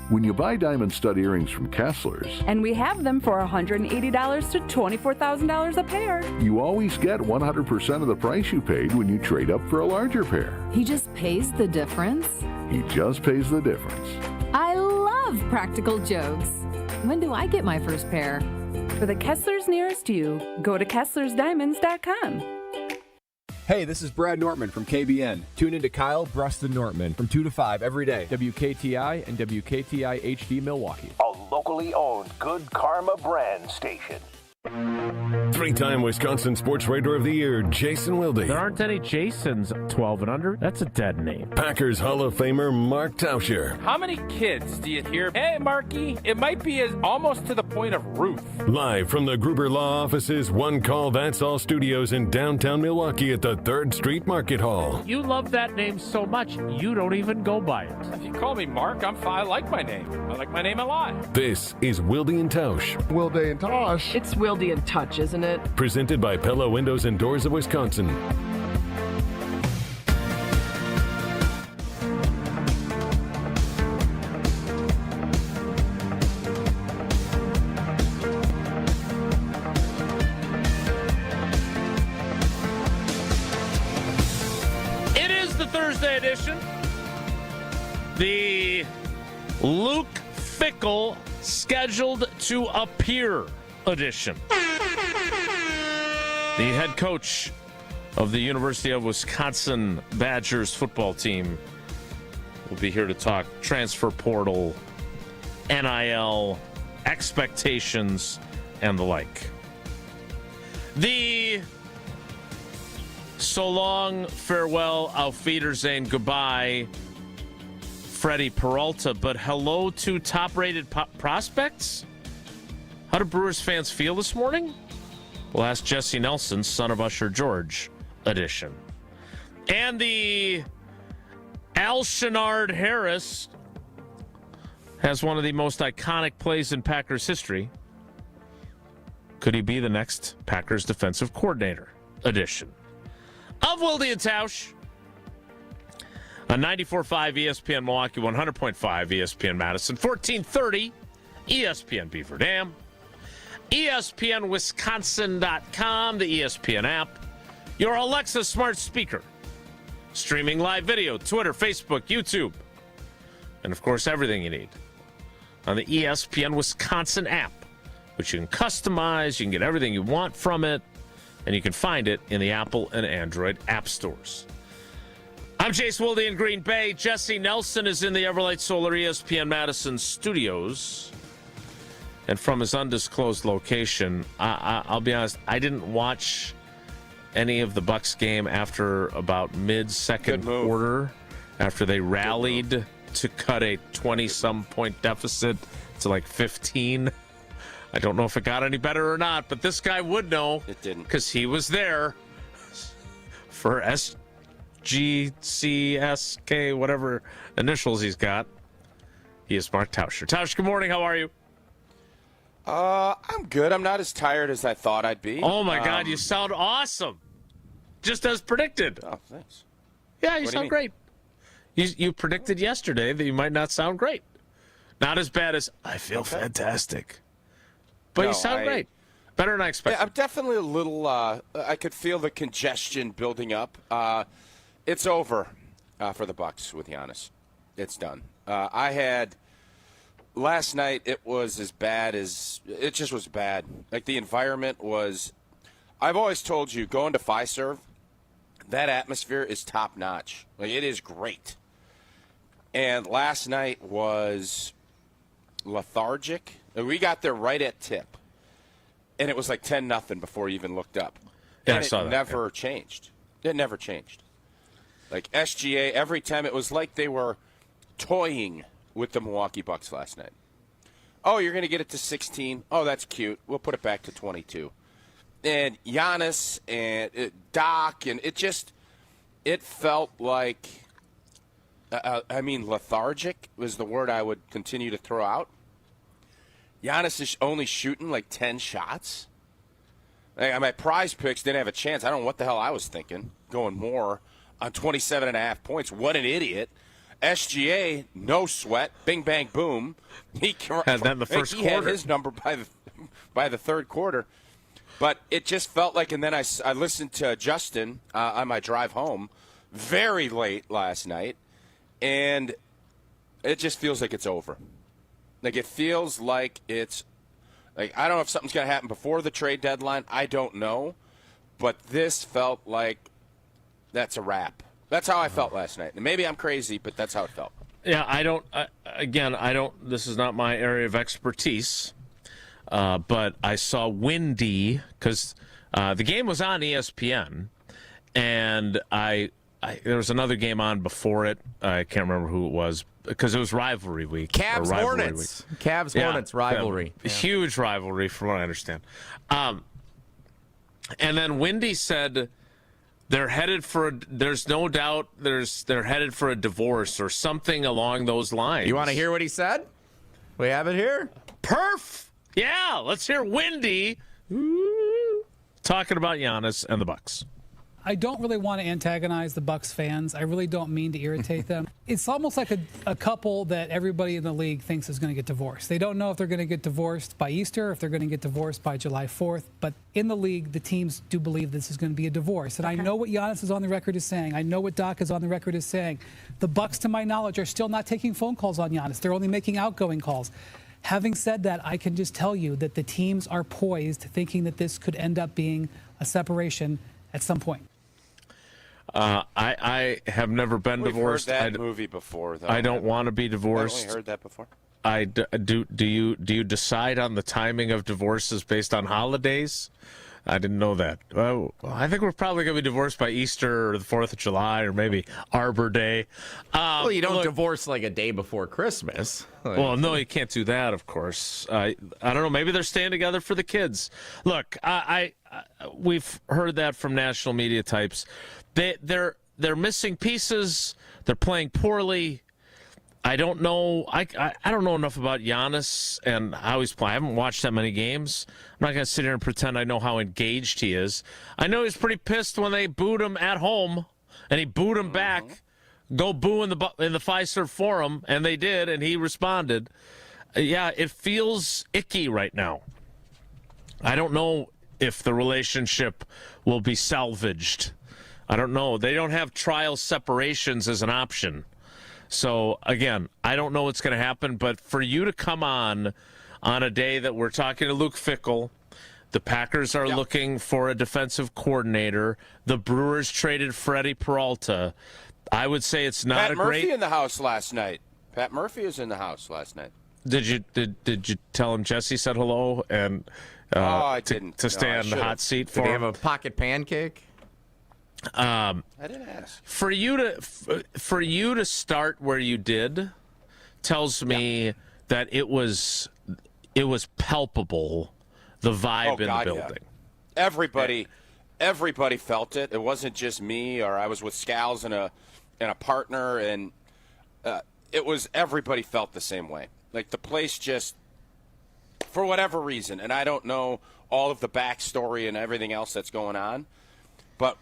When you buy diamond stud earrings from Kesler's, And we have them for $180 to $24,000 a pair. you always get 100% of the price you paid when you trade up for a larger pair. He just pays the difference? He just pays the difference. I love practical jokes. When do I get my first pair? For the Kesslers nearest you, go to KesslersDiamonds.com. Hey, this is Brad Nortman from KBN. Tune in to Kyle, Brust, and Nortman from 2 to 5 every day. WKTI and WKTI HD Milwaukee. A locally owned Good Karma brand station. Three-time Wisconsin Sports Writer of the Year, Jason Wilde. There aren't any Jasons 12 and under. That's a dead name. Packers Hall of Famer, Mark Tauscher. How many kids do you hear, hey, Marky, it might be almost to the point of Ruth? Live from the Gruber Law Office's One Call That's All studios in downtown Milwaukee at the 3rd Street Market Hall. You love that name so much, you don't even go by it. If you call me Mark, I'm fine. I like my name. I like my name a lot. This is Wilde Tausch. Wilde Tausch. It's Wilde and Touch, isn't it? Presented by Pella Windows and Doors of Wisconsin. It is the Thursday edition. The Luke Fickell scheduled to appear edition. The head coach of the University of Wisconsin Badgers football team will be here to talk transfer portal, NIL, expectations, and the like. The so long, farewell, auf Wiedersehen, goodbye, Freddy Peralta, but hello to top-rated prospects? How do Brewers fans feel this morning? We'll ask Jesse Nelson, son of Usher George, edition. And the Al Shenard Harris has one of the most iconic plays in Packers history. Could he be the next Packers defensive coordinator? Edition of Wilde and Tausch on 94.5 ESPN Milwaukee, 100.5 ESPN Madison, 1430 ESPN Beaver Dam, ESPNWisconsin.com, the ESPN app, your Alexa smart speaker, streaming live video, Twitter, Facebook, YouTube, and of course everything you need on the ESPN Wisconsin app, which you can customize, you can get everything you want from it, and you can find it in the Apple and Android app stores. I'm Jace Wilde in Green Bay. Jesse Nelson is in the Everlight Solar ESPN Madison studios. And from his undisclosed location, I'll be honest, I didn't watch any of the Bucs game after about mid-second quarter, after they rallied to cut a 20-some point deficit to like 15. I don't know if it got any better or not, but this guy would know. It didn't. Because he was there for SGCSK, whatever initials he's got. He is Mark Tauscher. Tausch, good morning. How are you? I'm good. I'm not as tired as I thought I'd be. Oh, my God. You sound awesome. Just as predicted. Oh, thanks. Yeah, you sound great. You predicted yesterday that you might not sound great. Not as bad as, I feel fantastic. But you sound great. Better than I expected. Yeah, I'm definitely a little, I could feel the congestion building up. It's over for the Bucs with Giannis. It's done. I had, last night, it was as bad as, it just was bad. Like, the environment was, I've always told you, going to Fiserv, that atmosphere is top-notch. Like, it is great. And last night was lethargic. We got there right at tip, and it was like 10-0 before you even looked up. Yeah, and I saw that. It never changed. It never changed. Like SGA, every time it was like they were toying with the Milwaukee Bucks last night. Oh, you're going to get it to 16. Oh, that's cute. We'll put it back to 22. And Giannis and Doc, and it felt like, lethargic was the word I would continue to throw out. Giannis is only shooting like 10 shots. My prize picks didn't have a chance. I don't know what the hell I was thinking, going more on 27.5 points. What an idiot. SGA, no sweat, bing, bang, boom. He had that in the first quarter. He quarter. had his number by the third quarter. But it just felt like, and then I listened to Justin on my drive home very late last night, and it just feels like it's over. Like, it feels like it's, like, I don't know if something's going to happen before the trade deadline. I don't know. But this felt like that's a wrap. That's how I felt last night. And maybe I'm crazy, but that's how it felt. Yeah, I don't, this is not my area of expertise. But I saw Windy because the game was on ESPN, and there was another game on before it. I can't remember who it was because it was rivalry week. Cavs Hornets. Cavs Hornets rivalry. Huge rivalry, from what I understand. And then Windy said they're headed for. There's no doubt. They're headed for a divorce or something along those lines. You want to hear what he said? We have it here. Perf. Yeah, let's hear Windy talking about Giannis and the Bucks. I don't really want to antagonize the Bucks fans. I really don't mean to irritate them. It's almost like a couple that everybody in the league thinks is going to get divorced. They don't know if they're going to get divorced by Easter, if they're going to get divorced by July 4th. But in the league, the teams do believe this is going to be a divorce. And I know what Giannis is on the record is saying. I know what Doc is on the record is saying. The Bucks, to my knowledge, are still not taking phone calls on Giannis. They're only making outgoing calls. Having said that, I can just tell you that the teams are poised, thinking that this could end up being a separation at some point. I have never been divorced. We've heard that movie before, though. I don't want to be divorced. Haven't we heard that before? Do you decide on the timing of divorces based on holidays? I didn't know that. Well, I think we're probably going to be divorced by Easter or the 4th of July or maybe Arbor Day. Well, you don't divorce like a day before Christmas. Well, no, you can't do that, of course. I don't know. Maybe they're staying together for the kids. Look, we've heard that from national media types. They're missing pieces. They're playing poorly. I don't know. I don't know enough about Giannis and how he's playing. I haven't watched that many games. I'm not going to sit here and pretend I know how engaged he is. I know he's pretty pissed when they booed him at home, and he booed him back. Go boo in the Fiserv Forum, and they did, and he responded. Yeah, it feels icky right now. I don't know if the relationship will be salvaged. I don't know. They don't have trial separations as an option. So, again, I don't know what's going to happen, but for you to come on a day that we're talking to Luke Fickell, the Packers are looking for a defensive coordinator, the Brewers traded Freddy Peralta, I would say it's not Pat Murphy in the house last night. Pat Murphy was in the house last night. Did you tell him Jesse said hello and I didn't. To stay on the hot seat for Did he him? have a pocket pancake? I didn't ask. For you to start where you did tells me that it was palpable, the vibe in the building. Yeah. Everybody felt it. It wasn't just me, or I was with Scals and a partner, and it was everybody felt the same way. Like the place just, for whatever reason, and I don't know all of the backstory and everything else that's going on, but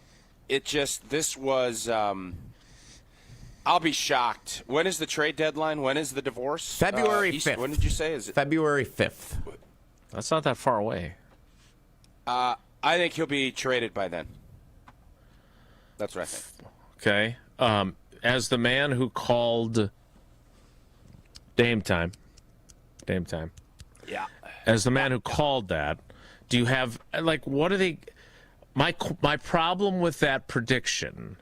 this was, I'll be shocked. When is the trade deadline? When is the divorce? February 5th. When did you say? Is it February 5th. That's not that far away. I think he'll be traded by then. That's what I think. Okay. As the man who called Dame time. Yeah. As the man who called that, do you have, like, what are they... My problem with that prediction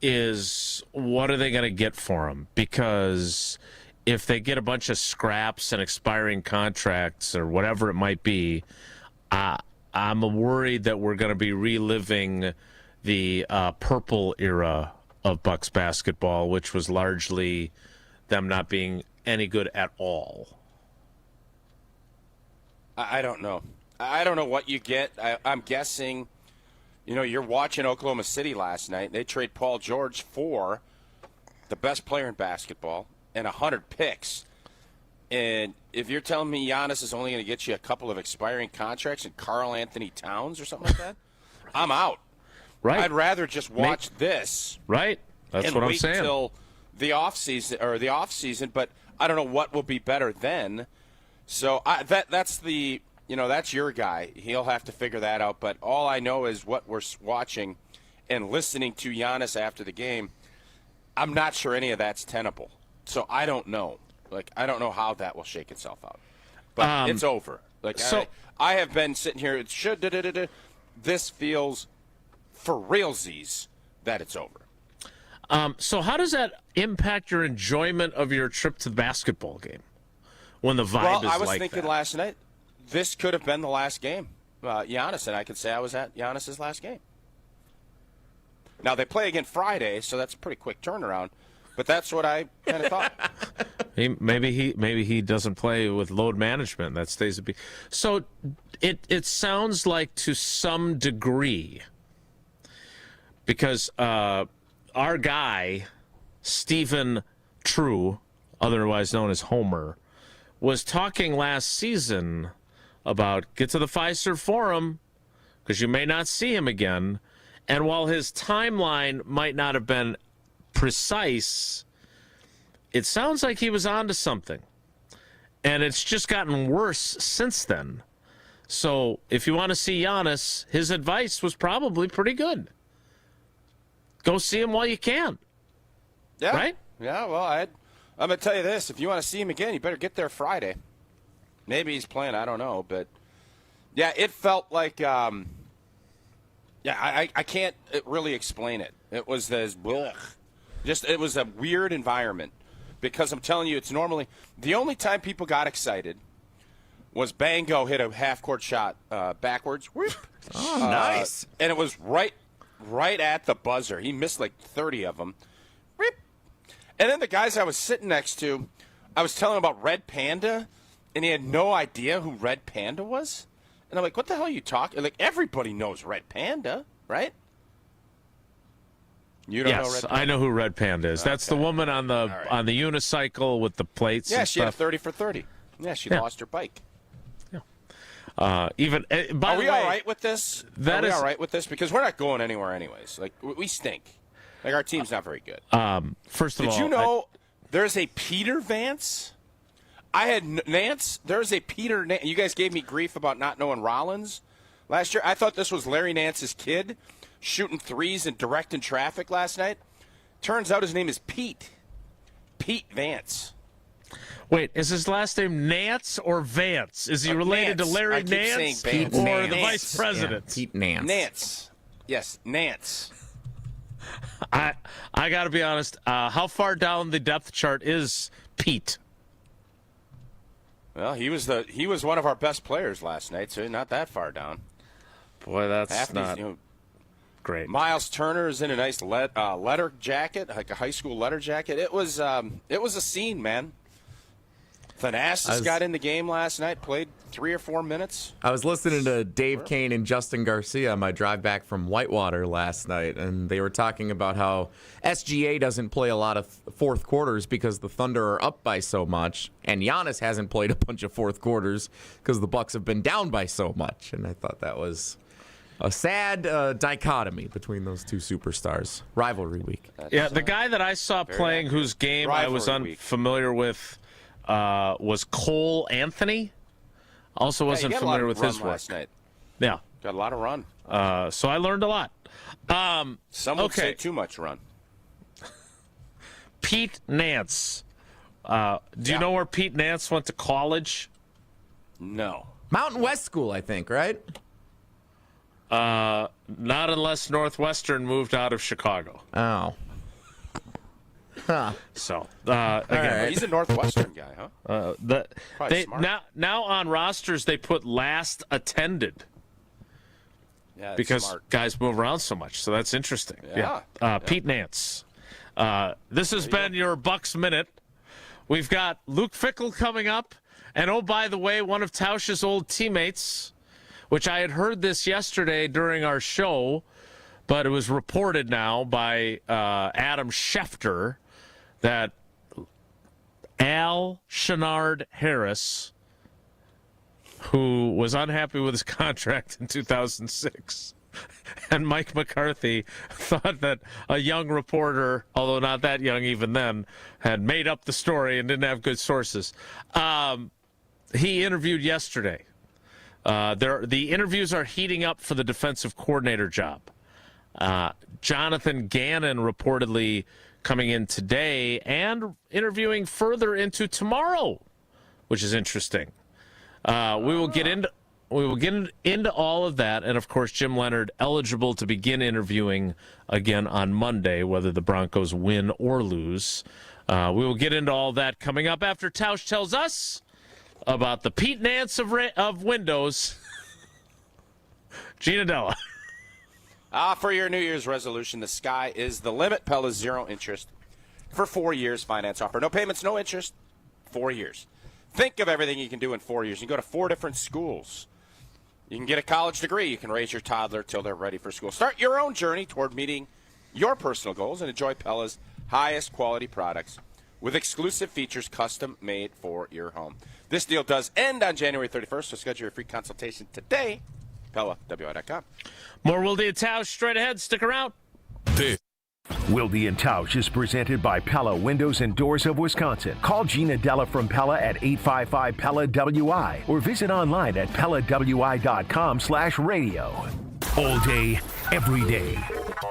is what are they going to get for him? Because if they get a bunch of scraps and expiring contracts or whatever it might be, I'm worried that we're going to be reliving the purple era of Bucks basketball, which was largely them not being any good at all. I don't know. I don't know what you get. I'm guessing, you're watching Oklahoma City last night. They trade Paul George for the best player in basketball and 100 picks. And if you're telling me Giannis is only going to get you a couple of expiring contracts and Karl Anthony Towns or something like that, I'm out. Right. I'd rather just watch this. Right. That's and what I'm wait saying. Until the off season, but I don't know what will be better then. So that's your guy. He'll have to figure that out. But all I know is what we're watching and listening to Giannis after the game. I'm not sure any of that's tenable. So I don't know. I don't know how that will shake itself out. But it's over. I have been sitting here. This feels for realsies that it's over. So how does that impact your enjoyment of your trip to the basketball game when the vibe is like that? Well, I was thinking last night, this could have been the last game. Giannis, and I could say I was at Giannis's last game. Now, they play again Friday, so that's a pretty quick turnaround. But that's what I kind of thought. Maybe he doesn't play with load management. That stays a bit. So it sounds like to some degree, because our guy Stephen True, otherwise known as Homer, was talking last season about get to the Fiserv Forum because you may not see him again. And while his timeline might not have been precise, it sounds like he was onto something. And it's just gotten worse since then. So if you want to see Giannis, his advice was probably pretty good. Go see him while you can. Yeah. Right? Yeah, well, I'm going to tell you this. If you want to see him again, you better get there Friday. Maybe he's playing. I don't know. But, yeah, it felt like I can't really explain it. It was this it was a weird environment because I'm telling you, it's normally the only time people got excited was Bango hit a half-court shot backwards. Whoop. Oh, nice. And it was right at the buzzer. He missed like 30 of them. Whoop. And then the guys I was sitting next to, I was telling him about Red Panda, and he had no idea who Red Panda was. And I'm like, what the hell are you talking? Like, everybody knows Red Panda, right? You don't know Red Panda? I know who Red Panda is. Okay. That's the woman on the unicycle with the plates. Yeah, and she stuff. had 30 for 30. Yeah, she lost her bike. Yeah. By are the we way, all right with this? Are we all right with this? Because we're not going anywhere anyways. Like, we stink. Like, our team's not very good. First of all, did you know there's a Peter Vance? I had Nance. There's a Peter Nance. You guys gave me grief about not knowing Rollins last year. I thought this was Larry Nance's kid shooting threes and directing traffic last night. Turns out his name is Pete. Pete Vance. Wait, is his last name Nance or Vance? Is he related Nance. to Larry Nance or Nance. the vice president? Yeah, Pete Nance. Nance. Yes, Nance. I got to be honest. How far down the depth chart is Pete? Well, he was one of our best players last night, so not that far down. Boy, that's not great. Miles Turner is in a nice letter jacket, like a high school letter jacket. It was a scene, man. Thanasis got in the game last night, played 3 or 4 minutes. I was listening to Dave Kane and Justin Garcia on my drive back from Whitewater last night, and they were talking about how SGA doesn't play a lot of fourth quarters because the Thunder are up by so much, and Giannis hasn't played a bunch of fourth quarters because the Bucks have been down by so much. And I thought that was a sad dichotomy between those two superstars. Rivalry week. The guy that I saw playing whose game I was unfamiliar with was Cole Anthony. Also wasn't familiar with his work. Last night. Yeah. Got a lot of run. So I learned a lot. Some would say too much run. Pete Nance. Do you know where Pete Nance went to college? No. Mountain West School, I think, right? Not unless Northwestern moved out of Chicago. Oh. Huh. So again, he's a Northwestern guy, huh? Now on rosters they put last attended. Yeah, because smart. guys move around so much, so that's interesting. Yeah. Pete Nance. This has been your Bucks Minute. We've got Luke Fickell coming up, and oh, by the way, one of Tausch's old teammates, which I had heard this yesterday during our show, but it was reported now by Adam Schefter that Al Shenard Harris, who was unhappy with his contract in 2006, And Mike McCarthy thought that a young reporter, although not that young even then, had made up the story and didn't have good sources. He interviewed yesterday. The interviews are heating up for the defensive coordinator job. Jonathan Gannon reportedly coming in today and interviewing further into tomorrow, which is interesting. We will get into all of that, and of course Jim Leonhard eligible to begin interviewing again on Monday, whether the Broncos win or lose. We will get into all that coming up after Tausch tells us about the Pete Nance of Windows. Gina Della. For your New Year's resolution, the sky is the limit. Pella's 0 interest for 4 years finance offer. No payments, no interest, 4 years. Think of everything you can do in 4 years. You can go to 4 different schools. You can get a college degree. You can raise your toddler till they're ready for school. Start your own journey toward meeting your personal goals and enjoy Pella's highest quality products with exclusive features custom made for your home. This deal does end on January 31st, so schedule your free consultation today. PellaWI.com. More Wilde Tausch straight ahead. Stick around. Wilde and Tausch is presented by Pella Windows and Doors of Wisconsin. Call Gina Della from Pella at 855-PELLA-WI or visit online at PellaWI.com/radio. All day, every day.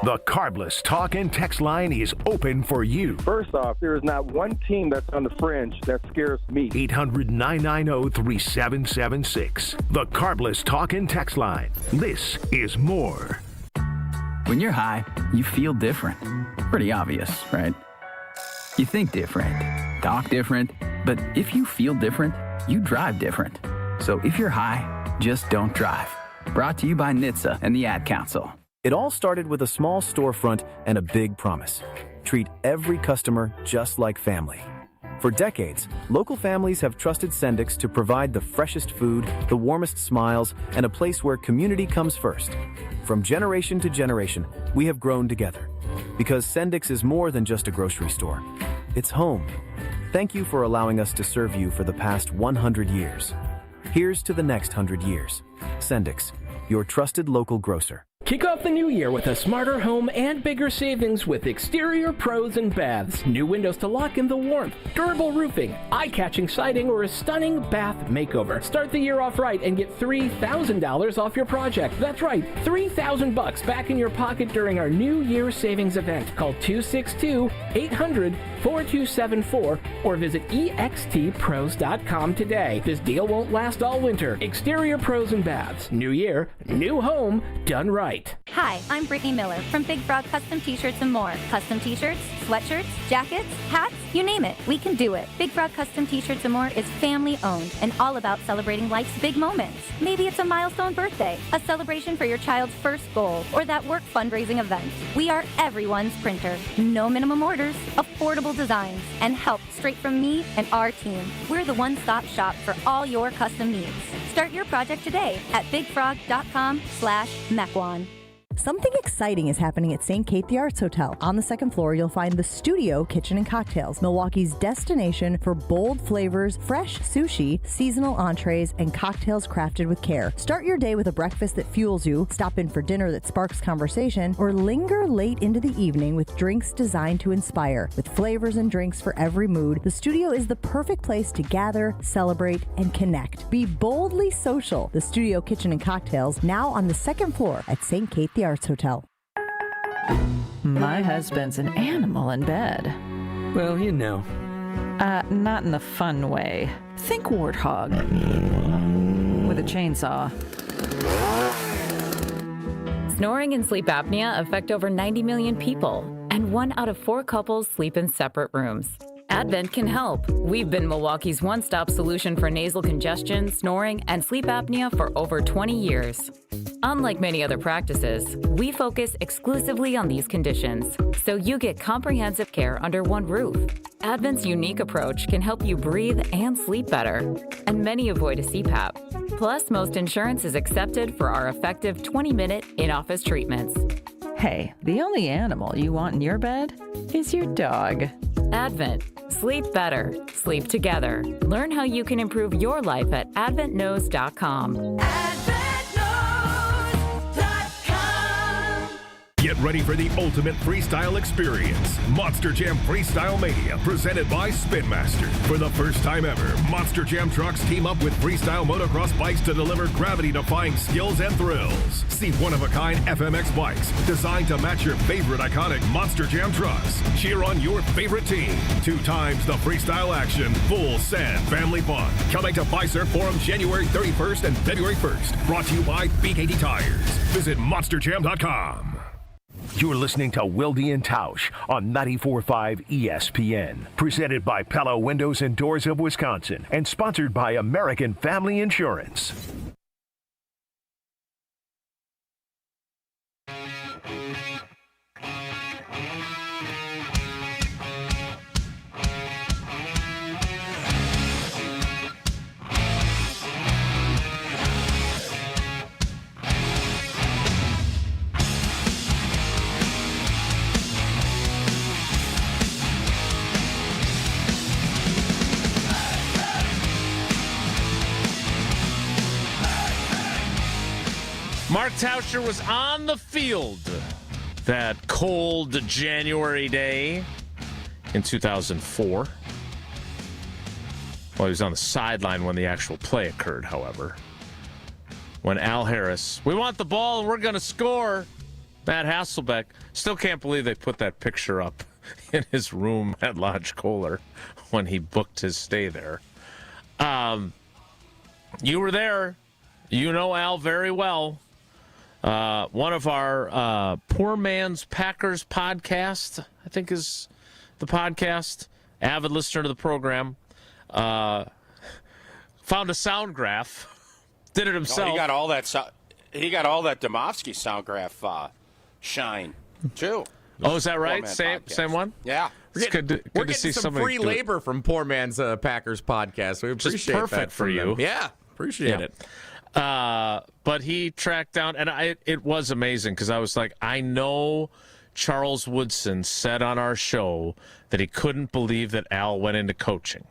The Carbless talk and text line is open for you. First off, there is not one team that's on the fringe that scares me. 800-990-3776. The Carbless talk and text line. This is more. When you're high, you feel different. Pretty obvious, right? You think different, talk different, but if you feel different, you drive different. So if you're high, just don't drive. Brought to you by NHTSA and the Ad Council. It all started with a small storefront and a big promise. Treat every customer just like family. For decades, local families have trusted Sendix to provide the freshest food, the warmest smiles, and a place where community comes first. From generation to generation, we have grown together. Because Sendix is more than just a grocery store. It's home. Thank you for allowing us to serve you for the past 100 years. Here's to the next 100 years. Sendix, your trusted local grocer. Kick off the new year with a smarter home and bigger savings with Exterior Pros and Baths. New windows to lock in the warmth, durable roofing, eye-catching siding, or a stunning bath makeover. Start the year off right and get $3,000 off your project. That's right, $3,000 back in your pocket during our New Year savings event. Call 262-800-4274 or visit extpros.com today. This deal won't last all winter. Exterior Pros and Baths. New year, new home, done right. Hi, I'm Brittany Miller from Big Frog Custom T-Shirts and more. Custom T-shirts, sweatshirts, jackets, hats, you name it, we can do it. Big Frog Custom T-Shirts and more is family owned and all about celebrating life's big moments. Maybe it's a milestone birthday, a celebration for your child's first goal, or that work fundraising event. We are everyone's printer. No minimum orders, affordable designs, and help straight from me and our team. We're the one-stop shop for all your custom needs. Start your project today at bigfrog.com/Mequon. Something exciting is happening at St. Kate the Arts Hotel. On the second floor, you'll find the Studio Kitchen and Cocktails, Milwaukee's destination for bold flavors, fresh sushi, seasonal entrees, and cocktails crafted with care. Start your day with a breakfast that fuels you, stop in for dinner that sparks conversation, or linger late into the evening with drinks designed to inspire. With flavors and drinks for every mood, the Studio is the perfect place to gather, celebrate, and connect. Be boldly social. The Studio Kitchen and Cocktails, now on the second floor at St. Kate the Arts Hotel. My husband's an animal in bed. Well, you know. Not in the fun way. Think warthog. With a chainsaw. Snoring and sleep apnea affect over 90 million people, and 1 out of 4 couples sleep in separate rooms. Advent can help. We've been Milwaukee's one-stop solution for nasal congestion, snoring, and sleep apnea for over 20 years. Unlike many other practices, we focus exclusively on these conditions, so you get comprehensive care under one roof. Advent's unique approach can help you breathe and sleep better, and many avoid a CPAP. Plus, most insurance is accepted for our effective 20-minute in-office treatments. Hey, the only animal you want in your bed is your dog. Advent. Sleep better. Sleep together. Learn how you can improve your life at adventknows.com. adventknows.com. Get ready for the ultimate freestyle experience. Monster Jam Freestyle Mania, presented by Spin Master. For the first time ever, Monster Jam trucks team up with freestyle motocross bikes to deliver gravity-defying skills and thrills. See one-of-a-kind FMX bikes designed to match your favorite iconic Monster Jam trucks. Cheer on your favorite team. 2 times the freestyle action, full sand family fun. Coming to Fiserv Forum January 31st and February 1st. Brought to you by BKT Tires. Visit monsterjam.com. You're listening to Wilde Tausch on 94.5 ESPN. Presented by Pella Windows and Doors of Wisconsin and sponsored by American Family Insurance. Mark Tauscher was on the field that cold January day in 2004. Well, he was on the sideline when the actual play occurred, however. When Al Harris, we want the ball and we're going to score. Matt Hasselbeck, still can't believe they put that picture up in his room at Lodge Kohler when he booked his stay there. You were there. You know Al very well. One of our Poor Man's Packers podcast, I think is the podcast. Avid listener to the program. Found a sound graph. Did it himself. Oh, he got all that Domofsky sound graph shine too. Oh, is that right? Same one? Yeah. It's good to see some somebody free labor from Poor Man's Packers podcast. We appreciate Just perfect that for you. Them. Yeah, appreciate it. But he tracked down, and it was amazing because I was like, I know Charles Woodson said on our show that he couldn't believe that Al went into coaching.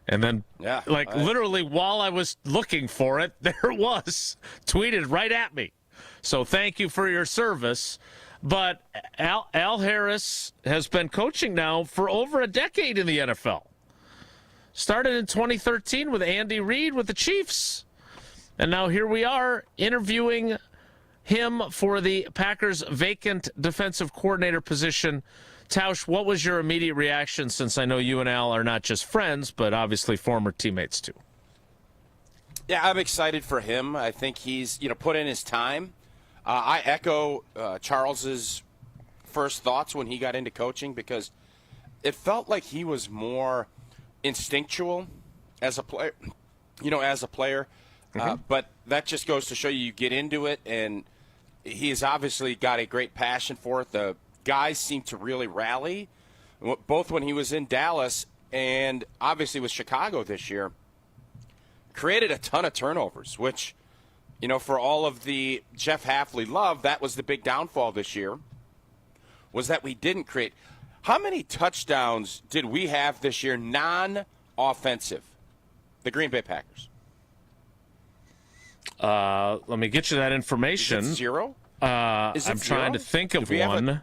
And then, literally while I was looking for it, there it was, tweeted right at me. So thank you for your service. But Al Harris has been coaching now for over a decade in the NFL. Started in 2013 with Andy Reid with the Chiefs. And now here we are interviewing him for the Packers' vacant defensive coordinator position. Tausch, what was your immediate reaction, since I know you and Al are not just friends, but obviously former teammates too? Yeah, I'm excited for him. I think he's put in his time. I echo Charles's first thoughts when he got into coaching, because it felt like he was more instinctual as a player. But that just goes to show you get into it, and he's obviously got a great passion for it. The guys seem to really rally, both when he was in Dallas and obviously with Chicago this year. Created a ton of turnovers, which, for all of the Jeff Hafley love, that was the big downfall this year, was that we didn't create. How many touchdowns did we have this year non-offensive, the Green Bay Packers? Let me get you that information. Is it 0? I'm trying to think of one.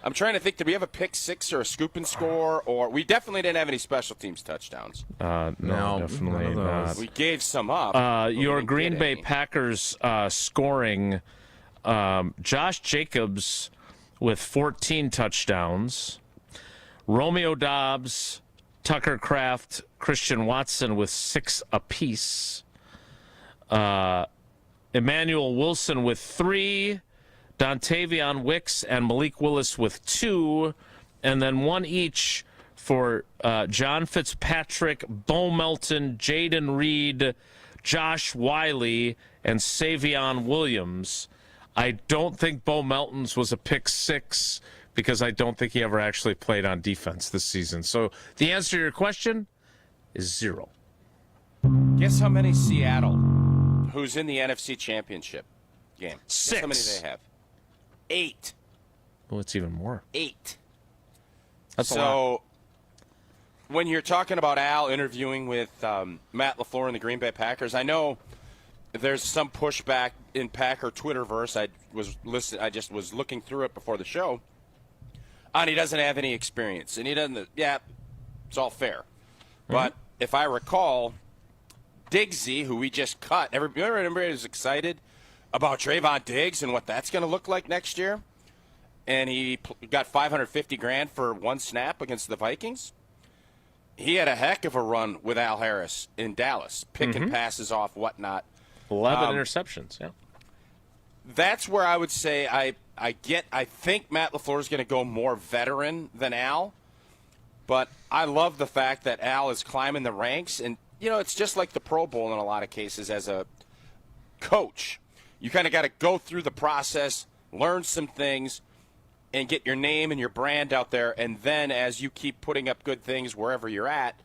I'm trying to think. Did we have a pick six or a scoop and score? Or we definitely didn't have any special teams touchdowns. No, definitely not. We gave some up. Your Green Bay Packers scoring, Josh Jacobs with 14 touchdowns. Romeo Doubs, Tucker Kraft, Christian Watson with 6 apiece. Emmanuel Wilson with 3, Dontavion Wicks and Malik Willis with 2, and then 1 each for John Fitzpatrick, Bo Melton, Jaden Reed, Josh Wiley, and Savion Williams. I don't think Bo Melton's was a pick 6 because I don't think he ever actually played on defense this season. So the answer to your question is 0. Guess how many Seattle, who's in the NFC Championship game? 6. Guess how many they have? 8. Well, it's even more. 8. That's a lot. When you're talking about Al interviewing with Matt LaFleur and the Green Bay Packers, I know there's some pushback in Packer Twitterverse. I just was looking through it before the show. And he doesn't have any experience, and he doesn't. Yeah, it's all fair. Mm-hmm. But if I recall, Diggsy, who we just cut, everybody was excited about Trayvon Diggs and what that's going to look like next year. And he got $550,000 for one snap against the Vikings. He had a heck of a run with Al Harris in Dallas, picking passes off, whatnot. 11 interceptions, yeah. That's where I would say I think Matt LaFleur is going to go more veteran than Al. But I love the fact that Al is climbing the ranks. And, it's just like the Pro Bowl in a lot of cases as a coach. You kind of got to go through the process, learn some things, and get your name and your brand out there. And then as you keep putting up good things wherever you're at,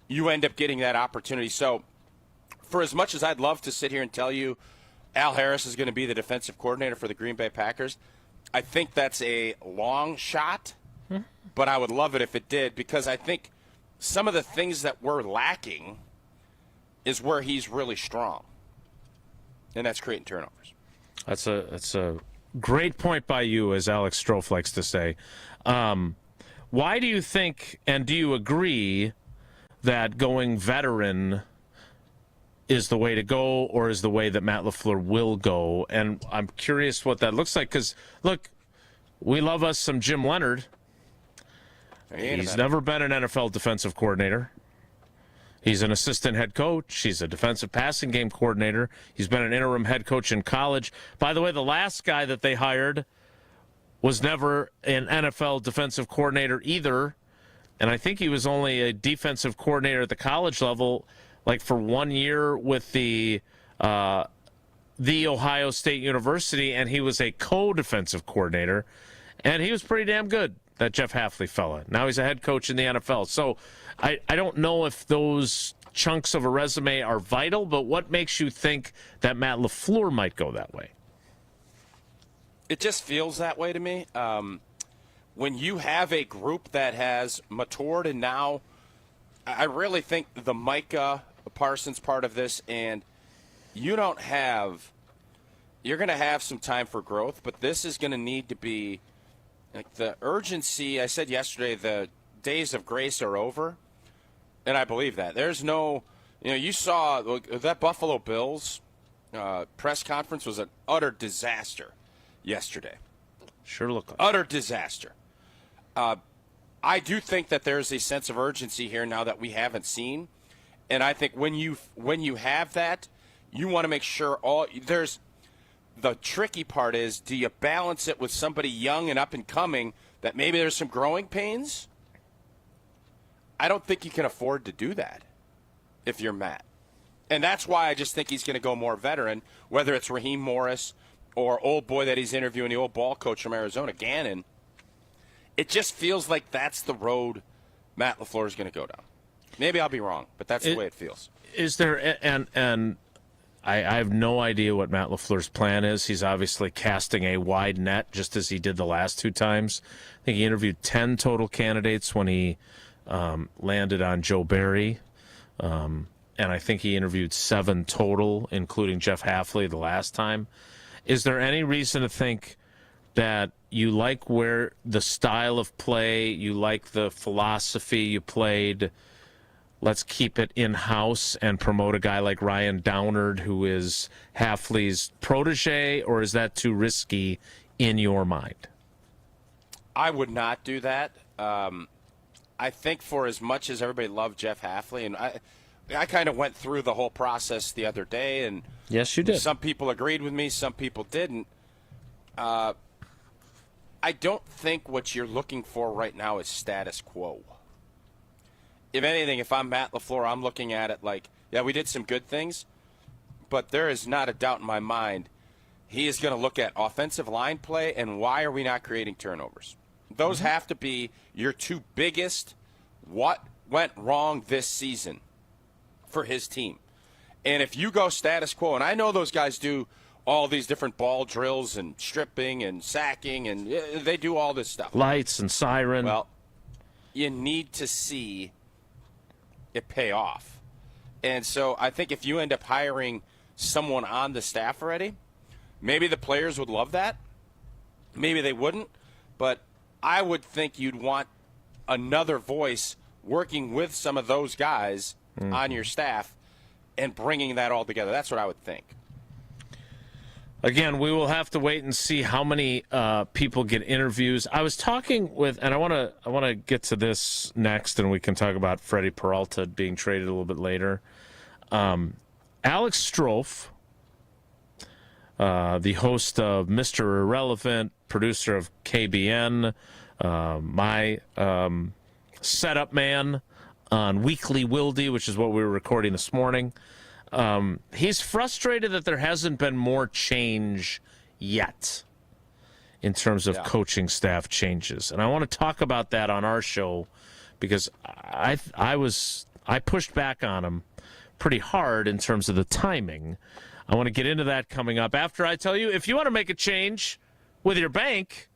you end up getting that opportunity. So for as much as I'd love to sit here and tell you Al Harris is going to be the defensive coordinator for the Green Bay Packers, I think that's a long shot, but I would love it if it did, because I think some of the things that we're lacking is where he's really strong, and that's creating turnovers. That's a great point by you, as Alex Strofe likes to say. Why do you think, and do you agree, that going veteran is the way to go, or is the way that Matt LaFleur will go? And I'm curious what that looks like, because, look, we love us some Jim Leonard. He's never been an NFL defensive coordinator. He's an assistant head coach. He's a defensive passing game coordinator. He's been an interim head coach in college. By the way, the last guy that they hired was never an NFL defensive coordinator either, and I think he was only a defensive coordinator at the college level, like for 1 year with the Ohio State University, and he was a co-defensive coordinator, and he was pretty damn good, that Jeff Hafley fella. Now he's a head coach in the NFL. So I don't know if those chunks of a resume are vital, but what makes you think that Matt LaFleur might go that way? It just feels that way to me. When you have a group that has matured, and now I really think the Micah Parsons part of this, and you're going to have some time for growth, but this is going to need to be like the urgency. I said yesterday, the days of grace are over, and I believe that. There's no, you saw that Buffalo Bills press conference was an utter disaster yesterday. Sure looked like utter disaster. I do think that there's a sense of urgency here now that we haven't seen, and I think when you have that, you want to make sure there's. The tricky part is, do you balance it with somebody young and up and coming that maybe there's some growing pains? I don't think you can afford to do that if you're Matt. And that's why I just think he's going to go more veteran, whether it's Raheem Morris or old boy that he's interviewing, the old ball coach from Arizona, Gannon. It just feels like that's the road Matt LaFleur is going to go down. Maybe I'll be wrong, but that's the way it feels. Is there, and I have no idea what Matt LaFleur's plan is. He's obviously casting a wide net, just as he did the last two times. I think he interviewed 10 total candidates when he landed on Joe Barry. And I think he interviewed 7 total, including Jeff Hafley the last time. Is there any reason to think that you like where the style of play, you like the philosophy you played, let's keep it in-house and promote a guy like Ryan Downard, who is Hafley's protege, or is that too risky in your mind? I would not do that. I think for as much as everybody loved Jeff Hafley, and I kind of went through the whole process the other day, and yes, you did. Some people agreed with me, some people didn't. I don't think what you're looking for right now is status quo. If anything, if I'm Matt LaFleur, I'm looking at it like, yeah, we did some good things, but there is not a doubt in my mind he is going to look at offensive line play and why are we not creating turnovers. Those have to be your two biggest what went wrong this season for his team. And if you go status quo, and I know those guys do all these different ball drills and stripping and sacking, and they do all this stuff. Lights and siren. Well, you need to see it pay off. And so I think if you end up hiring someone on the staff already. Maybe the players would love that. Maybe they wouldn't. But I would think you'd want another voice working with some of those guys on your staff and bringing that all together. That's what I would think. Again, we will have to wait and see how many people get interviews. I was talking with, and I want to get to this next, and we can talk about Freddy Peralta being traded a little bit later. Alex Strofe, the host of Mr. Irrelevant, producer of KBN, my setup man on Weekly Wilde, which is what we were recording this morning. He's frustrated that there hasn't been more change yet in terms of coaching staff changes. And I want to talk about that on our show because I pushed back on him pretty hard in terms of the timing. I want to get into that coming up after I tell you, if you want to make a change with your bank,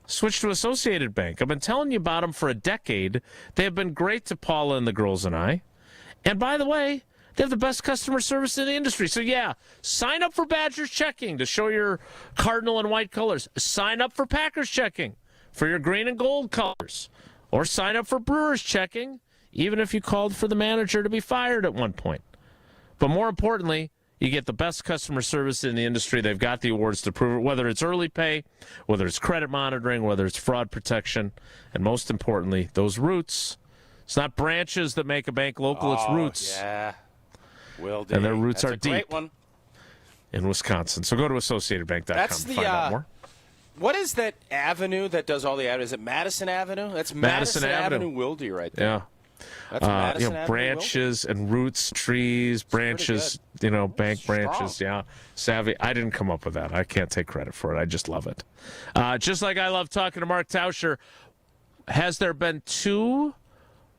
switch to Associated Bank. I've been telling you about them for a decade. They have been great to Paula and the girls and I. And by the way, they have the best customer service in the industry. So, yeah, sign up for Badgers checking to show your cardinal and white colors. Sign up for Packers checking for your green and gold colors. Or sign up for Brewers checking, even if you called for the manager to be fired at one point. But more importantly, you get the best customer service in the industry. They've got the awards to prove it, whether it's early pay, whether it's credit monitoring, whether it's fraud protection, and most importantly, those roots. It's not branches that make a bank local, it's roots. Yeah. And their roots That's are a great deep one. in Wisconsin. So go to AssociatedBank.com That's to find out more. What is that avenue that does all the avenues? Is it Madison Avenue? That's Madison Avenue Wilde right there. Yeah. That's Madison Avenue branches and roots, trees, branches, bank branches. Yeah. Savvy. I didn't come up with that. I can't take credit for it. I just love it. Just like I love talking to Mark Tauscher, has there been too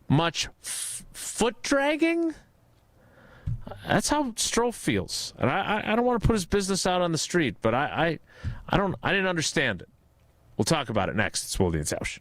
much foot dragging? That's how Strofe feels, and I don't want to put his business out on the street, but I didn't understand it. We'll talk about it next. It's Wilde Tausch.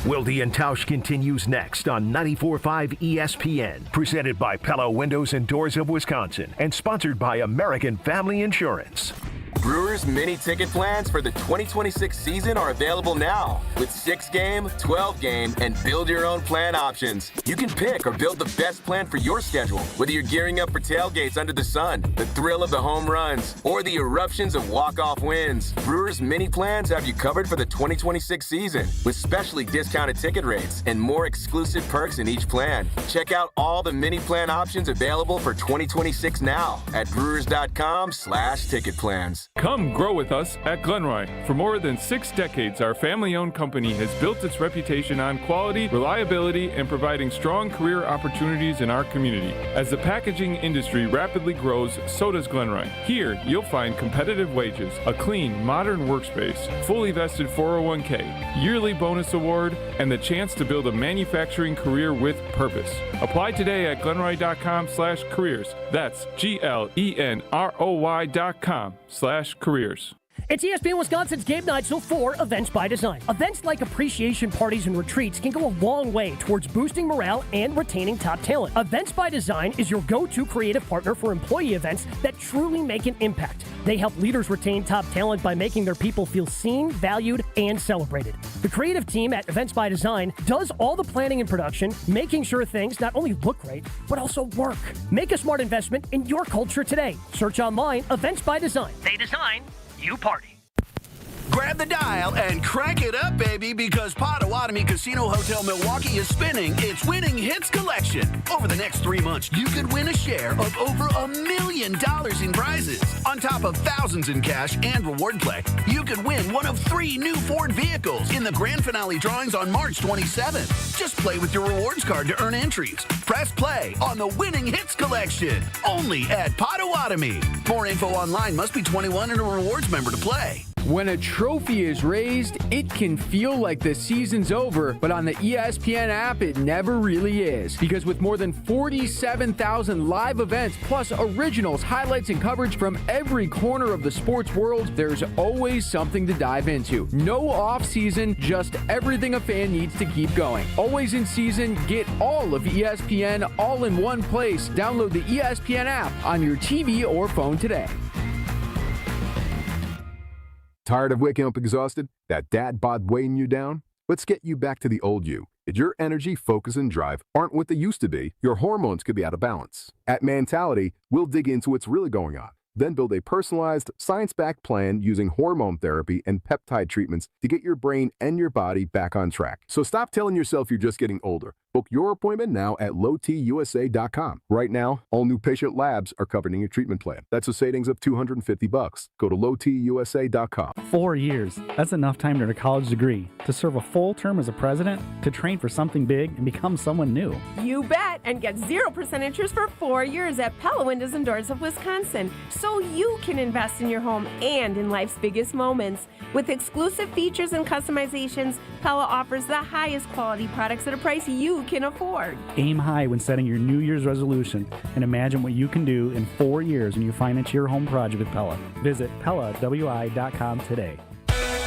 Wilde and Tausch continues next on 94.5 ESPN, presented by Pella Windows and Doors of Wisconsin, and sponsored by American Family Insurance. Brewers mini ticket plans for the 2026 season are available now with 6-game, 12-game, and build-your-own plan options. You can pick or build the best plan for your schedule, whether you're gearing up for tailgates under the sun, the thrill of the home runs, or the eruptions of walk-off wins. Brewers mini plans have you covered for the 2026 season with specially discounted ticket rates and more exclusive perks in each plan. Check out all the mini plan options available for 2026 now at brewers.com/ticket plans. Come grow with us at Glenroy. For more than 6 decades, our family-owned company has built its reputation on quality, reliability, and providing strong career opportunities in our community. As the packaging industry rapidly grows, so does Glenroy. Here, you'll find competitive wages, a clean, modern workspace, fully vested 401k, yearly bonus award, and the chance to build a manufacturing career with purpose. Apply today at glenroy.com/careers. That's GLENROY.com/careers. It's ESPN Wisconsin's Game Night, so for Events by Design. Events like appreciation parties and retreats can go a long way towards boosting morale and retaining top talent. Events by Design is your go-to creative partner for employee events that truly make an impact. They help leaders retain top talent by making their people feel seen, valued, and celebrated. The creative team at Events by Design does all the planning and production, making sure things not only look great, but also work. Make a smart investment in your culture today. Search online, Events by Design. They design, you party. Grab the dial and crank it up, baby, because Potawatomi Casino Hotel Milwaukee is spinning its Winning Hits collection. Over the next 3 months, you could win a share of over $1 million in prizes. On top of thousands in cash and reward play, you could win one of 3 new Ford vehicles in the grand finale drawings on March 27th. Just play with your rewards card to earn entries. Press play on the Winning Hits collection, only at Potawatomi. More info online. Must be 21 and a rewards member to play. When a trophy is raised, it can feel like the season's over, but on the ESPN app, it never really is. Because with more than 47,000 live events, plus originals, highlights, and coverage from every corner of the sports world, there's always something to dive into. No off-season, just everything a fan needs to keep going. Always in season, get all of ESPN all in one place. Download the ESPN app on your TV or phone today. Tired of waking up exhausted? That dad bod weighing you down? Let's get you back to the old you. If your energy, focus, and drive aren't what they used to be, your hormones could be out of balance. At Mentality, we'll dig into what's really going on, then build a personalized, science-backed plan using hormone therapy and peptide treatments to get your brain and your body back on track. So stop telling yourself you're just getting older. Book your appointment now at lowtusa.com. Right now, all new patient labs are covered in your treatment plan. That's a savings of $250. Go to lowtusa.com. 4 years. That's enough time to earn a college degree, to serve a full term as a president, to train for something big and become someone new. You bet, and get 0% interest for 4 years at Pella Windows and Doors of Wisconsin, so you can invest in your home and in life's biggest moments. With exclusive features and customizations, Pella offers the highest quality products at a price you can afford. Aim high when setting your New Year's resolution and imagine what you can do in 4 years when you finance your home project with Pella. Visit PellaWI.com today.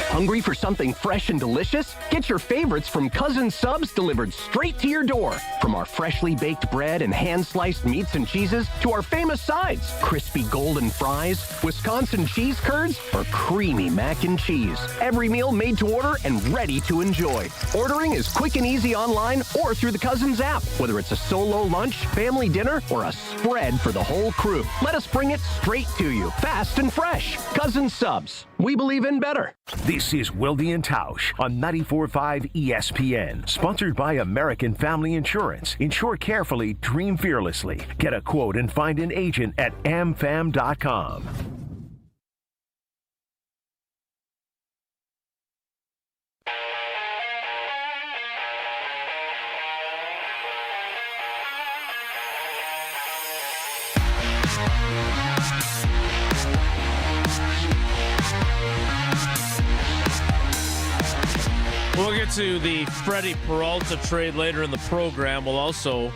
Hungry for something fresh and delicious? Get your favorites from Cousin Subs delivered straight to your door. From our freshly baked bread and hand-sliced meats and cheeses to our famous sides, crispy golden fries, Wisconsin cheese curds, or creamy mac and cheese. Every meal made to order and ready to enjoy. Ordering is quick and easy online or through the Cousins app. Whether it's a solo lunch, family dinner, or a spread for the whole crew, let us bring it straight to you, fast and fresh. Cousin Subs. We believe in better. This is Wilde Tausch on 94.5 ESPN. Sponsored by American Family Insurance. Insure carefully, dream fearlessly. Get a quote and find an agent at amfam.com. We'll get to the Freddy Peralta trade later in the program. We'll also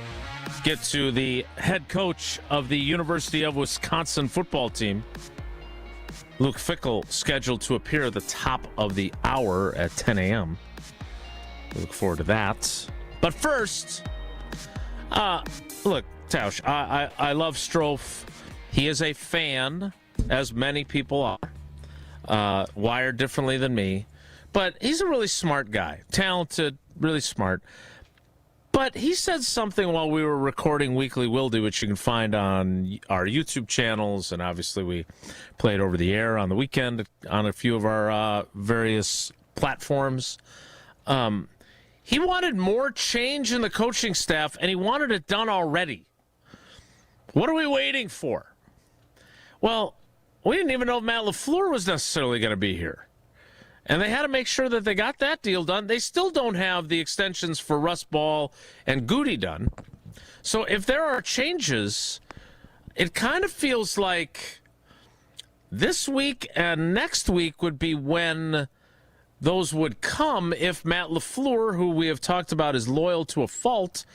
get to the head coach of the University of Wisconsin football team, Luke Fickell, scheduled to appear at the top of the hour at 10 a.m. We look forward to that. But first, look, Tausch, I love Strofe. He is a fan, as many people are, wired differently than me. But he's a really smart guy, talented, really smart. But he said something while we were recording Weekly Wilde, which you can find on our YouTube channels, and obviously we played over the air on the weekend on a few of our various platforms. He wanted more change in the coaching staff, and he wanted it done already. What are we waiting for? Well, we didn't even know if Matt LaFleur was necessarily going to be here. And they had to make sure that they got that deal done. They still don't have the extensions for Russ Ball and Goody done. So if there are changes, it kind of feels like this week and next week would be when those would come if Matt LaFleur, who we have talked about is loyal to a fault,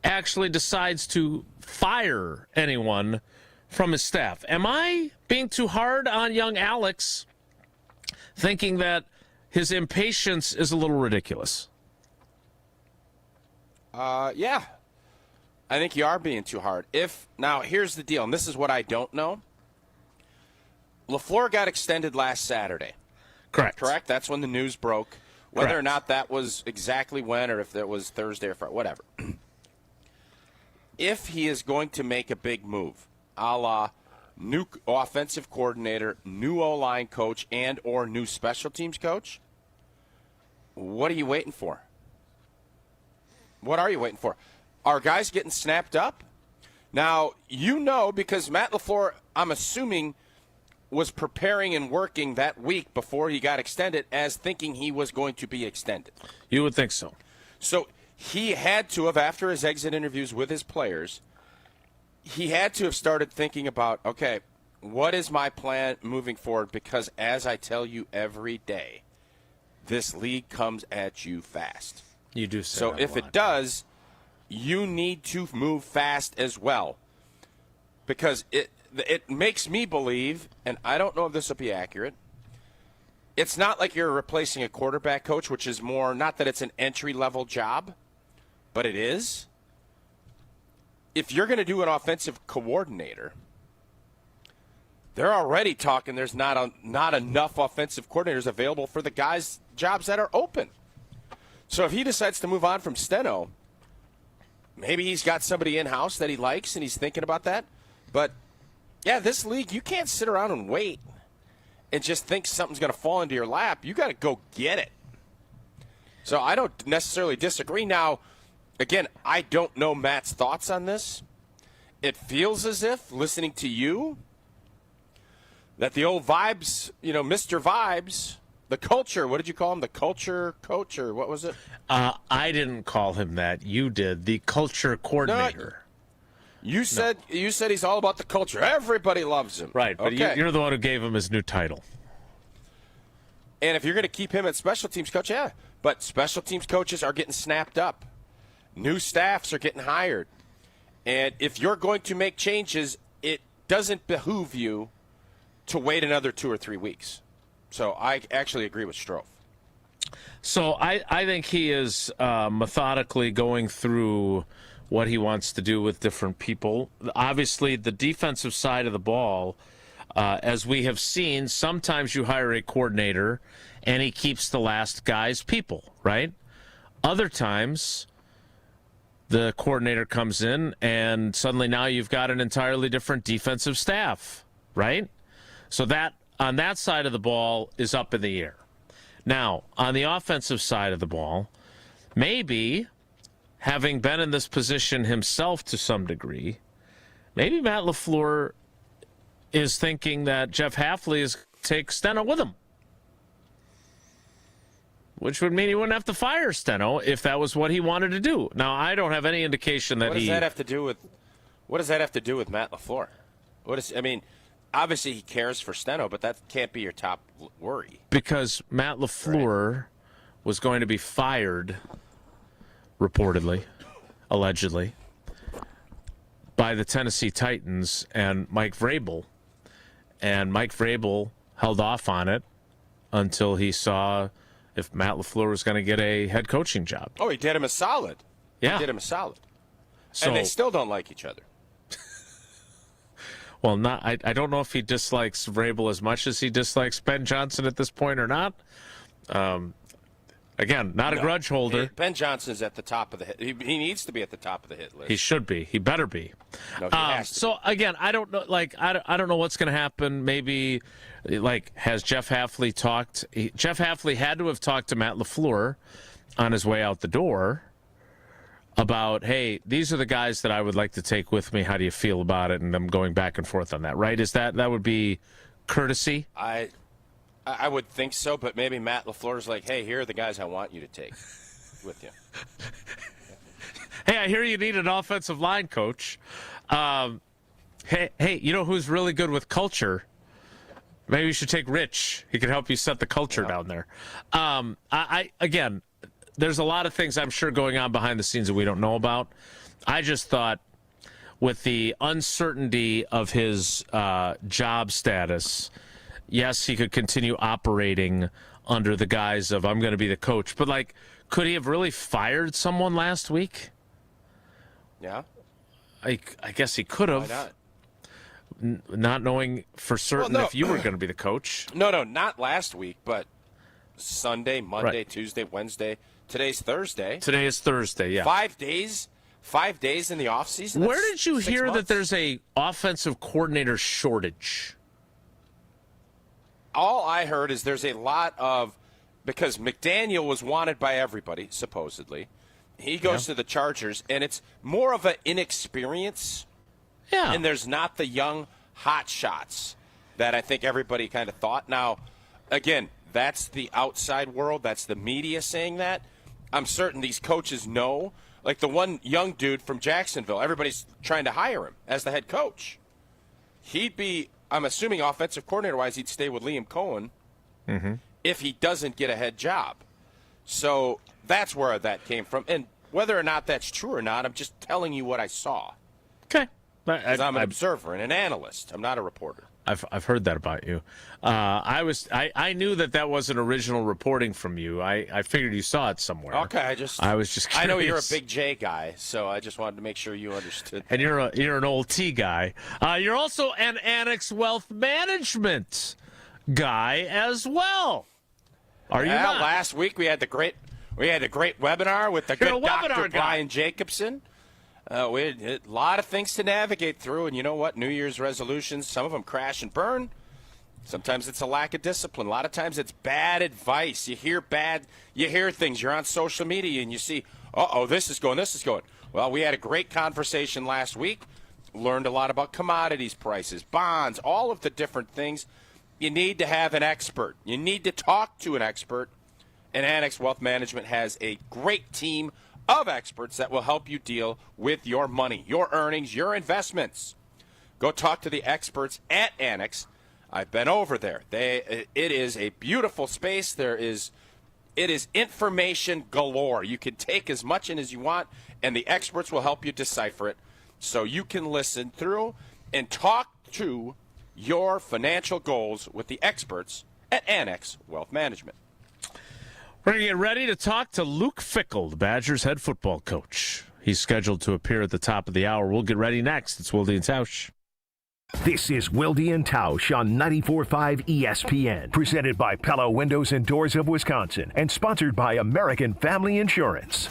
actually decides to fire anyone from his staff. Am I being too hard on young Alex, thinking that his impatience is a little ridiculous? Yeah. I think you are being too hard. Now, here's the deal, and this is what I don't know. LaFleur got extended last Saturday. Correct. That's when the news broke. Whether or not that was exactly when, or if it was Thursday or Friday, whatever. If he is going to make a big move, a la new offensive coordinator, new O-line coach, and or new special teams coach, what are you waiting for? What are you waiting for? Are guys getting snapped up? Now, because Matt LaFleur, I'm assuming, was preparing and working that week before he got extended as thinking he was going to be extended. You would think so. So he had to have, after his exit interviews with his players, he had to have started thinking about, okay, what is my plan moving forward? Because as I tell you every day, this league comes at you fast. You do say so that if a lot. it does, you need to move fast as well. Because it makes me believe, and I don't know if this will be accurate, it's not like you're replacing a quarterback coach, which is more, not that it's an entry-level job, but it is. If you're going to do an offensive coordinator, they're already talking there's not enough offensive coordinators available for the guys' jobs that are open. So if he decides to move on from Steno, maybe he's got somebody in-house that he likes and he's thinking about that. But, yeah, this league, you can't sit around and wait and just think something's going to fall into your lap. You got to go get it. So I don't necessarily disagree. Now, again, I don't know Matt's thoughts on this. It feels as if, listening to you, that the old vibes, Mr. Vibes, the culture, what did you call him? The culture coach, or what was it? I didn't call him that. You did. The culture coordinator. You said he's all about the culture. Everybody loves him. Right, but okay. you're the one who gave him his new title. And if you're going to keep him at special teams coach, yeah. But special teams coaches are getting snapped up. New staffs are getting hired. And if you're going to make changes, it doesn't behoove you to wait another 2 or 3 weeks. So I actually agree with Strofe. So I think he is methodically going through what he wants to do with different people. Obviously, the defensive side of the ball, as we have seen, sometimes you hire a coordinator and he keeps the last guy's people, right? Other times, the coordinator comes in and suddenly now you've got an entirely different defensive staff, right? So that on that side of the ball is up in the air. Now, on the offensive side of the ball, maybe having been in this position himself to some degree, maybe Matt LaFleur is thinking that Jeff Hafley is take Steno with him, which would mean he wouldn't have to fire Steno if that was what he wanted to do. Now, I don't have any indication that What does that have to do with Matt LaFleur? Obviously he cares for Steno, but that can't be your top worry. Because Matt LaFleur was going to be fired, reportedly, allegedly, by the Tennessee Titans and Mike Vrabel. And Mike Vrabel held off on it until he saw if Matt LaFleur was going to get a head coaching job. Oh, he did him a solid. Yeah. He did him a solid. So, and they still don't like each other. Well, I don't know if he dislikes Vrabel as much as he dislikes Ben Johnson at this point or not. Again, not a grudge holder. Ben Johnson's at the top of the hit. He needs to be at the top of the hit list. He should be. He better be. No, he has to. So again, I don't know. I don't know what's going to happen. Maybe, has Jeff Hafley talked? Jeff Hafley had to have talked to Matt LaFleur on his way out the door about, hey, these are the guys that I would like to take with me. How do you feel about it? And I'm going back and forth on that, right? That would be courtesy? I would think so, but maybe Matt LaFleur's like, hey, here are the guys I want you to take with you. Hey, I hear you need an offensive line coach. Hey, you know who's really good with culture? Maybe you should take Rich. He can help you set the culture down there. Again, there's a lot of things I'm sure going on behind the scenes that we don't know about. I just thought with the uncertainty of his job status, yes, he could continue operating under the guise of I'm going to be the coach. But, could he have really fired someone last week? Yeah. I guess he could have. Why not? Not knowing for certain if you were going to be the coach. No, not last week, but Sunday, Monday, Right. Tuesday, Wednesday. Today's Thursday. Today is Thursday, yeah. 5 days in the offseason? Where did you hear that there's a offensive coordinator shortage? All I heard is there's a lot of, because McDaniel was wanted by everybody, supposedly. He goes to the Chargers, and it's more of an inexperience. Yeah. And there's not the young hot shots that I think everybody kind of thought. Now, again, that's the outside world. That's the media saying that. I'm certain these coaches know. Like the one young dude from Jacksonville, everybody's trying to hire him as the head coach. He'd be I'm assuming offensive coordinator-wise, he'd stay with Liam Cohen if he doesn't get a head job. So that's where that came from. And whether or not that's true or not, I'm just telling you what I saw. Okay. Because I'm an observer and an analyst. I'm not a reporter. I've heard that about you. I knew that wasn't original reporting from you. I figured you saw it somewhere. Okay, I was just curious. I know you're a big J guy, so I just wanted to make sure you understood. And you're an old T guy. You're also an Annex Wealth Management guy as well. Are you not? Last week we had the great webinar with the good Dr. Brian Jacobson. We had a lot of things to navigate through, and you know what? New Year's resolutions, some of them crash and burn. Sometimes it's a lack of discipline. A lot of times it's bad advice. You hear things. You're on social media, and you see, this is going. Well, we had a great conversation last week. Learned a lot about commodities prices, bonds, all of the different things. You need to have an expert. You need to talk to an expert, and Annex Wealth Management has a great team of experts that will help you deal with your money, your earnings, your investments. Go talk to the experts at Annex. I've been over there. It is a beautiful space. It is information galore. You can take as much in as you want, and the experts will help you decipher it so you can listen through and talk to your financial goals with the experts at Annex Wealth Management. We're going to get ready to talk to Luke Fickell, the Badgers head football coach. He's scheduled to appear at the top of the hour. We'll get ready next. It's Wilde Tausch. This is Wilde Tausch on 94.5 ESPN, presented by Pella Windows and Doors of Wisconsin, and sponsored by American Family Insurance.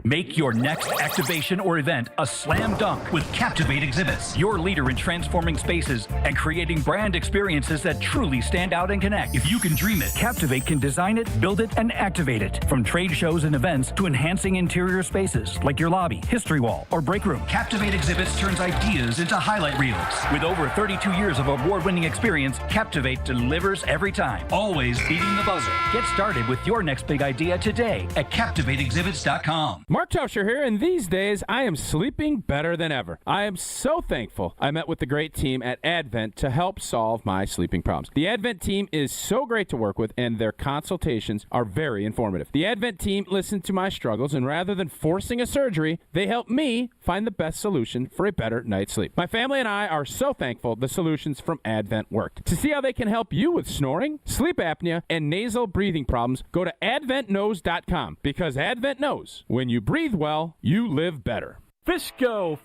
Make your next activation or event a slam dunk with Captivate Exhibits, your leader in transforming spaces and creating brand experiences that truly stand out and connect. If you can dream it, Captivate can design it, build it, and activate it. From trade shows and events to enhancing interior spaces like your lobby, history wall, or break room, Captivate Exhibits turns ideas into highlight reels. With over 32 years of award-winning experience, Captivate delivers every time, always beating the buzzer. Get started with your next big idea today at CaptivateExhibits.com. Mark Tauscher here, and these days I am sleeping better than ever. I am so thankful I met with the great team at Advent to help solve my sleeping problems. The Advent team is so great to work with, and their consultations are very informative. The Advent team listened to my struggles, and rather than forcing a surgery, they helped me find the best solution for a better night's sleep. My family and I are so thankful the solutions from Advent worked. To see how they can help you with snoring, sleep apnea, and nasal breathing problems, go to adventknows.com, because Advent knows when you breathe well, you live better. Fisco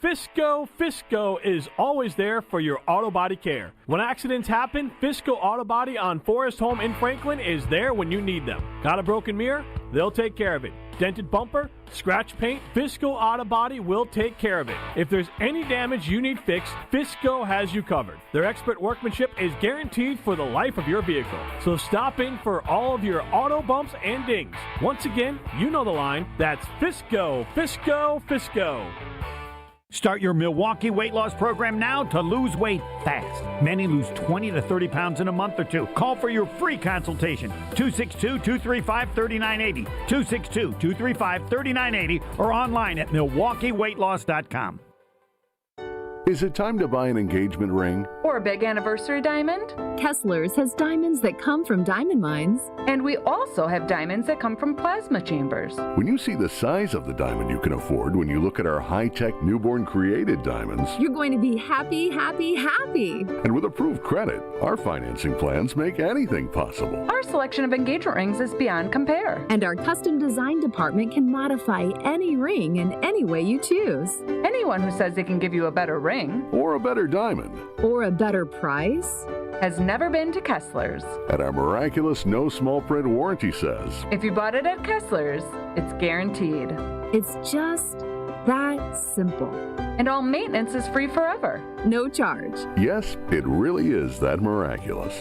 is always there for your auto body care. When accidents happen, Fisco Auto Body on Forest Home in Franklin is there when you need them. Got a broken mirror? They'll take care of it. Dented bumper? Scratch paint? Fisco Auto Body will take care of it. If there's any damage you need fixed, Fisco has you covered. Their expert workmanship is guaranteed for the life of your vehicle. So stop in for all of your auto bumps and dings. Once again, you know the line. That's Fisco. Start your Milwaukee weight loss program now to lose weight fast. Many lose 20 to 30 pounds in a month or two. Call for your free consultation. 262-235-3980. 262-235-3980 or online at MilwaukeeWeightLoss.com. Is it time to buy an engagement ring? Or a big anniversary diamond? Kesler's has diamonds that come from diamond mines. And we also have diamonds that come from plasma chambers. When you see the size of the diamond you can afford when you look at our high-tech newborn created diamonds, you're going to be happy, happy, happy. And with approved credit, our financing plans make anything possible. Our selection of engagement rings is beyond compare. And our custom design department can modify any ring in any way you choose. Anyone who says they can give you a better ring or a better diamond or a better price has never been to Kesler's. And our miraculous no small print warranty says, if you bought it at Kesler's, it's guaranteed. It's just that simple. And all maintenance is free forever. No charge. Yes, it really is that miraculous.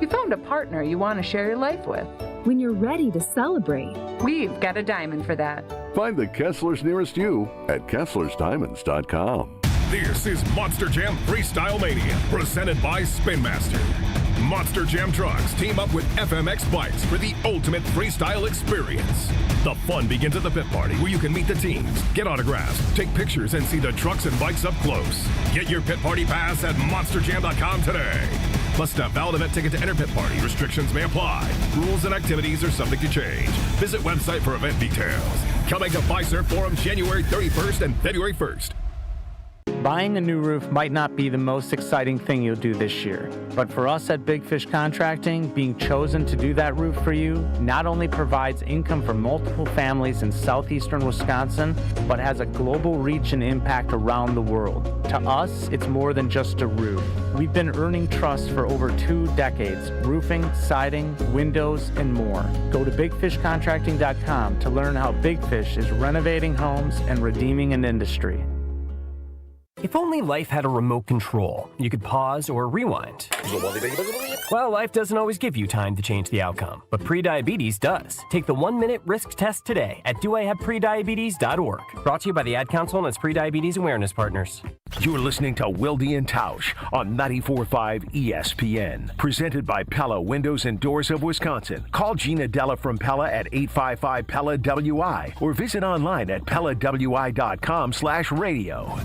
You found a partner you want to share your life with. When you're ready to celebrate, we've got a diamond for that. Find the Kesslers nearest you at KesslersDiamonds.com. This is Monster Jam Freestyle Mania, presented by Spin Master. Monster Jam trucks team up with FMX bikes for the ultimate freestyle experience. The fun begins at the pit party, where you can meet the teams, get autographs, take pictures, and see the trucks and bikes up close. Get your pit party pass at monsterjam.com today. Must have valid event ticket to enter pit party. Restrictions may apply. Rules and activities are subject to change. Visit website for event details. Coming to Fiserv Forum January 31st and February 1st. Buying a new roof might not be the most exciting thing you'll do this year, but for us at Big Fish Contracting, being chosen to do that roof for you not only provides income for multiple families in southeastern Wisconsin, but has a global reach and impact around the world. To us, it's more than just a roof. We've been earning trust for over 2 decades, roofing, siding, windows, and more. Go to bigfishcontracting.com to learn how Big Fish is renovating homes and redeeming an industry. If only life had a remote control, you could pause or rewind. Well, life doesn't always give you time to change the outcome, but prediabetes does. Take the 1-minute risk test today at doihaveprediabetes.org. Brought to you by the Ad Council and its prediabetes awareness partners. You're listening to Wilde Tausch on 94.5 ESPN. Presented by Pella Windows and Doors of Wisconsin. Call Gina Della from Pella at 855-PELLA-WI or visit online at PellaWI.com/radio.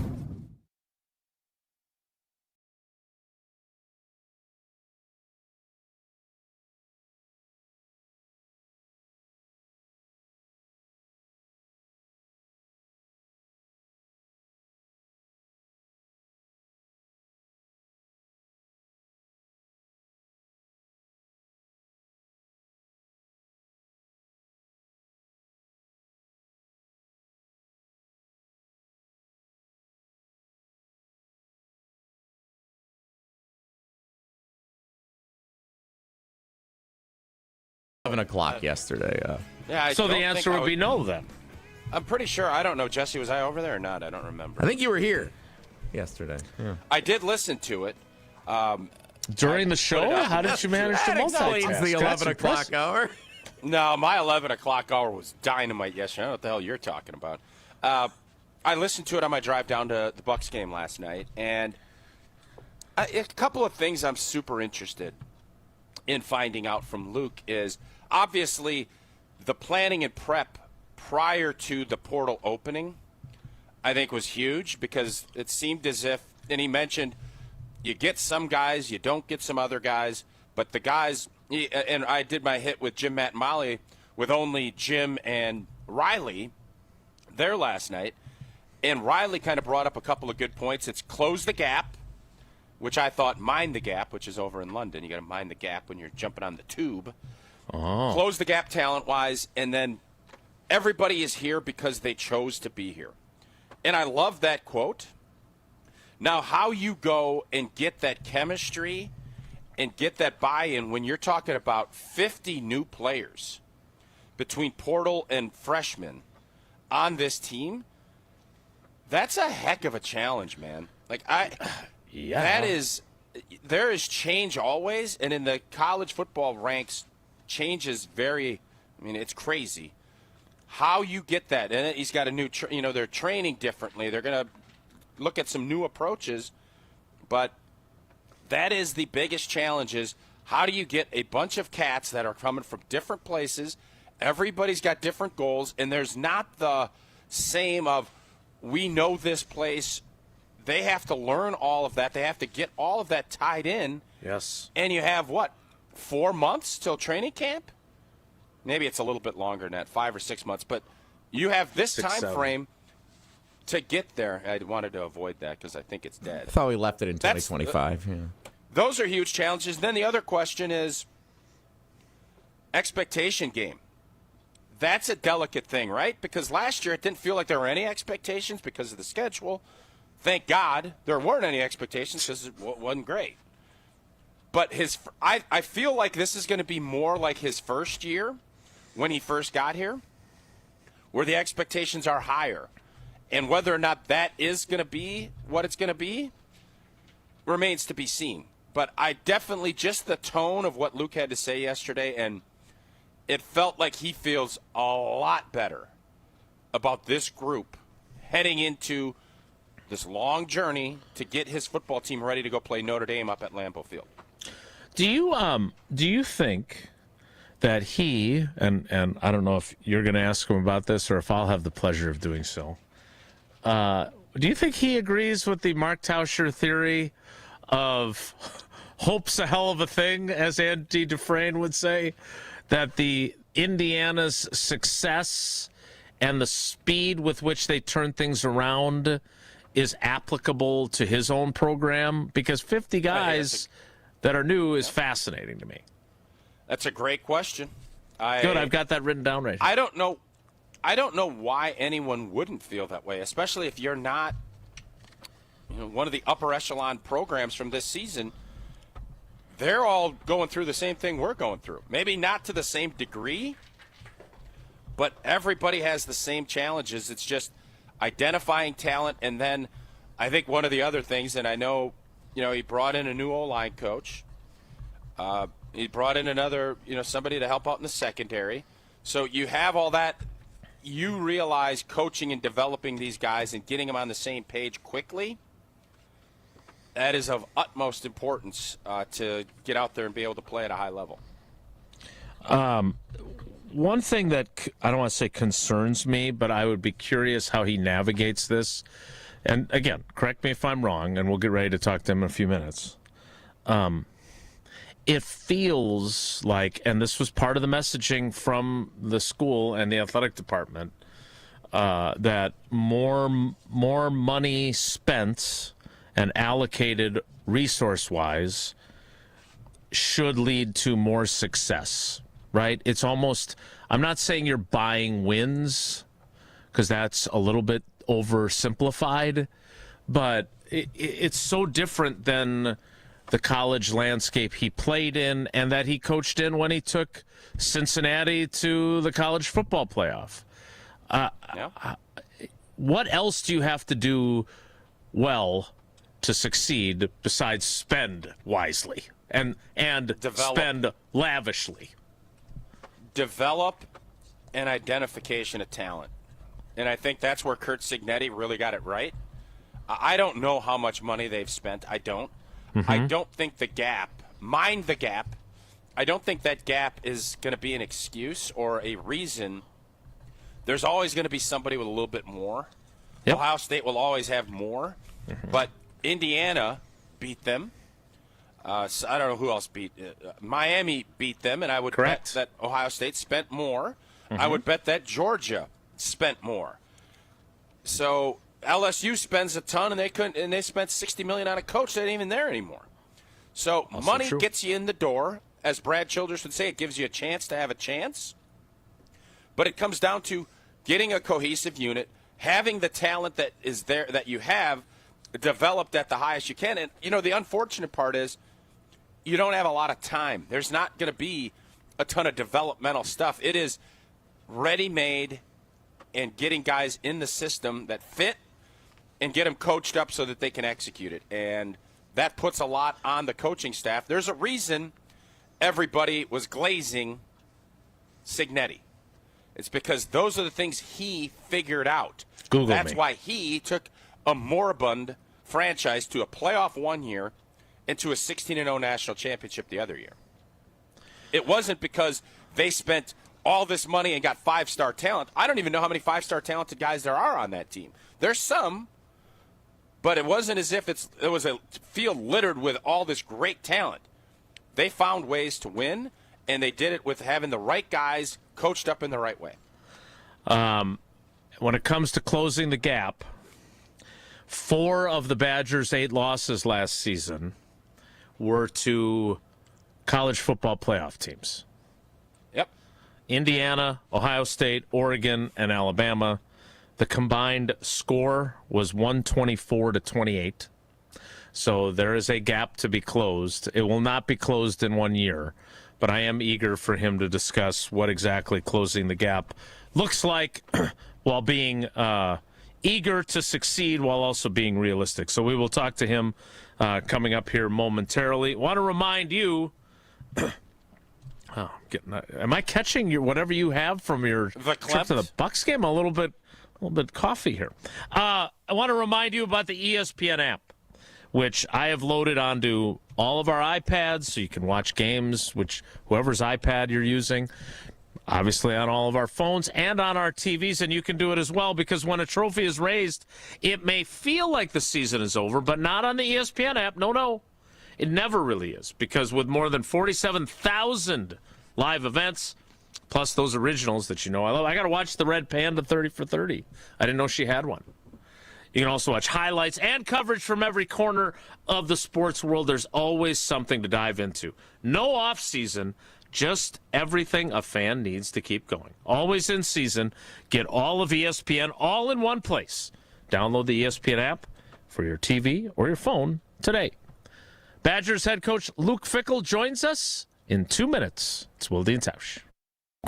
$11 yesterday. Yeah. So the answer would be no then. I'm pretty sure. I don't know, Jesse. Was I over there or not? I don't remember. I think you were here yesterday. Yeah. I did listen to it. During the show? How did you manage to multitask? Explains the 11 o'clock hour. No, my 11 o'clock hour was dynamite yesterday. I don't know what the hell you're talking about. I listened to it on my drive down to the Bucs game last night, and a couple of things I'm super interested in finding out from Luke is obviously the planning and prep prior to the portal opening, I think, was huge because it seemed as if, and he mentioned, you get some guys, you don't get some other guys, but the guys, and I did my hit with Jim, Matt, and Molly with only Jim and Riley there last night, and Riley kind of brought up a couple of good points. It's close the gap, which I thought mind the gap, which is over in London. You got to mind the gap when you're jumping on the tube. Oh. Close the gap talent-wise, and then everybody is here because they chose to be here. And I love that quote. Now, how you go and get that chemistry and get that buy-in when you're talking about 50 new players between portal and freshmen on this team, that's a heck of a challenge, man. Yeah. There is change always, and in the college football ranks, change is it's crazy. How you get that, and he's got a new, they're training differently. They're going to look at some new approaches, but that is the biggest challenge is how do you get a bunch of cats that are coming from different places, everybody's got different goals, and there's not the same of we know this place. They have to learn all of that. They have to get all of that tied in. Yes. And you have, 4 months till training camp? Maybe it's a little bit longer than that, 5 or 6 months. But you have this time frame to get there. I wanted to avoid that because I think it's dead. I thought we left it in 2025. Yeah. Those are huge challenges. Then the other question is expectation game. That's a delicate thing, right? Because last year it didn't feel like there were any expectations because of the schedule. Thank God there weren't any expectations because it wasn't great. But I feel like this is going to be more like his first year when he first got here, where the expectations are higher. And whether or not that is going to be what it's going to be remains to be seen. But I definitely, just the tone of what Luke had to say yesterday, and it felt like he feels a lot better about this group heading into this long journey to get his football team ready to go play Notre Dame up at Lambeau Field. Do you think that he and I don't know if you're going to ask him about this or if I'll have the pleasure of doing so. Do you think he agrees with the Mark Tauscher theory of hope's a hell of a thing, as Andy Dufresne would say, that the Indiana's success and the speed with which they turn things around is applicable to his own program? Because 50 guys that are new is fascinating to me. That's a great question. Good, I've got that written down right here. I don't know why anyone wouldn't feel that way, especially if you're not one of the upper echelon programs from this season. They're all going through the same thing we're going through. Maybe not to the same degree, but everybody has the same challenges. It's just identifying talent, and then I think one of the other things, and I know, he brought in a new O-line coach. He brought in another, somebody to help out in the secondary. So you have all that. You realize coaching and developing these guys and getting them on the same page quickly, that is of utmost importance to get out there and be able to play at a high level. One thing that I don't want to say concerns me, but I would be curious how he navigates this. And again, correct me if I'm wrong, and we'll get ready to talk to him in a few minutes. It feels like, and this was part of the messaging from the school and the athletic department, that more money spent and allocated resource-wise should lead to more success, right? It's almost, I'm not saying you're buying wins, because that's a little bit oversimplified, but it's so different than the college landscape he played in and that he coached in when he took Cincinnati to the college football playoff. What else do you have to do well to succeed besides spend wisely and spend lavishly? Develop an identification of talent. And I think that's where Curt Cignetti really got it right. I don't know how much money they've spent. I don't. Mm-hmm. I don't think the gap, mind the gap, I don't think that gap is going to be an excuse or a reason. There's always going to be somebody with a little bit more. Yep. Ohio State will always have more. Mm-hmm. But Indiana beat them. So I don't know who else beat. Miami beat them, and I would bet that Ohio State spent more. Mm-hmm. I would bet that Georgia spent more. So LSU spends a ton, and they spent $60 million on a coach that ain't even there anymore. So also money gets you in the door, as Brad Childress would say. It gives you a chance to have a chance, but it comes down to getting a cohesive unit, having the talent that is there that you have developed at the highest you can. And the unfortunate part is you don't have a lot of time. There's not going to be a ton of developmental stuff. It is ready-made and getting guys in the system that fit and get them coached up so that they can execute it. And that puts a lot on the coaching staff. There's a reason everybody was glazing Cignetti. It's because those are the things he figured out. That's why he took a moribund franchise to a playoff one year and to a 16-0 national championship the other year. It wasn't because they spent all this money and got five-star talent. I don't even know how many five-star talented guys there are on that team. There's some, but it wasn't as if it was a field littered with all this great talent. They found ways to win, and they did it with having the right guys coached up in the right way. When it comes to closing the gap, 4 of the Badgers' 8 losses last season were to college football playoff teams. Yep. Indiana, Ohio State, Oregon, and Alabama. The combined score was 124-28. So there is a gap to be closed. It will not be closed in 1 year, but I am eager for him to discuss what exactly closing the gap looks like while being eager to succeed while also being realistic. So we will talk to him coming up here momentarily. Want to remind you, am I catching whatever you have from your trip to the Bucs game? A little bit coffee here. I want to remind you about the ESPN app. which I have loaded onto all of our iPads so you can watch games, which whoever's iPad you're using, obviously on all of our phones and on our TVs, and you can do it as well, because when a trophy is raised, it may feel like the season is over, but not on the ESPN app. No. It never really is, because with more than 47,000 live events, plus those originals that I love. I got to watch the Red Panda 30 for 30. I didn't know she had one. You can also watch highlights and coverage from every corner of the sports world. There's always something to dive into. No off season, just everything a fan needs to keep going. Always in season. Get all of ESPN all in one place. Download the ESPN app for your TV or your phone today. Badgers head coach Luke Fickell joins us in 2 minutes. It's Wilde Tausch.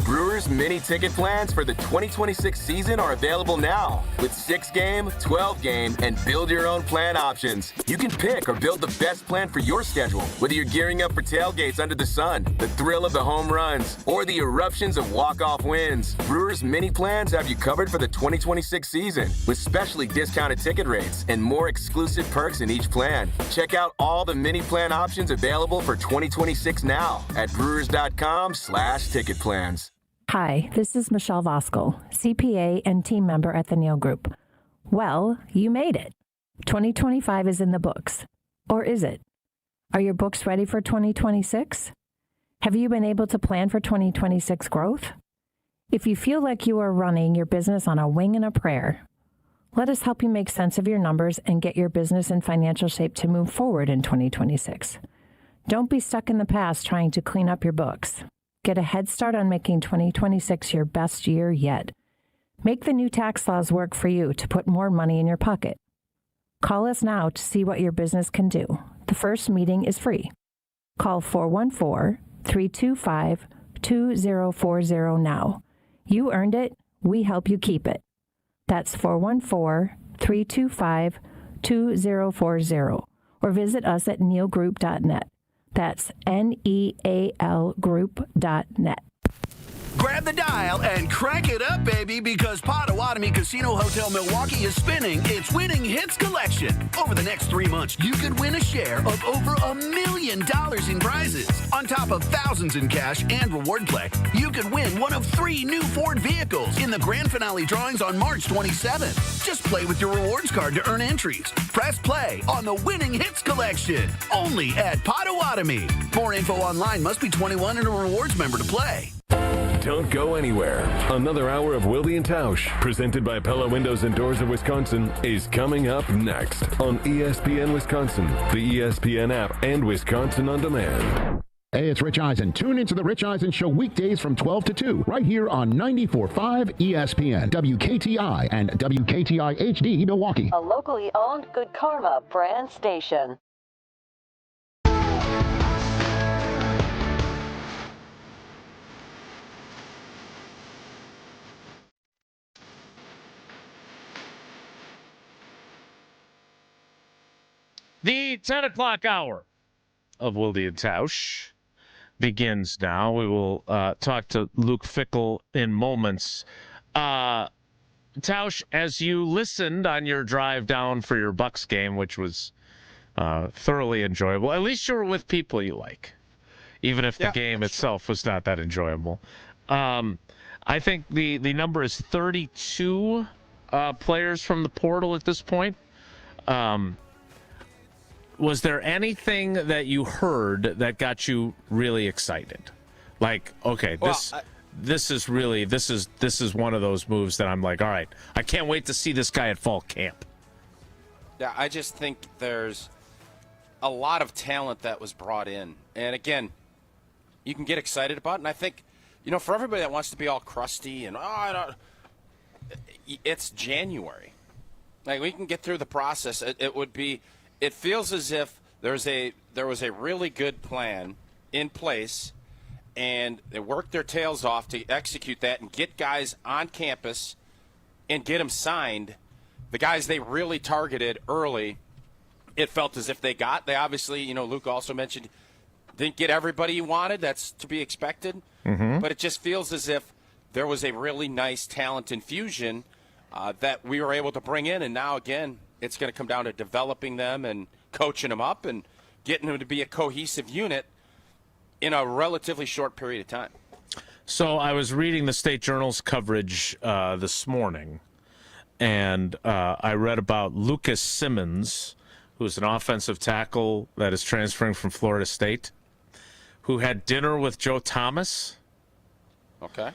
Brewers mini ticket plans for the 2026 season are available now with 6-game, 12-game, and build-your-own plan options. You can pick or build the best plan for your schedule, whether you're gearing up for tailgates under the sun, the thrill of the home runs, or the eruptions of walk-off wins. Brewers mini plans have you covered for the 2026 season with specially discounted ticket rates and more exclusive perks in each plan. Check out all the mini plan options available for 2026 now at brewers.com/ticket plans. Hi, this is Michelle Voskel, CPA and team member at the Neal Group. Well, you made it. 2025 is in the books. Or is it? Are your books ready for 2026? Have you been able to plan for 2026 growth? If you feel like you are running your business on a wing and a prayer, let us help you make sense of your numbers and get your business in financial shape to move forward in 2026. Don't be stuck in the past trying to clean up your books. Get a head start on making 2026 your best year yet. Make the new tax laws work for you to put more money in your pocket. Call us now to see what your business can do. The first meeting is free. Call 414-325-2040 now. You earned it. We help you keep it. That's 414-325-2040. Or visit us at nealgroup.net. That's NEAL Group.net. Grab the dial and crank it up, baby, because Potawatomi Casino Hotel Milwaukee is spinning its Winning Hits collection. Over the next 3 months, you could win a share of over $1 million in prizes. On top of thousands in cash and reward play, you could win one of 3 new Ford vehicles in the grand finale drawings on March 27th. Just play with your rewards card to earn entries. Press play on the Winning Hits collection, only at Potawatomi. More info online. Must be 21 and a rewards member to play. Don't go anywhere. Another hour of Wilde and Tausch, presented by Pella Windows and Doors of Wisconsin, is coming up next on ESPN Wisconsin, the ESPN app, and Wisconsin On Demand. Hey, it's Rich Eisen. Tune into the Rich Eisen Show weekdays from 12 to 2, right here on 94.5 ESPN, WKTI, and WKTI HD Milwaukee. A locally owned Good Karma brand station. The 10 o'clock hour of Wilde and Tausch begins now. We will talk to Luke Fickell in moments. Tausch, as you listened on your drive down for your Bucks game, which was thoroughly enjoyable, at least you were with people you like, even if the game itself was not that enjoyable. I think the number is 32 players from the portal at this point. Was there anything that you heard that got you really excited? Like, okay, this is one of those moves that I'm like, all right, I can't wait to see this guy at fall camp. Yeah, I just think there's a lot of talent that was brought in. And again, you can get excited about it. And I think, for everybody that wants to be all crusty and, it's January. Like, we can get through the process. It feels as if there was a really good plan in place, and they worked their tails off to execute that and get guys on campus and get them signed. The guys they really targeted early, it felt as if they obviously, Luke also mentioned, didn't get everybody he wanted. That's to be expected. Mm-hmm. But it just feels as if there was a really nice talent infusion that we were able to bring in, and now, again, it's going to come down to developing them and coaching them up and getting them to be a cohesive unit in a relatively short period of time. So I was reading the State Journal's coverage this morning, and I read about Lucas Simmons, who's an offensive tackle that is transferring from Florida State, who had dinner with Joe Thomas. Okay.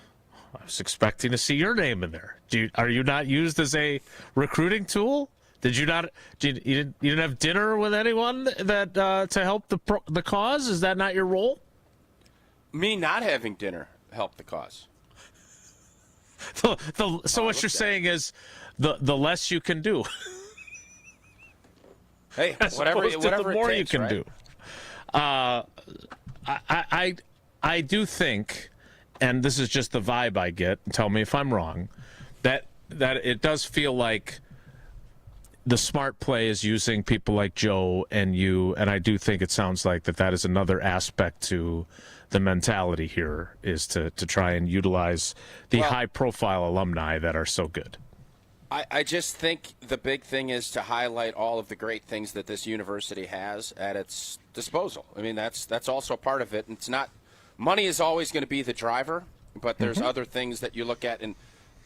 I was expecting to see your name in there. Are you not used as a recruiting tool? Did you not? You didn't have dinner with anyone that to help the cause? Is that not your role? Me not having dinner helped the cause. So what you're saying is the less you can do. Hey, whatever the more it takes, you can right? do. I do think, and this is just the vibe I get, tell me if I'm wrong, that it does feel like the smart play is using people like Joe and you, and I do think it sounds like that is another aspect to the mentality here, is to try and utilize the high-profile alumni that are so good. I just think the big thing is to highlight all of the great things that this university has at its disposal. I mean, that's also part of it. And it's not – money is always going to be the driver, but there's other things that you look at. And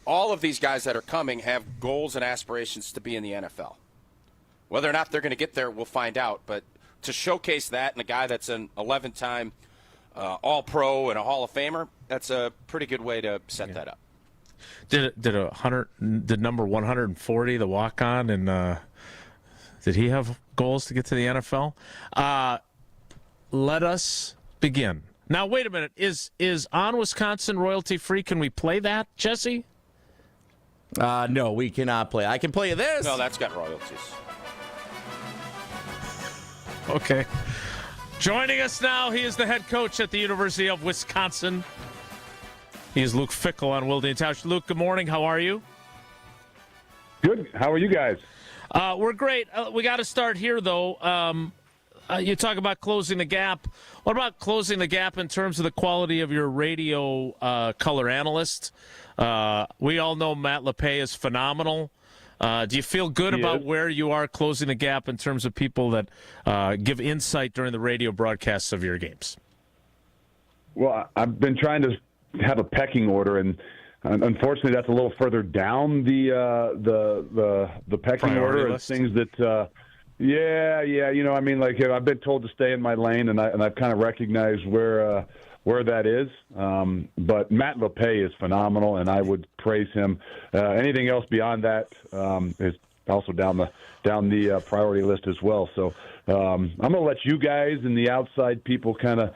all of these guys that are coming have goals and aspirations to be in the NFL. Whether or not they're going to get there, we'll find out. But to showcase that and a guy that's an 11-time All-Pro and a Hall of Famer, that's a pretty good way to set that up. Did number 140, the walk-on, and did he have goals to get to the NFL? Let us begin. Now, wait a minute. Is On Wisconsin royalty free? Can we play that, Jesse? No, we cannot play. I can play you this. No, that's got royalties. Okay. Joining us now, he is the head coach at the University of Wisconsin. He is Luke Fickell on Wilde Tausch. Luke, good morning. How are you? Good. How are you guys? We're great. We got to start here, though. You talk about closing the gap. What about closing the gap in terms of the quality of your radio color analyst? We all know Matt LePay is phenomenal. Do you feel good about where you are closing the gap in terms of people that give insight during the radio broadcasts of your games? Well, I've been trying to have a pecking order, and unfortunately, that's a little further down the pecking Priority order list. of things that. Yeah. You know, I mean, like I've been told to stay in my lane, and I've kind of recognized where that is. But Matt LePay is phenomenal, and I would praise him. Anything else beyond that is also down the priority list as well. So I'm going to let you guys and the outside people kind of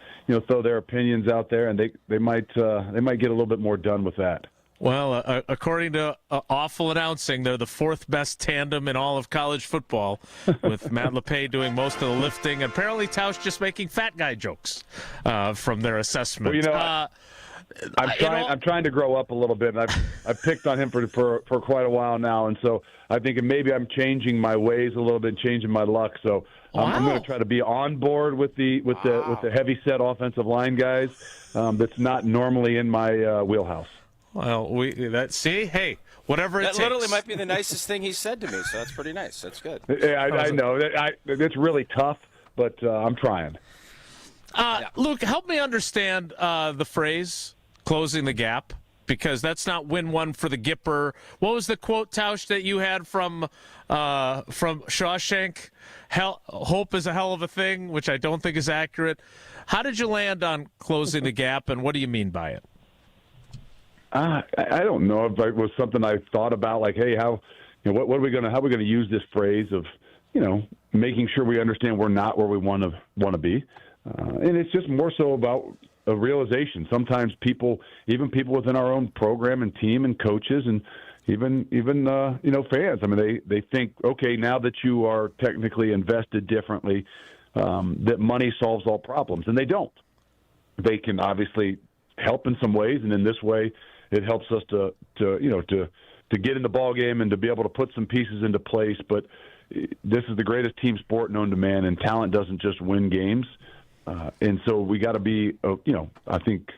throw their opinions out there, and they might get a little bit more done with that. Well, according to Awful Announcing, they're the fourth best tandem in all of college football, with Matt LePay doing most of the lifting, and apparently Tausch just making fat guy jokes from their assessment. Well, I'm trying to grow up a little bit, and I've picked on him for quite a while now, and so I think maybe I'm changing my ways a little bit, changing my luck. So I'm going to try to be on board with the heavy set offensive line guys. That's not normally in my wheelhouse. Well, hey, whatever it takes. That literally might be the nicest thing he said to me, so that's pretty nice. That's good. Yeah, I know. It's really tough, but I'm trying. Luke, help me understand the phrase "closing the gap," because that's not win one for the Gipper. What was the quote, Tausch, that you had from Shawshank? Hope is a hell of a thing, which I don't think is accurate. How did you land on closing the gap, and what do you mean by it? I don't know if it was something I thought about, like, hey, how are we going to use this phrase of, making sure we understand we're not where we want to be, and it's just more so about a realization. Sometimes even people within our own program and team and coaches and even fans. I mean, they think, okay, now that you are technically invested differently, that money solves all problems, and they don't. They can obviously help in some ways, and in this way, it helps us to get in the ball game and to be able to put some pieces into place. But this is the greatest team sport known to man, and talent doesn't just win games. And so we got to be, I think,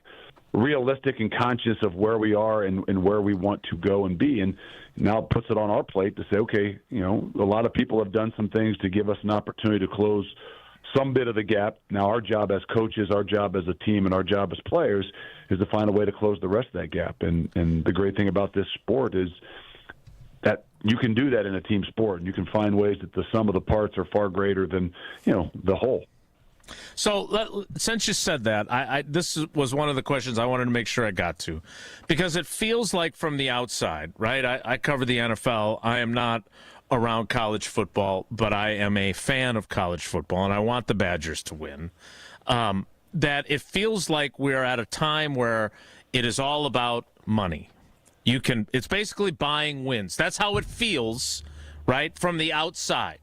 realistic and conscious of where we are and where we want to go and be. And now it puts it on our plate to say, okay, a lot of people have done some things to give us an opportunity to close some bit of the gap. Now our job as coaches, our job as a team, and our job as players is to find a way to close the rest of that gap. And the great thing about this sport is that you can do that in a team sport, and you can find ways that the sum of the parts are far greater than, the whole. So since you said that, this was one of the questions I wanted to make sure I got to, because it feels like from the outside, right? I cover the NFL. I am not around college football, but I am a fan of college football, and I want the Badgers to win. That it feels like we're at a time where it is all about money. It's basically buying wins. That's how it feels, right, from the outside.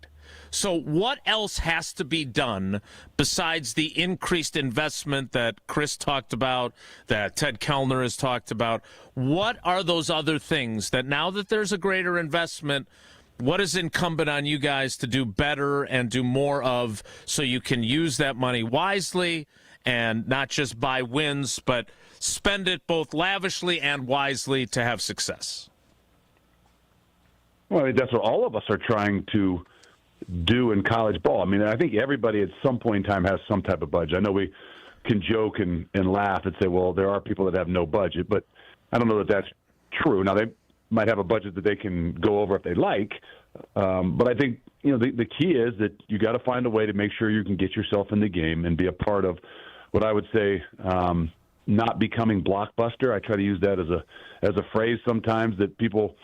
So what else has to be done besides the increased investment that Chris talked about, that Ted Kellner has talked about? What are those other things that now that there's a greater investment, what is incumbent on you guys to do better and do more of so you can use that money wisely and not just buy wins, but spend it both lavishly and wisely to have success? Well, I mean, that's what all of us are trying to do in college ball. I mean, I think everybody at some point in time has some type of budget. I know we can joke and laugh and say, well, there are people that have no budget, but I don't know that that's true. Now, they might have a budget that they can go over if they like, but I think, the key is that you got to find a way to make sure you can get yourself in the game and be a part of what I would say not becoming blockbuster. I try to use that as a phrase sometimes that people,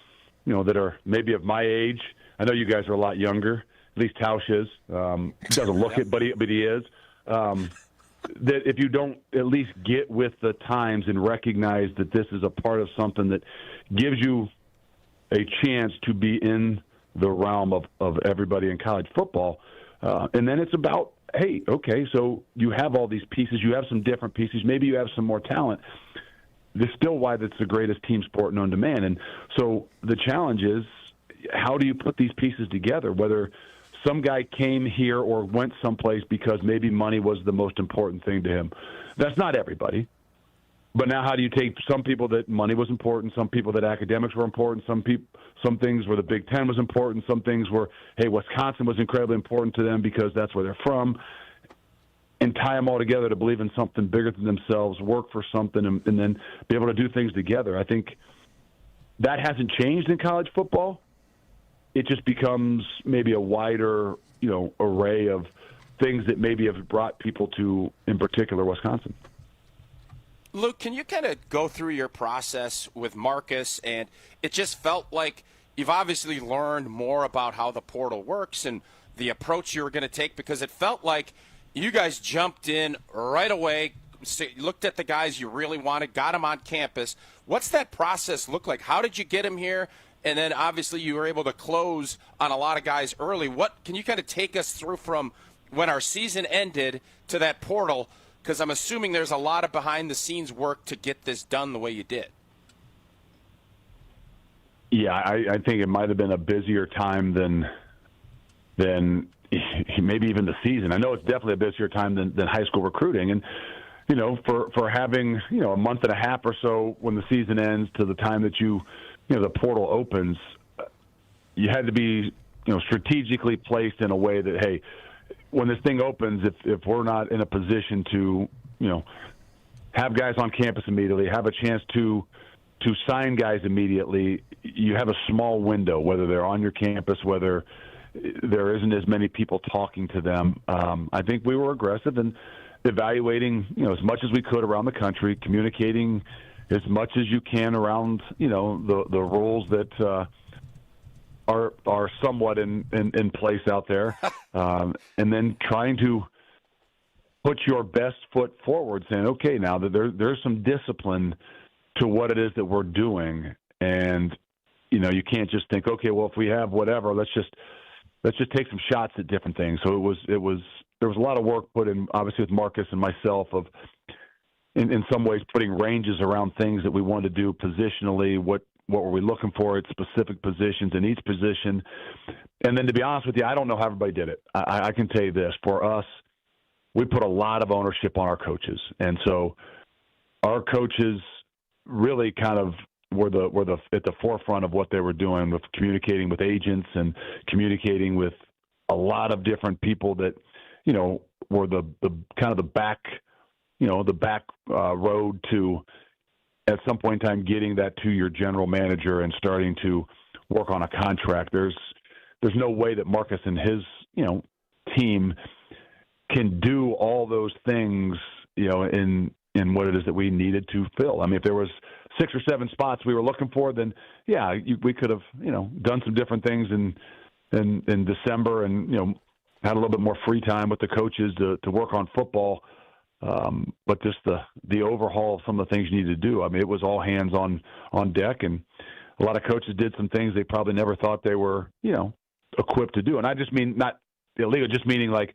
that are maybe of my age. I know you guys are a lot younger. At least Tausch is. He doesn't look it, but he is. That if you don't at least get with the times and recognize that this is a part of something that gives you a chance to be in the realm of everybody in college football, and then it's about, hey, okay, so you have all these pieces. You have some different pieces. Maybe you have some more talent. This is still why that's the greatest team sport known to man. And so the challenge is, how do you put these pieces together, whether some guy came here or went someplace because maybe money was the most important thing to him? That's not everybody. But now how do you take some people that money was important, some people that academics were important, some things where the Big Ten was important, some things where, hey, Wisconsin was incredibly important to them because that's where they're from, and tie them all together to believe in something bigger than themselves, work for something, and then be able to do things together. I think that hasn't changed in college football. It just becomes maybe a wider, array of things that maybe have brought people to, in particular, Wisconsin. Luke, can you kind of go through your process with Marcus? And it just felt like you've obviously learned more about how the portal works and the approach you were going to take, because it felt like you guys jumped in right away, looked at the guys you really wanted, got them on campus. What's that process look like? How did you get them here? And then obviously you were able to close on a lot of guys early. What can you kind of take us through from when our season ended to that portal? Because I'm assuming there's a lot of behind-the-scenes work to get this done the way you did. Yeah, I think it might have been a busier time than maybe even the season. I know it's definitely a busier time than high school recruiting. And, for having, a month and a half or so when the season ends to the time that the portal opens, you had to be, strategically placed in a way that, hey, when this thing opens, if we're not in a position to, have guys on campus immediately, have a chance to sign guys immediately, you have a small window, whether they're on your campus, whether there isn't as many people talking to them. I think we were aggressive in evaluating, as much as we could around the country, communicating as much as you can around, the rules that are somewhat in place out there, and then trying to put your best foot forward, saying, okay, now that there's some discipline to what it is that we're doing, and you can't just think, okay, well, if we have whatever, let's just take some shots at different things. So there was a lot of work put in, obviously, with Marcus and myself of. In some ways, putting ranges around things that we wanted to do positionally, what were we looking for at specific positions in each position. And then, to be honest with you, I don't know how everybody did it. I can tell you this. For us, we put a lot of ownership on our coaches. And so our coaches really kind of were at the forefront of what they were doing with communicating with agents and communicating with a lot of different people that, were the kind of the back road to, at some point in time, getting that to your general manager and starting to work on a contract. There's no way that Marcus and his, team can do all those things, in what it is that we needed to fill. I mean, if there was 6 or 7 spots we were looking for, then we could have, done some different things in December and, had a little bit more free time with the coaches to work on football. But just the overhaul of some of the things you need to do. I mean, it was all hands on deck, and a lot of coaches did some things they probably never thought they were, equipped to do. And I just mean not illegal, just meaning like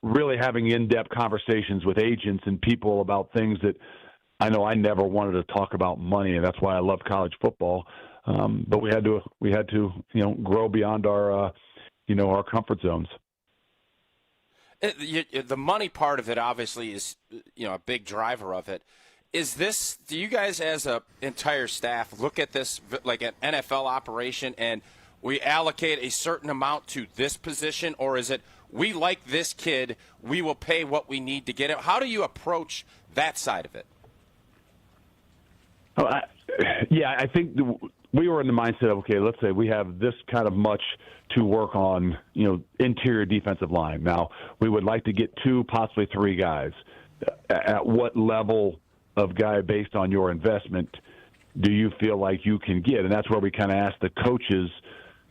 really having in-depth conversations with agents and people about things that I know I never wanted to talk about money, and that's why I love college football. But we had to, grow beyond our, our comfort zones. The money part of it obviously is, a big driver of it. Do you guys as an entire staff look at this like an NFL operation and we allocate a certain amount to this position, or is it we like this kid, we will pay what we need to get it? How do you approach that side of it? I think we were in the mindset of, okay, let's say we have this kind of much to work on, interior defensive line. Now, we would like to get 2, possibly 3 guys. At what level of guy, based on your investment, do you feel like you can get? And that's where we kind of ask the coaches,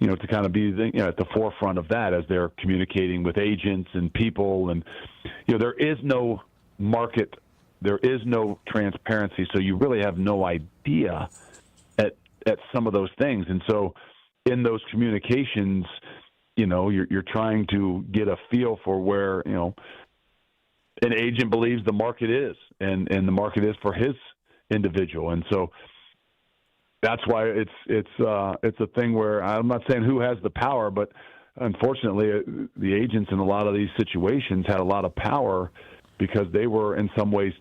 to kind of be at the forefront of that as they're communicating with agents and people. And, there is no market, there is no transparency, so you really have no idea at some of those things. And so in those communications, you're trying to get a feel for where, an agent believes the market is and the market is for his individual. And so that's why it's a thing where I'm not saying who has the power, but unfortunately the agents in a lot of these situations had a lot of power because they were in some ways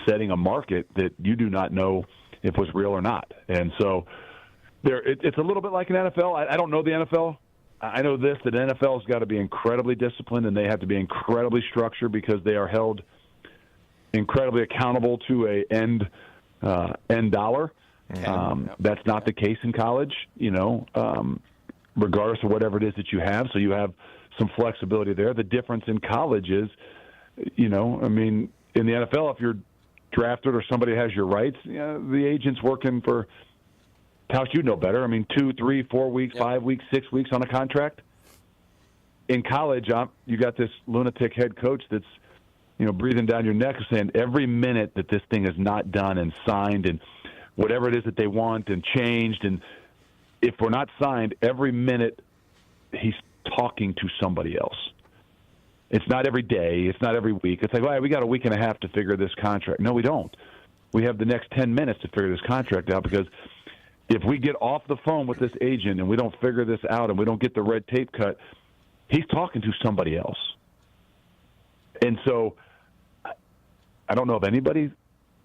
setting a market that you do not know if was real or not. And so it's a little bit like an NFL. I don't know the NFL. I know that NFL has got to be incredibly disciplined and they have to be incredibly structured because they are held incredibly accountable to a end dollar. That's not the case in college, regardless of whatever it is that you have. So you have some flexibility there. The difference in college is, in the NFL, if you're drafted or somebody has your rights, the agent's working for Tausch, you know better. 2, 3, 4 weeks, 5 weeks, 6 weeks on a contract. In college, you got this lunatic head coach that's, breathing down your neck saying every minute that this thing is not done and signed and whatever it is that they want and changed. And if we're not signed, every minute he's talking to somebody else. It's not every day. It's not every week. It's like, all right, we got a week and a half to figure this contract. No, we don't. We have the next 10 minutes to figure this contract out because if we get off the phone with this agent and we don't figure this out and we don't get the red tape cut, he's talking to somebody else. And so I don't know if anybody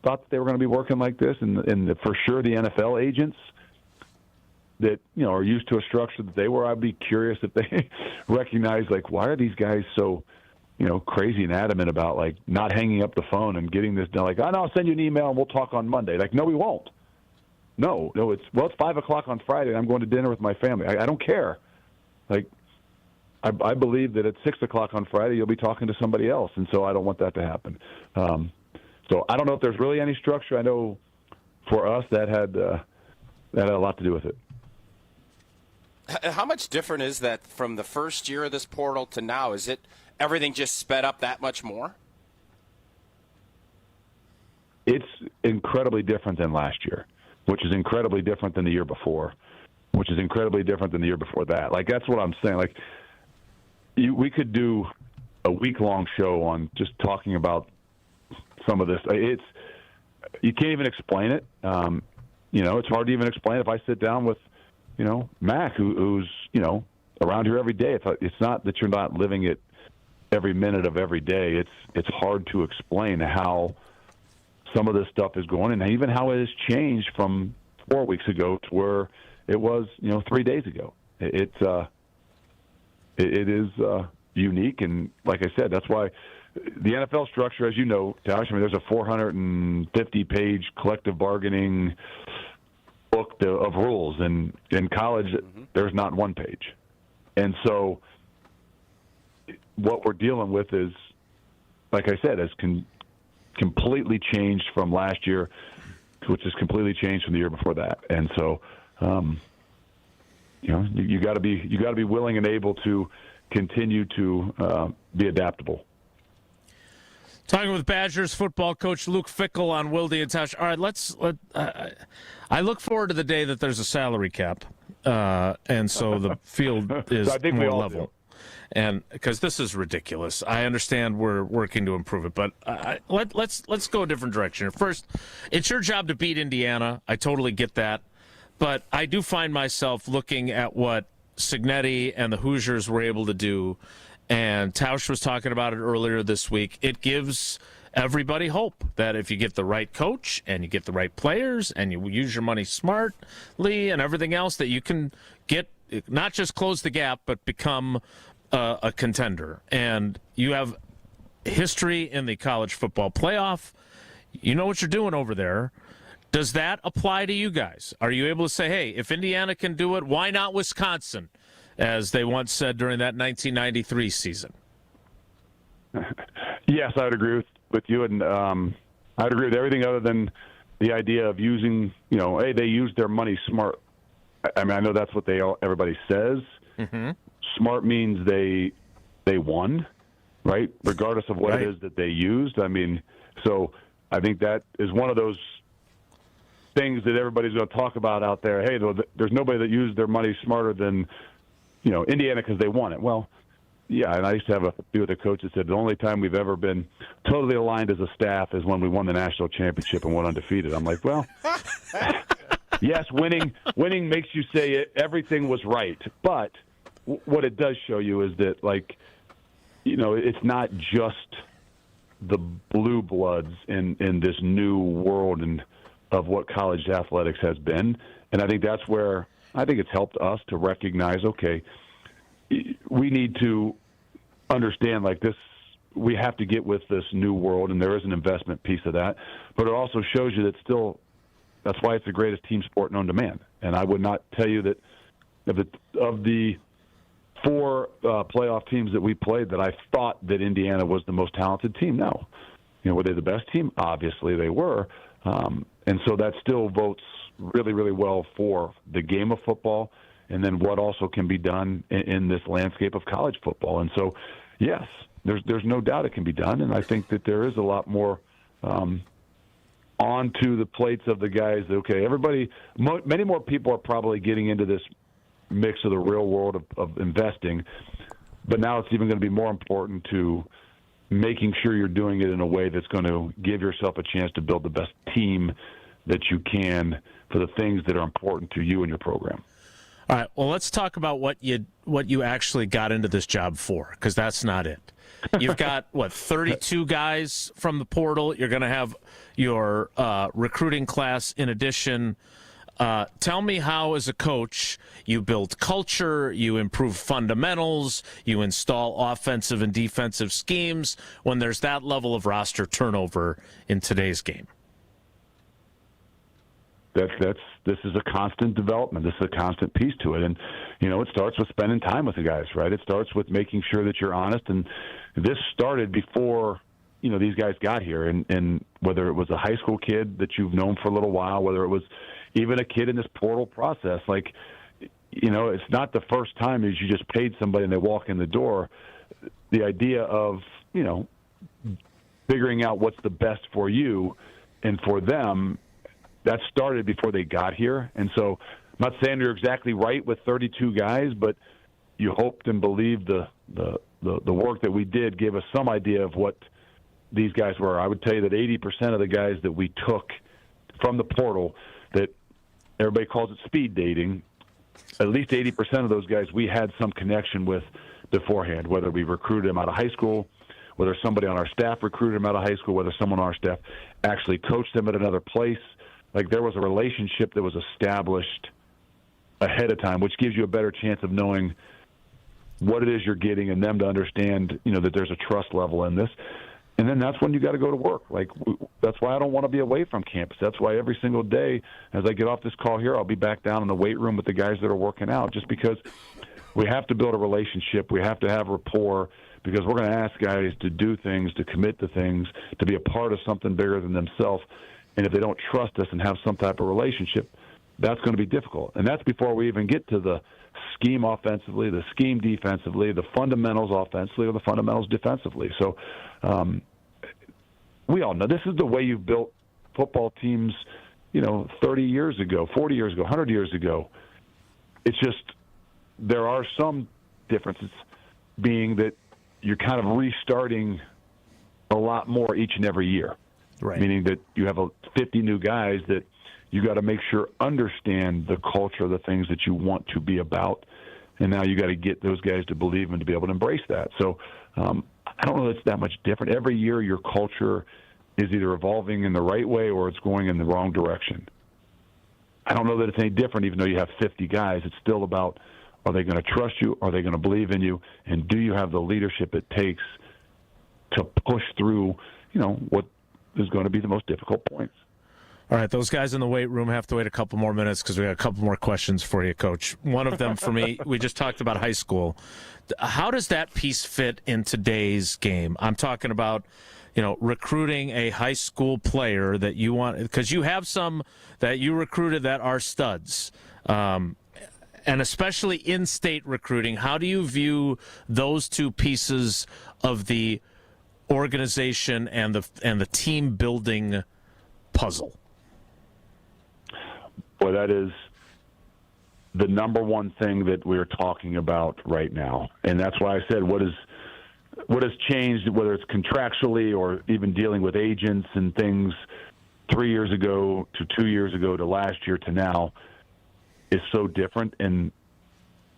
thought that they were going to be working like this, and for sure the NFL agents that are used to a structure that they were. I'd be curious if they recognize, like, why are these guys so crazy and adamant about like not hanging up the phone and getting this done? Like, I'll send you an email and we'll talk on Monday. Like, no, we won't. No, it's 5:00 on Friday and I'm going to dinner with my family. I don't care. Like, I believe that at 6:00 on Friday you'll be talking to somebody else, and so I don't want that to happen. So I don't know if there's really any structure. I know for us that had a lot to do with it. How much different is that from the first year of this portal to now? Is it everything just sped up that much more? It's incredibly different than last year, which is incredibly different than the year before, which is incredibly different than the year before that. Like, that's what I'm saying. Like, we could do a week-long show on just talking about some of this. You can't even explain it. It's hard to even explain if I sit down with, Mac, who's, around here every day. It's not that you're not living it every minute of every day. It's hard to explain how some of this stuff is going, and even how it has changed from 4 weeks ago to where it was, 3 days ago. It is unique, and like I said, that's why the NFL structure, as you know, Tausch, there's a 450-page collective bargaining book of rules, and in college, there's not one page. And so what we're dealing with is, like I said, has completely changed from last year, which is completely changed from the year before that. And so, you got to be willing and able to continue to be adaptable. Talking with Badgers football coach Luke Fickell on Wilde Tausch. All right, I look forward to the day that there's a salary cap, and so the field is more level. Do. And because this is ridiculous, I understand we're working to improve it, but let's go a different direction. First, it's your job to beat Indiana. I totally get that, but I do find myself looking at what Cignetti and the Hoosiers were able to do. And Tausch was talking about it earlier this week. It gives everybody hope that if you get the right coach and you get the right players and you use your money smartly and everything else, that you can get not just close the gap, but become a contender. And you have history in the college football playoff. You know what you're doing over there. Does that apply to you guys? Are you able to say, hey, if Indiana can do it, why not Wisconsin? As they once said during that 1993 season. Yes, I would agree with you, and I'd agree with everything other than the idea of using, hey, they used their money smart. I mean, I know that's what everybody says. Mm-hmm. Smart means they won, right? Regardless of what it is that they used. I mean, so I think that is one of those things that everybody's going to talk about out there. Hey, there's nobody that used their money smarter than Indiana because they won it. Well, yeah, and I used to have a few of the coaches said the only time we've ever been totally aligned as a staff is when we won the national championship and went undefeated. I'm like, well, yes, winning makes you say everything was right, but what it does show you is that, it's not just the blue bloods in this new world and of what college athletics has been, and I think that's where I think it's helped us to recognize, okay, we need to understand this, we have to get with this new world, and there is an investment piece of that. But it also shows you that that's why it's the greatest team sport known to man. And I would not tell you that of the four playoff teams that we played that I thought that Indiana was the most talented team. No. Were they the best team? Obviously they were. And so that still votes really, really well for the game of football and then what also can be done in this landscape of college football. And so, yes, there's no doubt it can be done, and I think that there is a lot more onto the plates of the guys. Okay, many more people are probably getting into this mix of the real world of investing, but now it's even going to be more important to making sure you're doing it in a way that's going to give yourself a chance to build the best team that you can for the things that are important to you and your program. All right, well, let's talk about what you actually got into this job for, because that's not it. You've got, 32 guys from the portal. You're going to have your recruiting class in addition. Tell me how, as a coach, you build culture, you improve fundamentals, you install offensive and defensive schemes when there's that level of roster turnover in today's game. This is a constant development. This is a constant piece to it. And, it starts with spending time with the guys, right? It starts with making sure that you're honest. And this started before, these guys got here. And whether it was a high school kid that you've known for a little while, whether it was even a kid in this portal process, it's not the first time as you just paid somebody and they walk in the door. The idea of, figuring out what's the best for you and for them, that started before they got here. And so I'm not saying you're exactly right with 32 guys, but you hoped and believed the work that we did gave us some idea of what these guys were. I would tell you that 80% of the guys that we took from the portal, that everybody calls it speed dating, at least 80% of those guys we had some connection with beforehand, whether we recruited them out of high school, whether somebody on our staff recruited him out of high school, whether someone on our staff actually coached him at another place. Like, there was a relationship that was established ahead of time, which gives you a better chance of knowing what it is you're getting and them to understand, that there's a trust level in this. And then that's when you got to go to work. Like, that's why I don't want to be away from campus. That's why every single day as I get off this call here, I'll be back down in the weight room with the guys that are working out, just because we have to build a relationship. We have to have rapport, because we're going to ask guys to do things, to commit to things, to be a part of something bigger than themselves. And if they don't trust us and have some type of relationship, that's going to be difficult. And that's before we even get to the scheme offensively, the scheme defensively, the fundamentals offensively, or the fundamentals defensively. So we all know this is the way you've built football teams, 30 years ago, 40 years ago, 100 years ago. It's just there are some differences, being that you're kind of restarting a lot more each and every year. Right. Meaning that you have 50 new guys that you got to make sure understand the culture, the things that you want to be about, and now you got to get those guys to believe and to be able to embrace that. So I don't know that it's that much different. Every year your culture is either evolving in the right way or it's going in the wrong direction. I don't know that it's any different, even though you have 50 guys. It's still about, are they going to trust you? Are they going to believe in you? And do you have the leadership it takes to push through, what is going to be the most difficult points? All right, those guys in the weight room have to wait a couple more minutes because we got a couple more questions for you, Coach. One of them for me, we just talked about high school. How does that piece fit in today's game? I'm talking about, recruiting a high school player that you want, because you have some that you recruited that are studs. And especially in-state recruiting, how do you view those two pieces of the organization and the team building puzzle? Boy, that is the number one thing that we're talking about right now. And that's why I said what has changed, whether it's contractually or even dealing with agents and things 3 years ago to 2 years ago to last year to now, is so different. And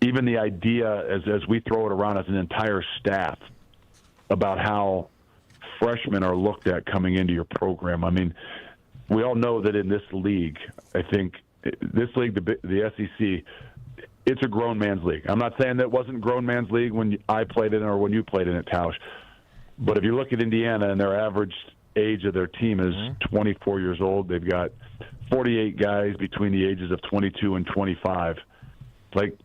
even the idea, as we throw it around as an entire staff, about how freshmen are looked at coming into your program. I mean, we all know that in this league, I think this league, the SEC, it's a grown man's league. I'm not saying that it wasn't grown man's league when I played in it or when you played in it, Tausch. But if you look at Indiana, and their average age of their team is 24 years old, they've got 48 guys between the ages of 22 and 25. Like,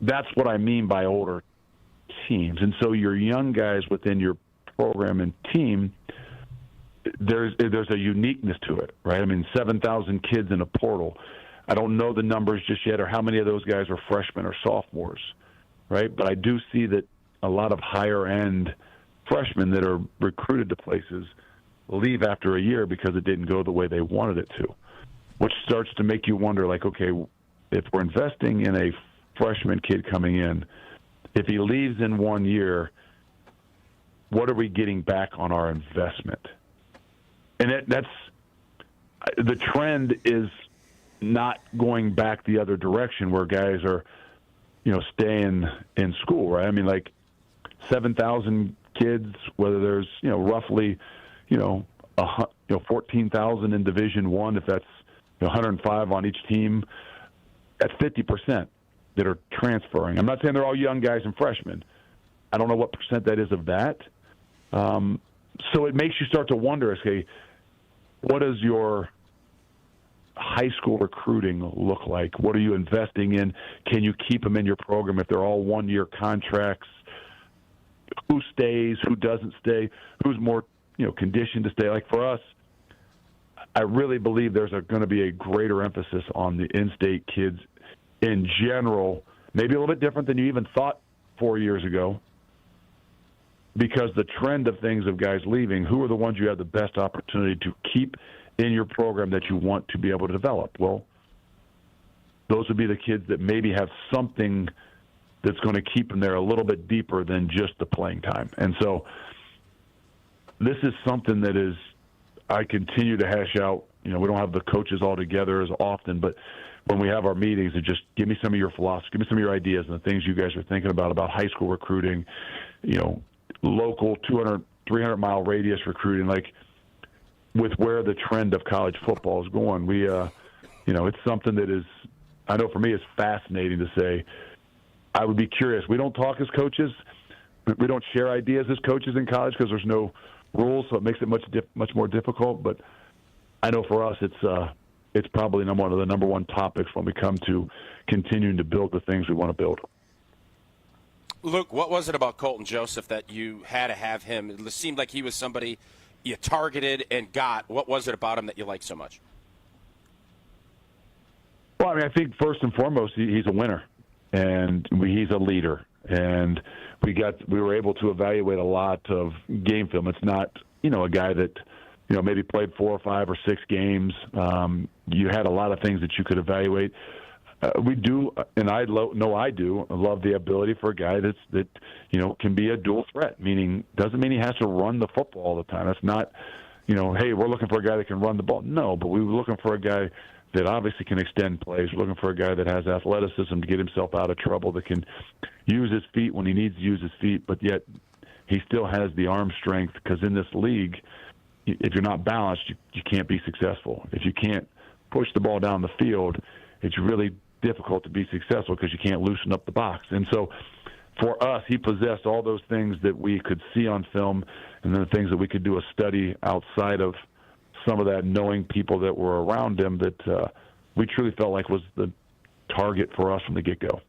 that's what I mean by older teams. And so your young guys within your program and team, there's a uniqueness to it, right? I mean, 7,000 kids in a portal. I don't know the numbers just yet or how many of those guys are freshmen or sophomores, right? But I do see that a lot of higher-end freshmen that are recruited to places leave after a year because it didn't go the way they wanted it to, which starts to make you wonder, like, okay, if we're investing in a freshman kid coming in, if he leaves in 1 year, what are we getting back on our investment? And that's the trend is not going back the other direction where guys are, staying in school, right? I mean, like 7,000 kids, whether there's, roughly, 14,000 in Division I, if that's 105 on each team, at 50% that are transferring. I'm not saying they're all young guys and freshmen. I don't know what percent that is of that. So it makes you start to wonder, okay, what does your high school recruiting look like? What are you investing in? Can you keep them in your program if they're all one-year contracts? Who stays? Who doesn't stay? Who's more, conditioned to stay? Like for us, I really believe there's going to be a greater emphasis on the in-state kids in general, maybe a little bit different than you even thought 4 years ago, because the trend of things of guys leaving, who are the ones you have the best opportunity to keep in your program that you want to be able to develop? Well, those would be the kids that maybe have something that's going to keep them there a little bit deeper than just the playing time. And so this is something that is, I continue to hash out. We don't have the coaches all together as often, but when we have our meetings, and just give me some of your philosophy, give me some of your ideas and the things you guys are thinking about high school recruiting. local 200, 300-mile radius recruiting, like with where the trend of college football is going. We, it's something that is, I know for me, is fascinating to say. I would be curious. We don't talk as coaches. We don't share ideas as coaches in college because there's no rules, so it makes it much more difficult. But I know for us, it's probably one of the number one topics when we come to continuing to build the things we want to build. Luke, what was it about Colton Joseph that you had to have him? It seemed like he was somebody you targeted and got. What was it about him that you liked so much? Well, I think first and foremost, he's a winner, and he's a leader. And we were able to evaluate a lot of game film. It's not, a guy that, maybe played 4 or 5 or 6 games. You had a lot of things that you could evaluate. We do, and I love the ability for a guy that can be a dual threat, meaning doesn't mean he has to run the football all the time. That's not, hey, we're looking for a guy that can run the ball. No, but we were looking for a guy that obviously can extend plays. We're looking for a guy that has athleticism to get himself out of trouble, that can use his feet when he needs to use his feet, but yet he still has the arm strength, because in this league, if you're not balanced, you can't be successful. If you can't push the ball down the field, it's really difficult to be successful because you can't loosen up the box. And so for us, he possessed all those things that we could see on film, and then the things that we could do a study outside of some of that, knowing people that were around him that we truly felt like was the target for us from the get-go.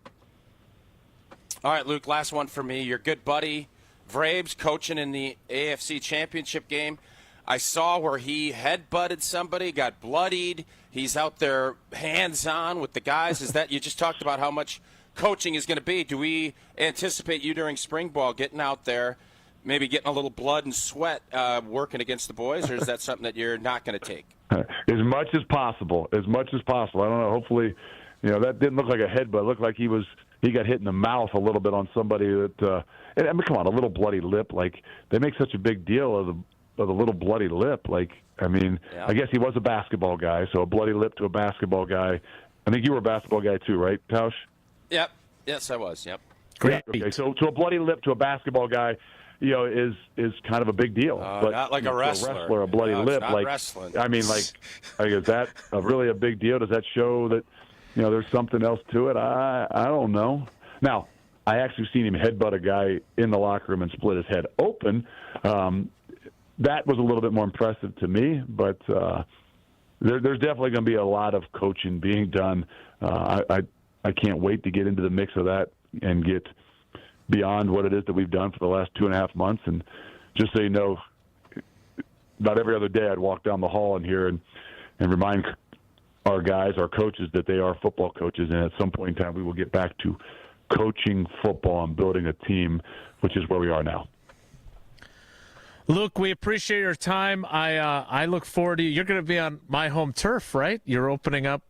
All right, Luke, last one for me. Your good buddy, Vrabes, coaching in the AFC Championship game. I saw where he headbutted somebody, got bloodied. He's out there hands-on with the guys. Is that, you just talked about how much coaching is going to be. Do we anticipate you during spring ball getting out there, maybe getting a little blood and sweat working against the boys, or is that something that you're not going to take? As much as possible. I don't know. Hopefully, that didn't look like a headbutt. It looked like he got hit in the mouth a little bit on somebody that. Come on, a little bloody lip. Like, they make such a big deal of the little bloody lip. Like, I guess he was a basketball guy, so a bloody lip to a basketball guy. I think you were a basketball guy too, right, Tausch? Yep. Yes, I was. Yep. Great. Okay, so to a bloody lip to a basketball guy, is kind of a big deal. But not like a wrestler. A bloody lip, not like wrestling. Is that really a big deal? Does that show that there's something else to it? I don't know. Now, I actually seen him headbutt a guy in the locker room and split his head open. That was a little bit more impressive to me, but there's definitely going to be a lot of coaching being done. I can't wait to get into the mix of that and get beyond what it is that we've done for the last 2.5 months. And just so you know, about every other day I'd walk down the hall in here and remind our guys, our coaches, that they are football coaches, and at some point in time we will get back to coaching football and building a team, which is where we are now. Luke, we appreciate your time. I look forward to you. You're going to be on my home turf, right? You're opening up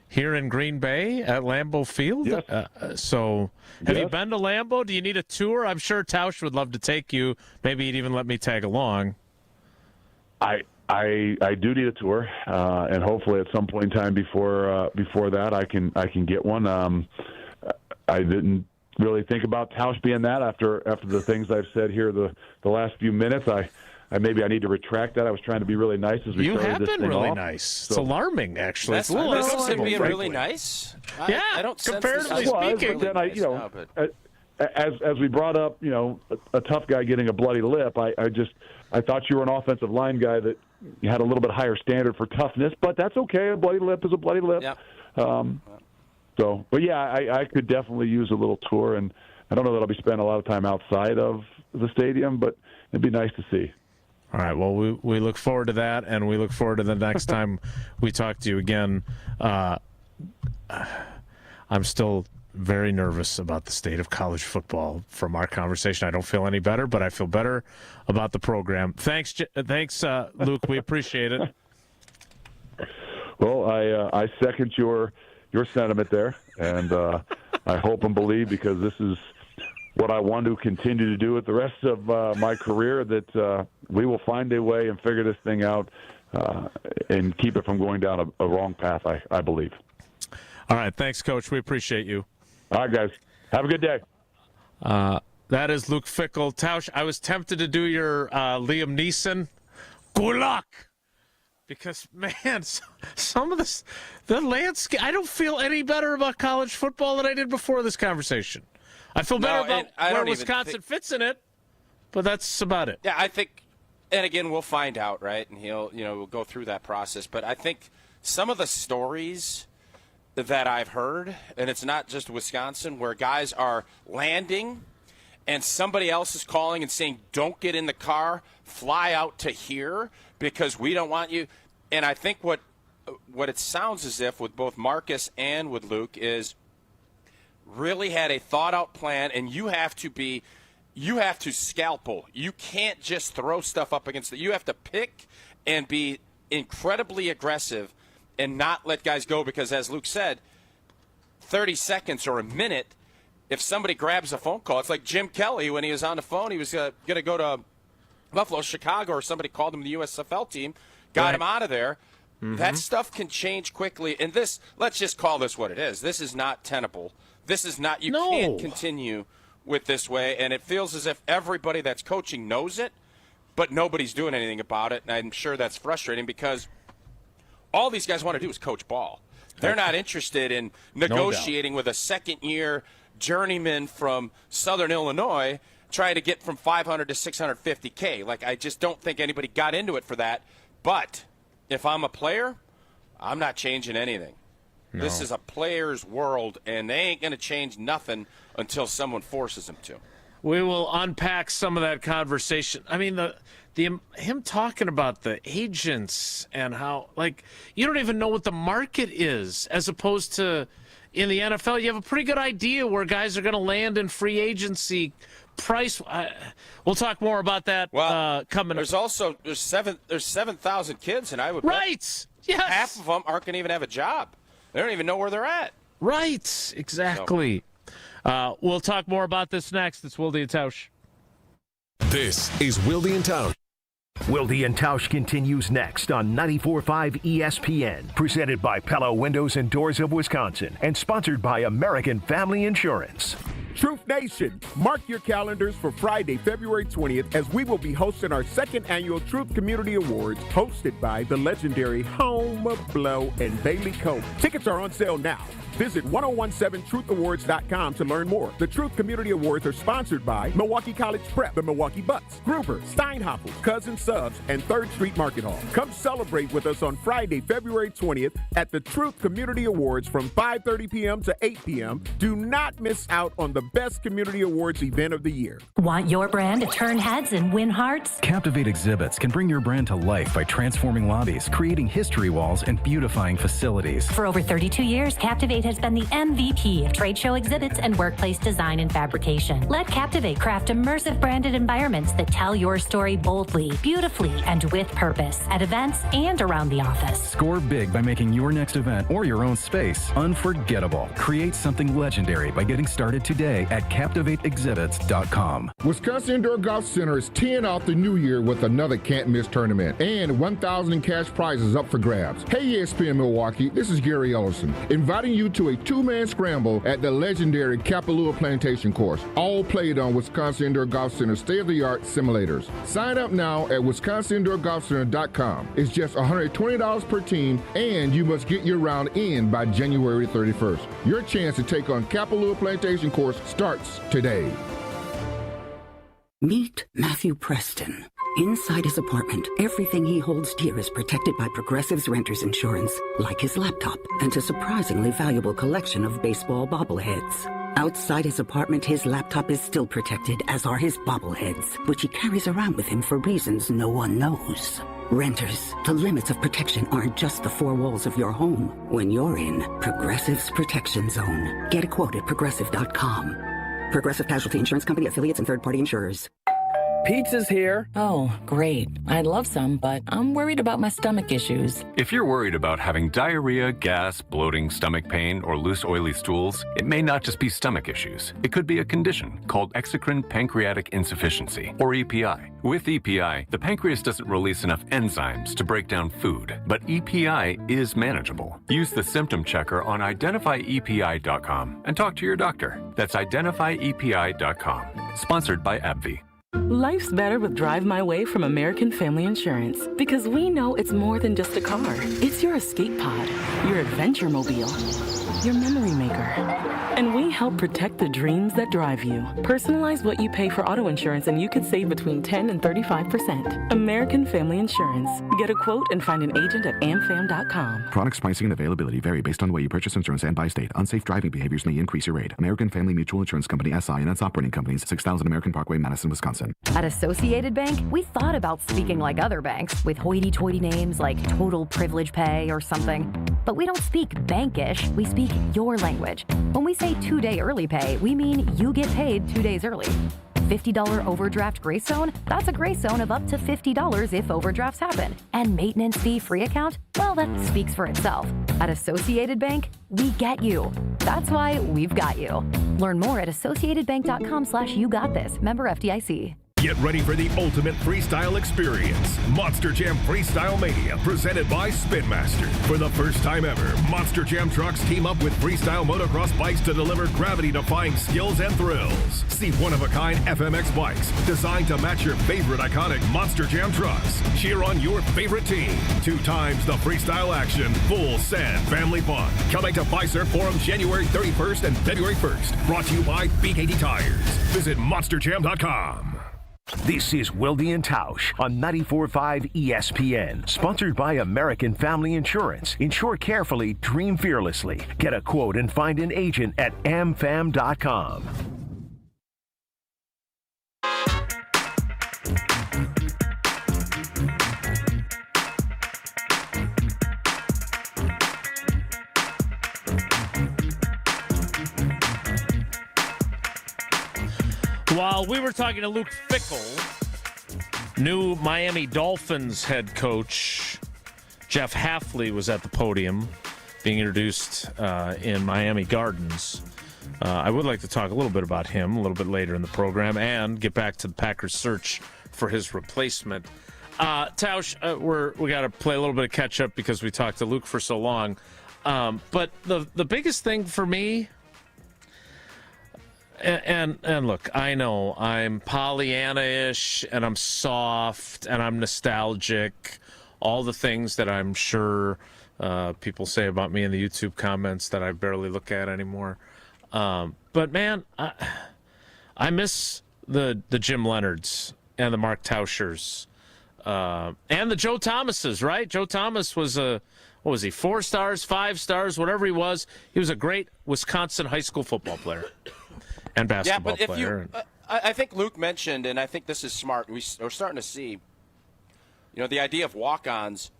here in Green Bay at Lambeau Field. Yes. Have you been to Lambeau? Do you need a tour? I'm sure Tausch would love to take you. Maybe he'd even let me tag along. I do need a tour, and hopefully at some point in time before that I can get one. I didn't really think about Tausch being that after the things I've said here the last few minutes. I need to retract that. I was trying to be really nice as we started this thing off. You have been really nice. It's alarming, actually. It's a little uncomfortable, being frankly. really nice. I don't comparatively speaking. But then as we brought up, a tough guy getting a bloody lip, I thought you were an offensive line guy that had a little bit higher standard for toughness, but that's okay. A bloody lip is a bloody lip. Yep. I could definitely use a little tour, and I don't know that I'll be spending a lot of time outside of the stadium, but it'd be nice to see. All right. Well, we look forward to that, and we look forward to the next time we talk to you again. I'm still very nervous about the state of college football from our conversation. I don't feel any better, but I feel better about the program. Thanks, Luke. We appreciate it. Well, I second your sentiment there, and I hope and believe, because this is what I want to continue to do with the rest of my career, that we will find a way and figure this thing out and keep it from going down a wrong path, I believe. All right. Thanks, Coach. We appreciate you. All right, guys. Have a good day. That is Luke Fickell. Tausch, I was tempted to do your Liam Neeson. Good luck. Because, man, some of the landscape, I don't feel any better about college football than I did before this conversation. I feel better about where Wisconsin fits in it, but that's about it. Yeah, I think, and again, we'll find out, right? And we'll go through that process. But I think some of the stories that I've heard, and it's not just Wisconsin, where guys are landing and somebody else is calling and saying, don't get in the car, fly out to here because we don't want you. And I think what it sounds as if with both Marcus and with Luke is really had a thought-out plan, and you have to scalpel. You can't just throw stuff up against it. You have to pick and be incredibly aggressive and not let guys go because, as Luke said, 30 seconds or a minute, if somebody grabs a phone call, it's like Jim Kelly when he was on the phone. He was going to go to Buffalo, Chicago, or somebody called him the USFL team, got him out of there. Mm-hmm. That stuff can change quickly. And this, let's just call this what it is. This is not tenable. This is not, you can't continue with this way. And it feels as if everybody that's coaching knows it, but nobody's doing anything about it. And I'm sure that's frustrating because all these guys want to do is coach ball. They're not interested in negotiating with a second-year journeyman from Southern Illinois trying to get from $500 to $650K. Like, I just don't think anybody got into it for that. But if I'm a player, I'm not changing anything. No. This is a player's world, and they ain't going to change nothing until someone forces them to. We will unpack some of that conversation. I mean, him talking about the agents and how, like, you don't even know what the market is, as opposed to in the NFL, you have a pretty good idea where guys are going to land in free agency price. We'll talk more about that coming. There's also there's 7,000 kids, and I would bet yes, half of them aren't going to even have a job. They don't even know where they're at. Right, exactly. So. We'll talk more about this next. It's Wilde Tausch. This is Wilde Tausch. Wilde and Tausch continues next on 94.5 ESPN, presented by Pella Windows and Doors of Wisconsin, and sponsored by American Family Insurance. Truth Nation, mark your calendars for Friday, February 20th, as we will be hosting our second annual Truth Community Awards, hosted by the legendary Home, Blow, and Bailey Cope. Tickets are on sale now. Visit 1017truthawards.com to learn more. The Truth Community Awards are sponsored by Milwaukee College Prep, the Milwaukee Bucks, Gruber, Steinhoffel, Cousin Subs, and 3rd Street Market Hall. Come celebrate with us on Friday, February 20th at the Truth Community Awards from 5:30 p.m. to 8 p.m. Do not miss out on the best community awards event of the year. Want your brand to turn heads and win hearts? Captivate Exhibits can bring your brand to life by transforming lobbies, creating history walls, and beautifying facilities. For over 32 years, Captivate has been the MVP of trade show exhibits and workplace design and fabrication. Let Captivate craft immersive branded environments that tell your story boldly, beautifully, and with purpose at events and around the office. Score big by making your next event or your own space unforgettable. Create something legendary by getting started today at CaptivateExhibits.com. Wisconsin Indoor Golf Center is teeing off the new year with another can't-miss tournament and 1,000 in cash prizes up for grabs. Hey, ESPN Milwaukee, this is Gary Ellison, inviting you to a two-man scramble at the legendary Kapalua Plantation Course, all played on Wisconsin Indoor Golf Center state-of-the-art simulators. Sign up now at WisconsinIndoorGolfCenter.com. It's just $120 per team, and you must get your round in by January 31st. Your chance to take on Kapalua Plantation Course starts today. Meet Matthew Preston. Inside his apartment, everything he holds dear is protected by Progressive's Renter's Insurance, like his laptop and a surprisingly valuable collection of baseball bobbleheads. Outside his apartment, his laptop is still protected, as are his bobbleheads, which he carries around with him for reasons no one knows. Renters, the limits of protection aren't just the four walls of your home. When you're in Progressive's Protection Zone, get a quote at Progressive.com. Progressive Casualty Insurance Company, affiliates, and third-party insurers. Pizza's here. Oh, great. I'd love some, but I'm worried about my stomach issues. If you're worried about having diarrhea, gas, bloating, stomach pain, or loose oily stools, it may not just be stomach issues. It could be a condition called exocrine pancreatic insufficiency, or EPI. With EPI, the pancreas doesn't release enough enzymes to break down food, but EPI is manageable. Use the symptom checker on identifyepi.com and talk to your doctor. That's identifyepi.com. Sponsored by AbbVie. Life's better with Drive My Way from American Family Insurance because we know it's more than just a car. It's your escape pod, your adventure mobile, your memory maker. And we help protect the dreams that drive you. Personalize what you pay for auto insurance and you could save between 10 and 35%. American Family Insurance. Get a quote and find an agent at amfam.com. Products, pricing, and availability vary based on the way you purchase insurance and by state. Unsafe driving behaviors may increase your rate. American Family Mutual Insurance Company, SI, and its operating companies, 6000 American Parkway, Madison, Wisconsin. At Associated Bank, we thought about speaking like other banks with hoity-toity names like Total Privilege Pay or something. But we don't speak bankish, we speak your language. When we say 2-day early pay, we mean you get paid 2 days early. $50 overdraft grace zone? That's a grace zone of up to $50 if overdrafts happen. And maintenance fee free account? Well, that speaks for itself. At Associated Bank, we get you. That's why we've got you. Learn more at associatedbank.com/YouGotThis. Member FDIC. Get ready for the ultimate freestyle experience. Monster Jam Freestyle Mania, presented by Spin Master. For the first time ever, Monster Jam trucks team up with freestyle motocross bikes to deliver gravity-defying skills and thrills. See one-of-a-kind FMX bikes designed to match your favorite iconic Monster Jam trucks. Cheer on your favorite team. 2 times the freestyle action, full sand family fun. Coming to Fiserv Forum January 31st and February 1st. Brought to you by BKT Tires. Visit monsterjam.com. This is Wilde Tausch on 94.5 ESPN. Sponsored by American Family Insurance. Insure carefully, dream fearlessly. Get a quote and find an agent at amfam.com. While we were talking to Luke Fickell, new Miami Dolphins head coach Jeff Hafley was at the podium being introduced in Miami Gardens. I would like to talk a little bit about him a little bit later in the program and get back to the Packers' search for his replacement. Tausch, we got to play a little bit of catch-up because we talked to Luke for so long. But the biggest thing for me... And look, I know I'm Pollyanna-ish and I'm soft and I'm nostalgic, all the things that I'm sure people say about me in the YouTube comments that I barely look at anymore. But man, I miss the Jim Leonards and the Mark Tauschers and the Joe Thomases, right? Joe Thomas was what was he, 4 stars, 5 stars, whatever he was. He was a great Wisconsin high school football player. And basketball player. I think Luke mentioned, and I think this is smart, we're starting to see, the idea of walk-ons.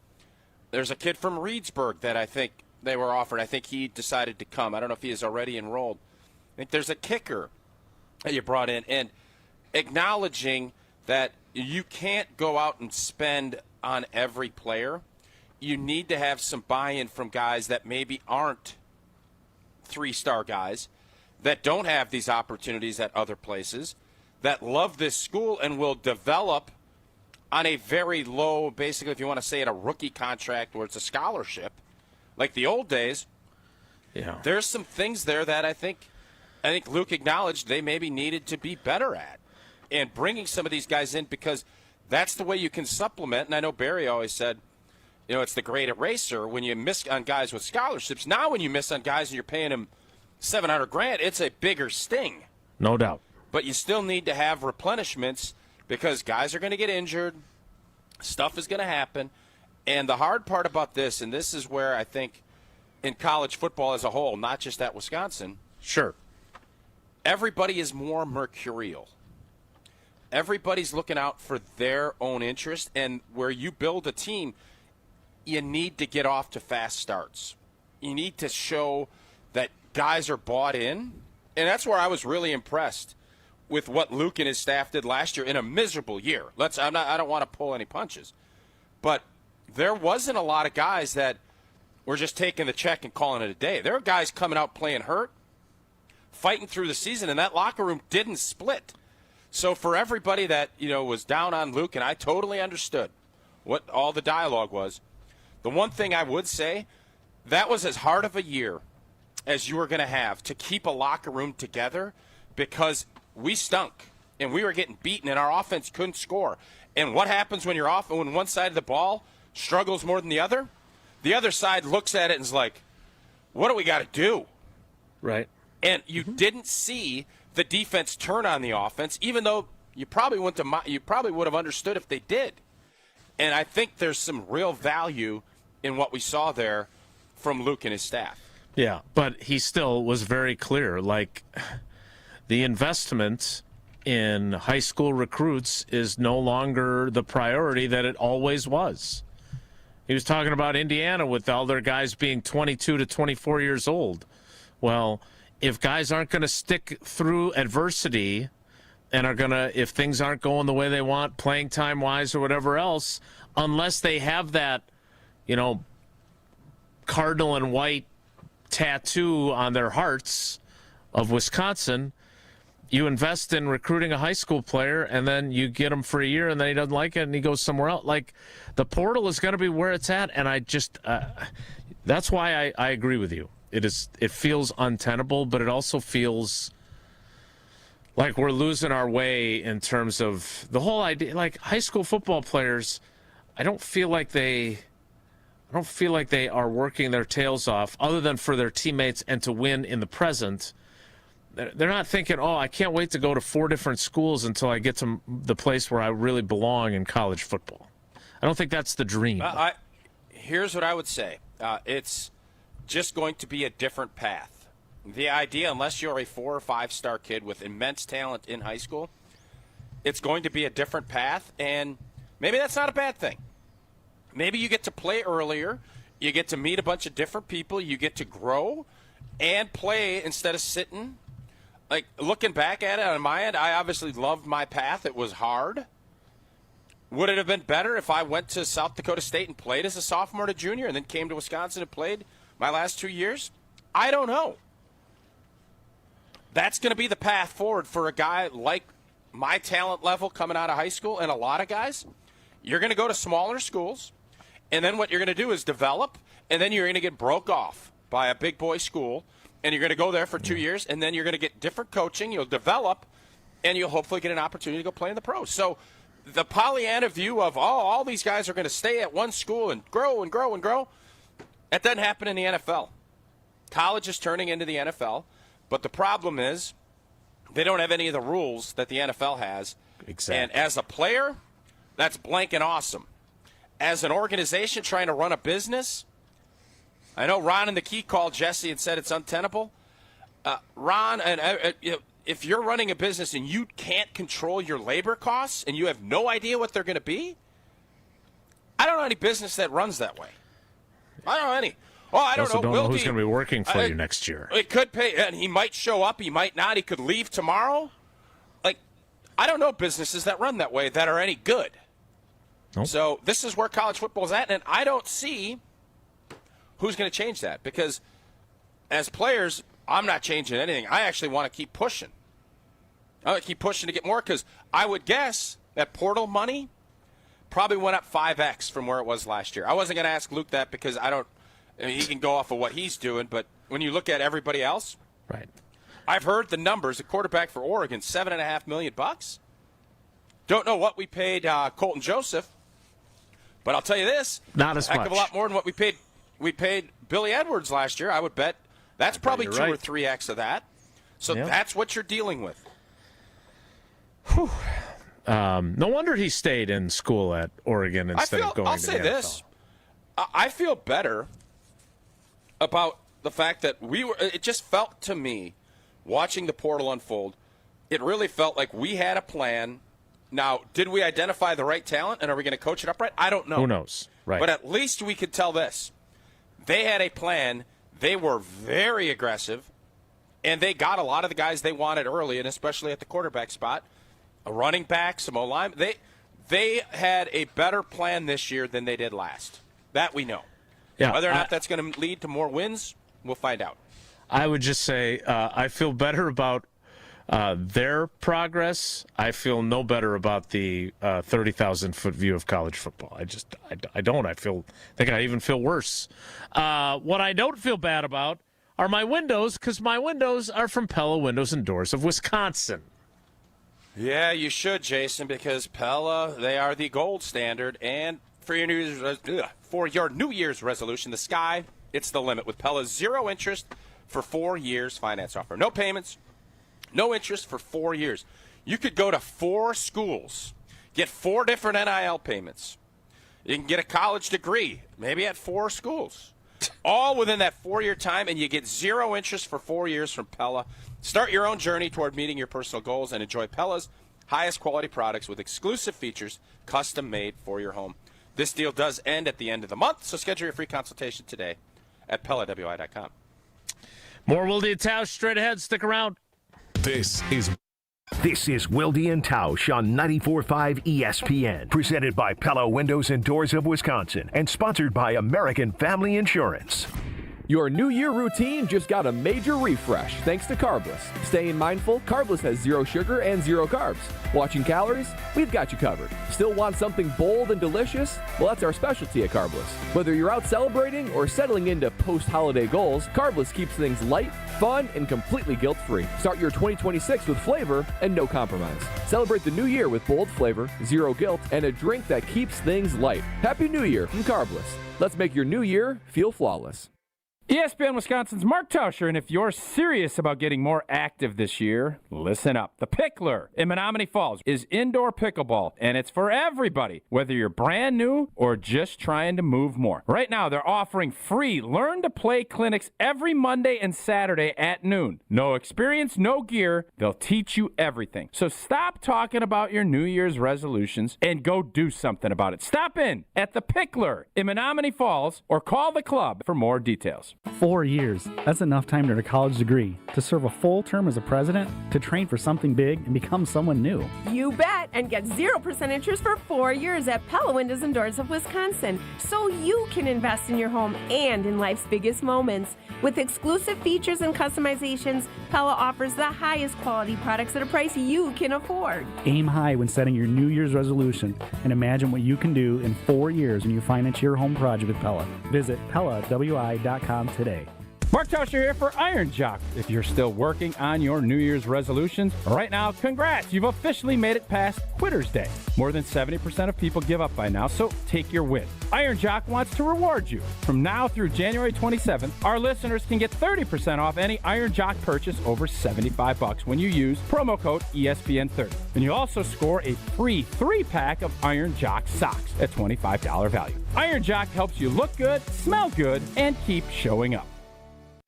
There's a kid from Reedsburg that I think they were offered. I think he decided to come. I don't know if he is already enrolled. I think there's a kicker that you brought in, and acknowledging that you can't go out and spend on every player. You need to have some buy-in from guys that maybe aren't 3-star guys, that don't have these opportunities at other places, that love this school and will develop on a very low, basically, if you want to say it, a rookie contract where it's a scholarship, like the old days. Yeah, there's some things there that I think Luke acknowledged they maybe needed to be better at, and bringing some of these guys in because that's the way you can supplement. And I know Barry always said, it's the great eraser when you miss on guys with scholarships. Now when you miss on guys and you're paying them $700,000, it's a bigger sting. No doubt. But you still need to have replenishments because guys are going to get injured. Stuff is going to happen. And the hard part about this, and this is where I think in college football as a whole, not just at Wisconsin. Sure. Everybody is more mercurial. Everybody's looking out for their own interest. And where you build a team, you need to get off to fast starts. You need to show that guys are bought in, and that's where I was really impressed with what Luke and his staff did last year in a miserable year. I don't want to pull any punches, but there wasn't a lot of guys that were just taking the check and calling it a day. There were guys coming out playing hurt, fighting through the season, and that locker room didn't split. So for everybody that was down on Luke, and I totally understood what all the dialogue was, the one thing I would say, that was as hard of a year as you were going to have to keep a locker room together because we stunk. and we were getting beaten, and our offense couldn't score. And what happens when when one side of the ball struggles more than the other? The other side looks at it and is like, what do we got to do? Right. And you didn't see the defense turn on the offense, even though you probably would have understood if they did. And I think there's some real value in what we saw there from Luke and his staff. Yeah, but he still was very clear. Like, the investment in high school recruits is no longer the priority that it always was. He was talking about Indiana with all their guys being 22 to 24 years old. Well, if guys aren't going to stick through adversity and are going to, if things aren't going the way they want, playing time-wise or whatever else, unless they have that, cardinal and white tattoo on their hearts of Wisconsin, you invest in recruiting a high school player, and then you get him for a year, and then he doesn't like it, and he goes somewhere else. Like, the portal is going to be where it's at, and I just that's why I agree with you. It feels untenable, but it also feels like we're losing our way in terms of the whole idea. Like, high school football players, I don't feel like they are working their tails off other than for their teammates and to win in the present. They're not thinking, I can't wait to go to 4 different schools until I get to the place where I really belong in college football. I don't think that's the dream. Here's what I would say. It's just going to be a different path. The idea, unless you're a 4 or 5 star kid with immense talent in high school, it's going to be a different path, and maybe that's not a bad thing. Maybe you get to play earlier, you get to meet a bunch of different people, you get to grow and play instead of sitting. Like, looking back at it on my end, I obviously loved my path. It was hard. Would it have been better if I went to South Dakota State and played as a sophomore to junior and then came to Wisconsin and played my last 2 years? I don't know. That's going to be the path forward for a guy like my talent level coming out of high school, and a lot of guys. You're going to go to smaller schools, and then what you're going to do is develop, and then you're going to get broke off by a big boy school, and you're going to go there for 2 years, and then you're going to get different coaching, you'll develop, and you'll hopefully get an opportunity to go play in the pros. So the Pollyanna view of, all these guys are going to stay at one school and grow and grow and grow, that doesn't happen in the NFL. College is turning into the NFL, but the problem is they don't have any of the rules that the NFL has. Exactly. And as a player, that's blank and awesome. As an organization trying to run a business, I know Ron in the Key called Jesse and said it's untenable. Ron, if you're running a business and you can't control your labor costs and you have no idea what they're going to be, I don't know any business that runs that way. I don't know any. I don't know. Don't know who's going to be working for you next year. It could pay, and he might show up, he might not. He could leave tomorrow. Like, I don't know businesses that run that way that are any good. Nope. So this is where college football is at, and I don't see who's going to change that, because as players, I'm not changing anything. I actually want to keep pushing. I want to keep pushing to get more, because I would guess that portal money probably went up 5x from where it was last year. I wasn't going to ask Luke that because he can go off of what he's doing, but when you look at everybody else, right? I've heard the numbers. The quarterback for Oregon, $7.5 million. Don't know what we paid Colton Joseph, but I'll tell you this: not as heck much. of a lot more than what we paid. We paid Billy Edwards last year. I would bet that's probably 2 or 3x of that. So that's what you're dealing with. Whew. No wonder he stayed in school at Oregon instead of going I'll to say the this: NFL. I feel better about the fact that it just felt to me, watching the portal unfold, it really felt like we had a plan. Now, did we identify the right talent, and are we going to coach it up right? I don't know. Who knows? Right. But at least we could tell this. They had a plan. They were very aggressive, and they got a lot of the guys they wanted early, and especially at the quarterback spot. A running back, some O-line. They had a better plan this year than they did last. That we know. Yeah, Whether or not that's going to lead to more wins, we'll find out. I would just say I feel better about their progress. I feel no better about the 30,000-foot view of college football. I don't. I think I even feel worse. What I don't feel bad about are my windows, because my windows are from Pella Windows and Doors of Wisconsin. Yeah, you should, Jason, because Pella, they are the gold standard. And for your New Year's resolution, the sky, it's the limit. With Pella's 0 interest for 4 years finance offer. No payments, no interest for 4 years. You could go to 4 schools, get 4 different NIL payments. You can get a college degree, maybe at 4 schools. All within that 4-year time, and you get 0 interest for 4 years from Pella. Start your own journey toward meeting your personal goals and enjoy Pella's highest quality products with exclusive features custom made for your home. This deal does end at the end of the month, so schedule your free consultation today at PellaWI.com. More Wilde Tausch straight ahead. Stick around. This is Wilde Tausch on 94.5 ESPN, presented by Pella Windows and Doors of Wisconsin, and sponsored by American Family Insurance. Your New Year routine just got a major refresh thanks to Carbless. Staying mindful, Carbless has 0 sugar and 0 carbs. Watching calories? We've got you covered. Still want something bold and delicious? Well, that's our specialty at Carbless. Whether you're out celebrating or settling into post-holiday goals, Carbless keeps things light, fun, and completely guilt-free. Start your 2026 with flavor and no compromise. Celebrate the new year with bold flavor, 0 guilt, and a drink that keeps things light. Happy New Year from Carbless. Let's make your new year feel flawless. ESPN Wisconsin's Mark Tauscher, and if you're serious about getting more active this year, listen up. The Pickler in Menominee Falls is indoor pickleball, and it's for everybody, whether you're brand new or just trying to move more. Right now, they're offering free learn-to-play clinics every Monday and Saturday at noon. No experience, no gear. They'll teach you everything. So stop talking about your New Year's resolutions and go do something about it. Stop in at The Pickler in Menominee Falls or call the club for more details. 4 years. That's enough time to earn a college degree, to serve a full term as a president, to train for something big and become someone new. You bet, and get 0% interest for 4 years at Pella Windows and Doors of Wisconsin, so you can invest in your home and in life's biggest moments. With exclusive features and customizations, Pella offers the highest quality products at a price you can afford. Aim high when setting your New Year's resolution and imagine what you can do in 4 years when you finance your home project with Pella. Visit PellaWI.com today. Mark Tauscher here for Iron Jock. If you're still working on your New Year's resolutions, right now, congrats! You've officially made it past Quitter's Day. More than 70% of people give up by now, so take your win. Iron Jock wants to reward you. From now through January 27th, our listeners can get 30% off any Iron Jock purchase over $75 when you use promo code ESPN30. And you also score a free 3-pack of Iron Jock socks at $25 value. Iron Jock helps you look good, smell good, and keep showing up.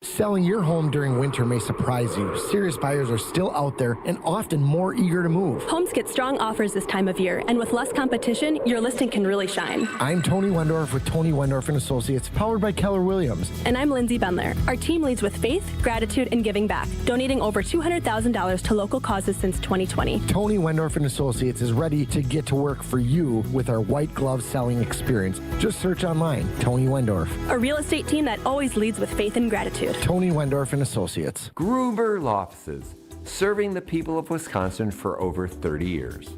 Selling your home during winter may surprise you. Serious buyers are still out there and often more eager to move. Homes get strong offers this time of year, and with less competition, your listing can really shine. I'm Tony Wendorf with Tony Wendorf & Associates, powered by Keller Williams. And I'm Lindsay Bendler. Our team leads with faith, gratitude, and giving back, donating over $200,000 to local causes since 2020. Tony Wendorf & Associates is ready to get to work for you with our white glove selling experience. Just search online, Tony Wendorf. A real estate team that always leads with faith and gratitude. Tony Wendorf & Associates. Gruber Law Offices, serving the people of Wisconsin for over 30 years.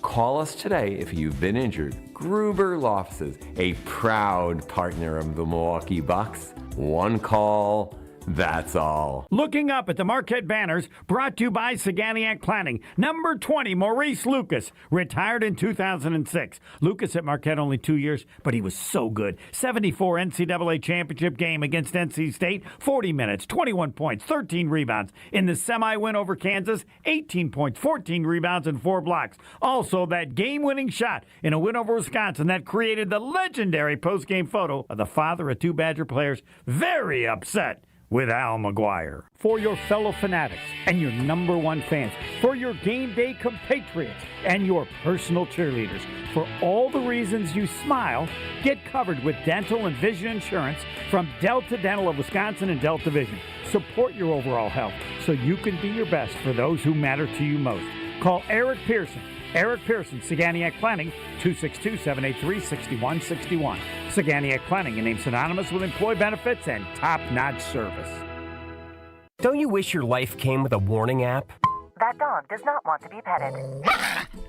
Call us today if you've been injured. Gruber Law Offices, a proud partner of the Milwaukee Bucks. One call, that's all. Looking up at the Marquette banners, brought to you by Saganiac Planning. Number 20, Maurice Lucas, retired in 2006. Lucas at Marquette only 2 years, but he was so good. 74 NCAA championship game against NC State, 40 minutes, 21 points, 13 rebounds. In the semi-win over Kansas, 18 points, 14 rebounds, and 4 blocks. Also, that game-winning shot in a win over Wisconsin that created the legendary post-game photo of the father of 2 Badger players very upset with Al McGuire. For your fellow fanatics and your number one fans, for your game day compatriots and your personal cheerleaders, for all the reasons you smile, get covered with dental and vision insurance from Delta Dental of Wisconsin and Delta Vision. Support your overall health so you can be your best for those who matter to you most. Call Eric Pearson. Eric Pearson, Saganiac Planning, 262-783-6161. Saganiac Planning, a name synonymous with employee benefits and top-notch service. Don't you wish your life came with a warning app? That dog does not want to be petted.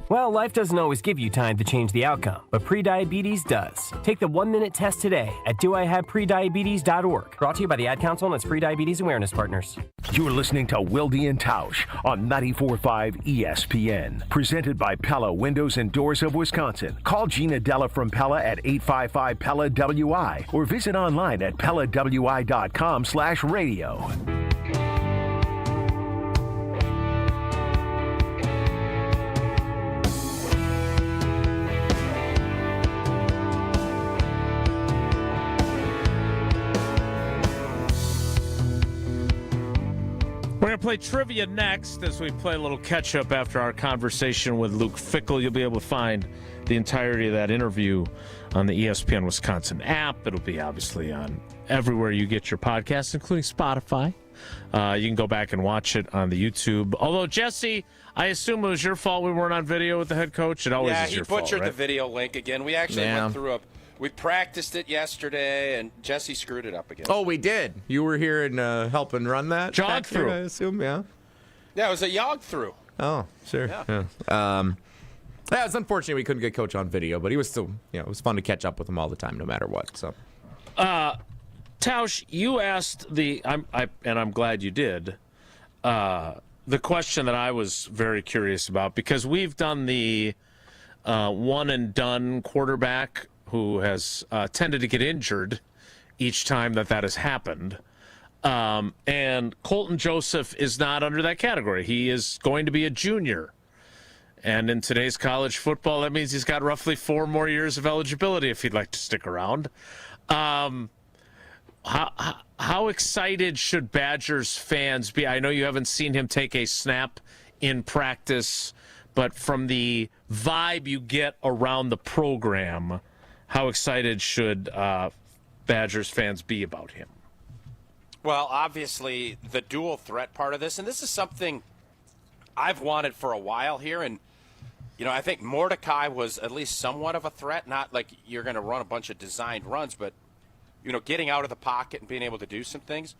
Well, life doesn't always give you time to change the outcome, but prediabetes does. Take the 1-minute test today at doihaveprediabetes.org. Brought to you by the Ad Council and its Prediabetes Awareness Partners. You're listening to Wilde Tausch on 94.5 ESPN. Presented by Pella Windows and Doors of Wisconsin. Call Gina Della from Pella at 855-PELLA-WI or visit online at PellaWI.com/radio. We're going to play trivia next as we play a little catch-up after our conversation with Luke Fickell. You'll be able to find the entirety of that interview on the ESPN Wisconsin app. It'll be obviously on everywhere you get your podcasts, including Spotify. You can go back and watch it on the YouTube. Although, Jesse, I assume it was your fault we weren't on video with the head coach. It always is your fault, Yeah, he butchered right? the video link again. We actually went through we practiced it yesterday, and Jesse screwed it up again. Oh, we did. You were here and helping run that? Jog through. I assume, yeah. Yeah, it was a jog through. Oh, sure. Yeah. It's unfortunate we couldn't get Coach on video, but he was still, it was fun to catch up with him all the time, no matter what. So, Tausch, you asked and I'm glad you did, the question that I was very curious about, because we've done the one-and-done quarterback who has tended to get injured each time that has happened. And Colton Joseph is not under that category. He is going to be a junior. And in today's college football, that means he's got roughly 4 more years of eligibility if he'd like to stick around. How excited should Badgers fans be? I know you haven't seen him take a snap in practice, but from the vibe you get around the program, how excited should Badgers fans be about him? Well, obviously, the dual threat part of this, and this is something I've wanted for a while here, and I think Mordecai was at least somewhat of a threat, not like you're going to run a bunch of designed runs, but, getting out of the pocket and being able to do some things.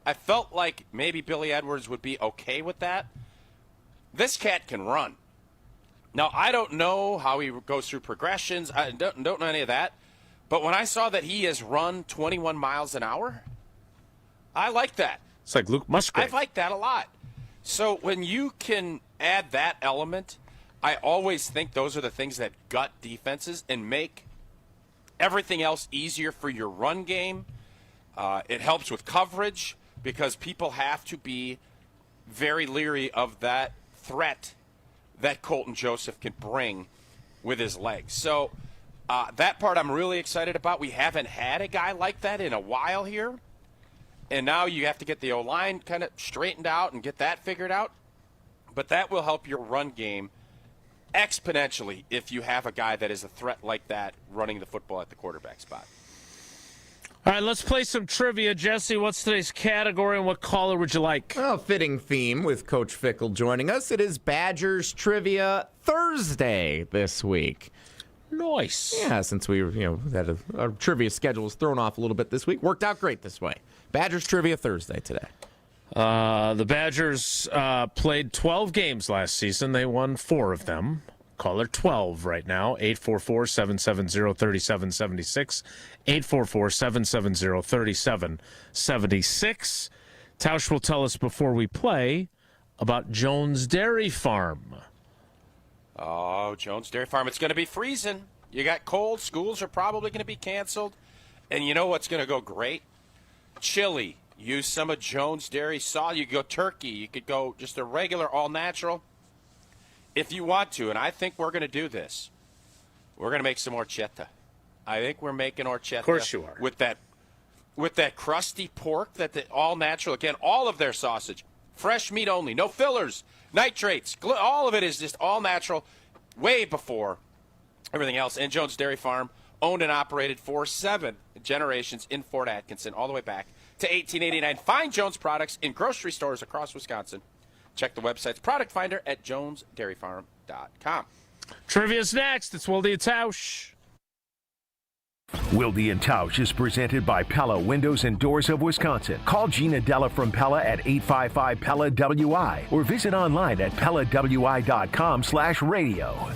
I felt like maybe Billy Edwards would be okay with that. This cat can run. Now, I don't know how he goes through progressions. I don't know any of that. But when I saw that he has run 21 miles an hour, I like that. It's like Luke Musgrave. I like that a lot. So when you can add that element, I always think those are the things that gut defenses and make everything else easier for your run game. It helps with coverage because people have to be very leery of that threat that Colton Joseph can bring with his legs. So that part I'm really excited about. We haven't had a guy like that in a while here. And now you have to get the O-line kind of straightened out and get that figured out. But that will help your run game exponentially if you have a guy that is a threat like that running the football at the quarterback spot. All right, let's play some trivia. Jesse, what's today's category and what caller would you like? Oh, fitting theme with Coach Fickell joining us. It is Badgers Trivia Thursday this week. Nice. Yeah, since we had our trivia schedule was thrown off a little bit this week. Worked out great this way. Badgers Trivia Thursday today. The Badgers played 12 games last season. They won 4 of them. Caller 12 right now, 844-770-3776, 844-770-3776. Tausch will tell us before we play about Jones Dairy Farm. Oh, Jones Dairy Farm. It's going to be freezing. You got cold. Schools are probably going to be canceled. And you know what's going to go great? Chili. Use some of Jones Dairy sauce. You could go turkey. You could go just a regular all-natural. If you want to, and I think we're going to do this, we're going to make some horchata. I think we're making horchata. Of course you are. With that crusty pork, the all-natural. Again, all of their sausage, fresh meat only, no fillers, nitrates. All of it is just all-natural, way before everything else. And Jones Dairy Farm, owned and operated for 7 generations in Fort Atkinson, all the way back to 1889. Find Jones products in grocery stores across Wisconsin. Check the website's product finder at jonesdairyfarm.com. Trivia's next. It's Wilde Tausch. Wilde Tausch is presented by Pella Windows and Doors of Wisconsin. Call Gina Della from Pella at 855-PELLA-WI or visit online at PellaWI.com/radio.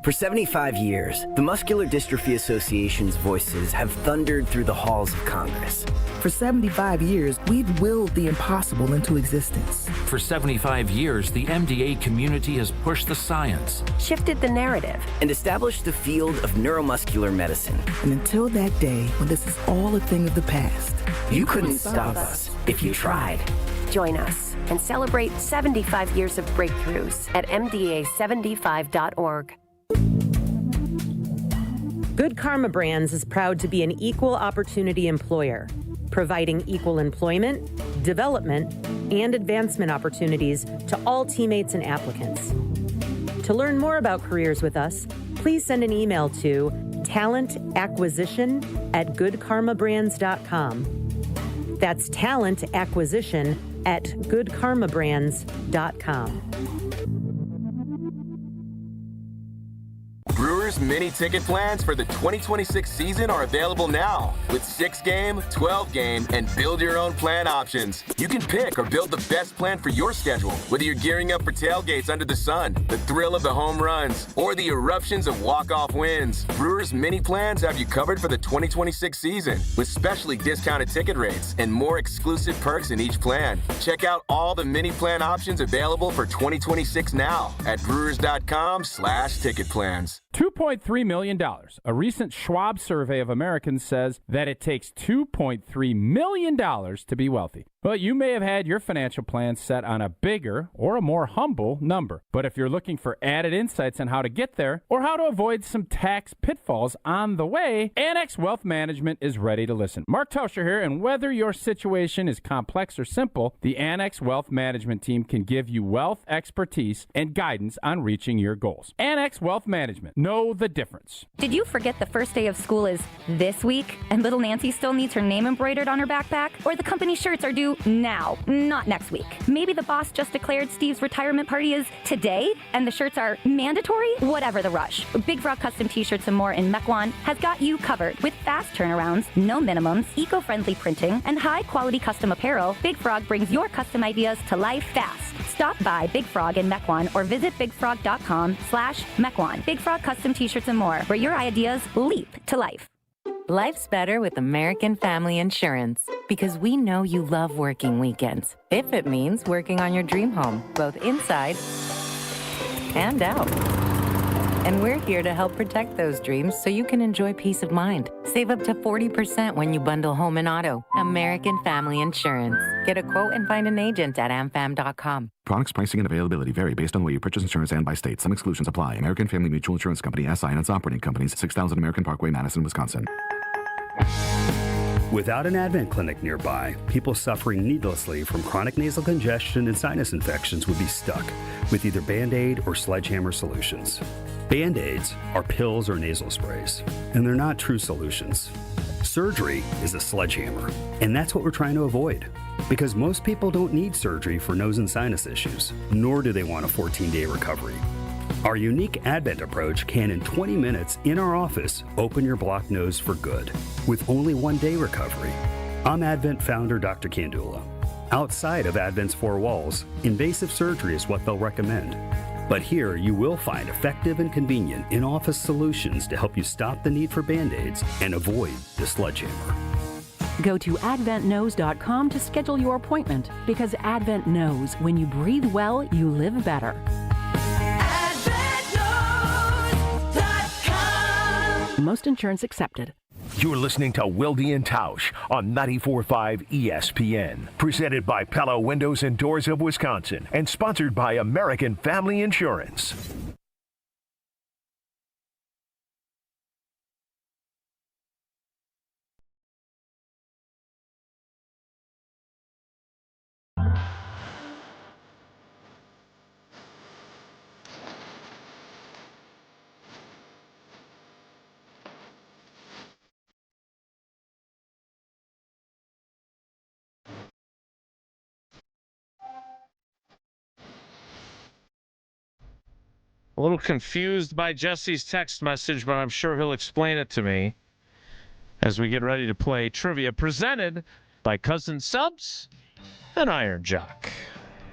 For 75 years, the Muscular Dystrophy Association's voices have thundered through the halls of Congress. For 75 years, we've willed the impossible into existence. For 75 years, the MDA community has pushed the science, shifted the narrative, and established the field of neuromuscular medicine. And until that day when this is all a thing of the past, you couldn't stop us if you tried. Join us and celebrate 75 years of breakthroughs at MDA75.org. Good Karma Brands is proud to be an equal opportunity employer, providing equal employment, development, and advancement opportunities to all teammates and applicants. To learn more about careers with us, please send an email to talentacquisition@goodkarmabrands.com. That's talentacquisition@goodkarmabrands.com. Brewers mini ticket plans for the 2026 season are available now with 6-game, 12-game, and build-your-own plan options. You can pick or build the best plan for your schedule, whether you're gearing up for tailgates under the sun, the thrill of the home runs, or the eruptions of walk-off wins. Brewers mini plans have you covered for the 2026 season with specially discounted ticket rates and more exclusive perks in each plan. Check out all the mini plan options available for 2026 now at brewers.com/ticket plans. $2.3 million. A recent Schwab survey of Americans says that it takes $2.3 million to be wealthy. Well, you may have had your financial plan set on a bigger or a more humble number. But if you're looking for added insights on how to get there or how to avoid some tax pitfalls on the way, Annex Wealth Management is ready to listen. Mark Tauscher here, and whether your situation is complex or simple, the Annex Wealth Management team can give you wealth expertise and guidance on reaching your goals. Annex Wealth Management. Know the difference. Did you forget the first day of school is this week and little Nancy still needs her name embroidered on her backpack? Or the company shirts are due now, not next week? Maybe the boss just declared Steve's retirement party is today and the shirts are mandatory? Whatever the rush, Big Frog Custom T-shirts and more in Mequon has got you covered. With fast turnarounds, no minimums, eco-friendly printing, and high-quality custom apparel, Big Frog brings your custom ideas to life fast. Stop by Big Frog in Mequon or visit bigfrog.com/Mequon. Big Frog Custom T-shirts and more, where your ideas leap to life. Life's better with American Family Insurance because we know you love working weekends. If it means working on your dream home, both inside and out. And we're here to help protect those dreams so you can enjoy peace of mind. Save up to 40% when you bundle home and auto. American Family Insurance. Get a quote and find an agent at amfam.com. Products, pricing, and availability vary based on the way you purchase insurance and by state. Some exclusions apply. American Family Mutual Insurance Company, SI, and its operating companies, 6000 American Parkway, Madison, Wisconsin. Without an Advent clinic nearby, people suffering needlessly from chronic nasal congestion and sinus infections would be stuck with either Band-Aid or sledgehammer solutions. Band-Aids are pills or nasal sprays, and they're not true solutions. Surgery is a sledgehammer, and that's what we're trying to avoid. Because most people don't need surgery for nose and sinus issues, nor do they want a 14-day recovery. Our unique Advent approach can, in 20 minutes in our office, open your blocked nose for good, with only 1-day recovery. I'm Advent founder Dr. Kandula. Outside of Advent's four walls, invasive surgery is what they'll recommend. But here, you will find effective and convenient in-office solutions to help you stop the need for Band-Aids and avoid the sledgehammer. Go to adventknows.com to schedule your appointment, because Advent knows when you breathe well, you live better. Most insurance accepted. You're listening to Wilde Tausch on 94.5 ESPN. Presented by Pella Windows and Doors of Wisconsin and sponsored by American Family Insurance. A little confused by Jesse's text message, but I'm sure he'll explain it to me. as we get ready to play trivia presented by Cousin Subs and Iron Jock.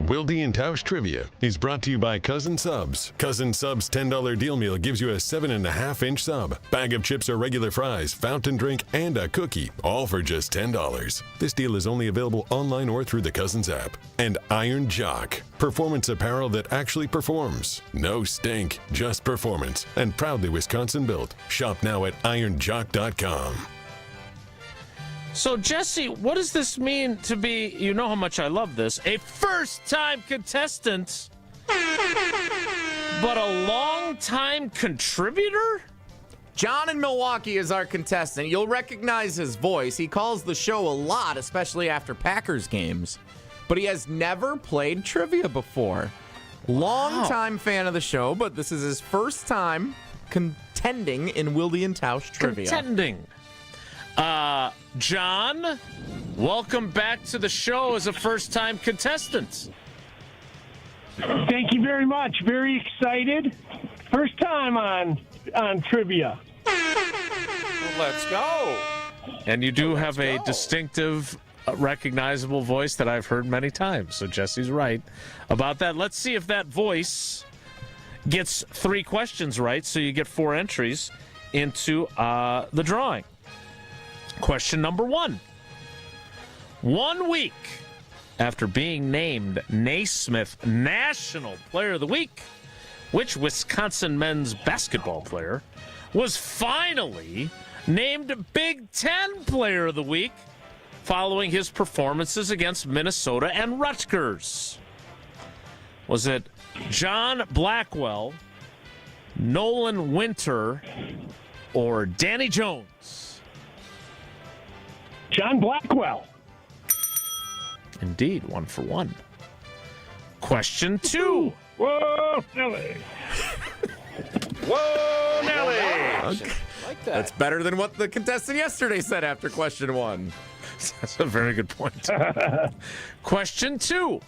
Wilde Tausch Trivia is brought to you by Cousin Subs. Cousin Subs $10 deal meal gives you a 7.5-inch sub, bag of chips or regular fries, fountain drink, and a cookie, all for just $10. This deal is only available online or through the Cousins app. And Iron Jock, performance apparel that actually performs. No stink, just performance, and proudly Wisconsin built. Shop now at ironjock.com. So, Jesse, what does this mean to be, you know how much I love this, a first-time contestant, but a long-time contributor? John in Milwaukee is our contestant. You'll recognize his voice. He calls the show a lot, especially after Packers games. But he has never played trivia before. Long-time fan of the show, but this is his first time contending in Wilde Tausch Trivia. Contending. John, welcome back to the show as a first-time contestant. Thank you very much. Very excited. First time on trivia. Let's go. And you do have a distinctive, recognizable voice that I've heard many times. So Jesse's right about that. Let's see if that voice gets 3 questions right, so you get 4 entries into the drawing. Question number 1. 1 week after being named Naismith National Player of the Week, which Wisconsin men's basketball player was finally named Big Ten Player of the Week following his performances against Minnesota and Rutgers? Was it John Blackwell, Nolan Winter, or Danny Jones? John Blackwell. Indeed, 1 for 1. Question 2. Whoa, Nelly. Whoa, Nelly. Okay. Like that. That's better than what the contestant yesterday said after question 1. That's a very good point. Question 2.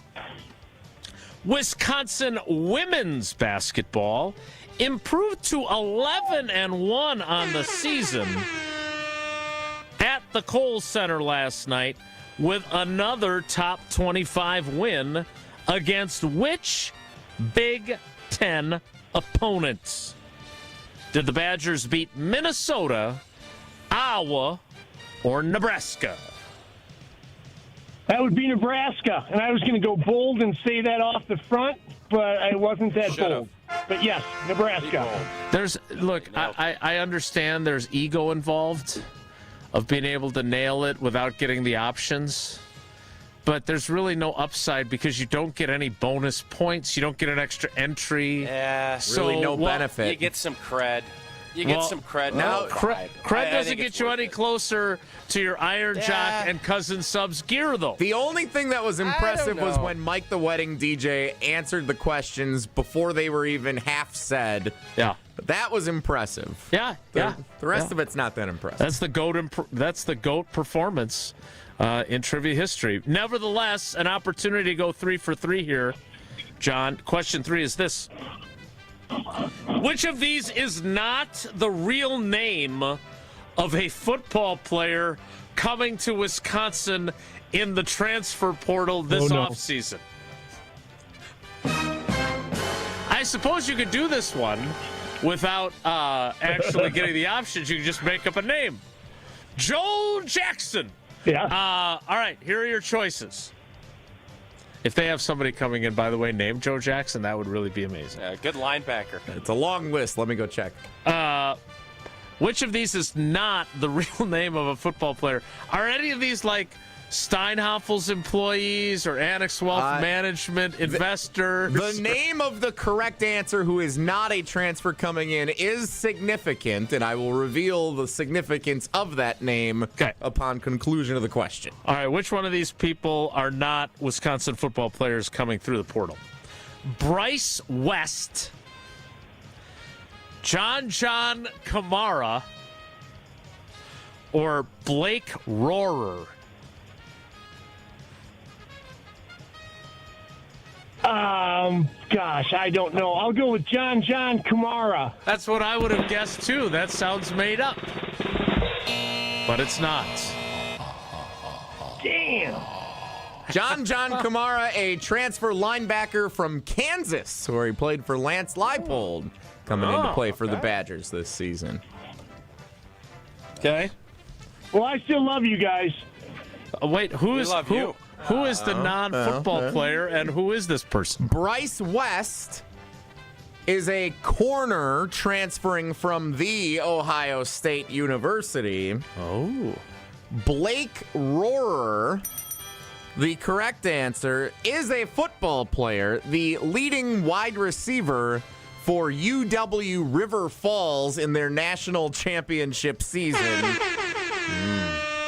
Wisconsin women's basketball improved to 11-1 on the season at the Kohl Center last night with another top 25 win against which Big Ten opponents? Did the Badgers beat Minnesota, Iowa, or Nebraska? That would be Nebraska, and I was going to go bold and say that off the front, but I wasn't that bold. But yes, Nebraska. I understand there's ego involved of being able to nail it without getting the options. But there's really no upside because you don't get any bonus points. You don't get an extra entry. Yeah, so, really no benefit. You get some cred. You get some cred. Now, cred doesn't get you any closer to your Iron Jock and Cousin Subs gear, though. The only thing that was impressive was when Mike the Wedding DJ answered the questions before they were even half said. Yeah. That was impressive. Yeah, The rest of it's not that impressive. That's the GOAT performance in trivia history. Nevertheless, an opportunity to go 3 for 3 here, John. Question 3 is this. Which of these is not the real name of a football player coming to Wisconsin in the transfer portal this offseason? I suppose you could do this one without actually getting the options. You can just make up a name. Joe Jackson. Yeah. All right, here are your choices. If they have somebody coming in, by the way, named Joe Jackson, that would really be amazing. Yeah, good linebacker. It's a long list. Let me go check. Which of these is not the real name of a football player? Are any of these like Steinhaffel's employees or Annex Wealth Management investors? The name of the correct answer who is not a transfer coming in is significant, and I will reveal the significance of that name upon conclusion of the question. All right, which one of these people are not Wisconsin football players coming through the portal? Bryce West, John Kamara, or Blake Rohrer? Gosh, I don't know. I'll go with John Kamara. That's what I would have guessed, too. That sounds made up. but it's not. Damn. John Kamara, a transfer linebacker from Kansas, where he played for Lance Leipold, coming into play for the Badgers this season. Okay. Well, I still love you guys. Wait, who is the non-football player, and who is this person? Bryce West is a corner transferring from the Ohio State University. Oh. Blake Rohrer, the correct answer, is a football player, the leading wide receiver for UW River Falls in their national championship season.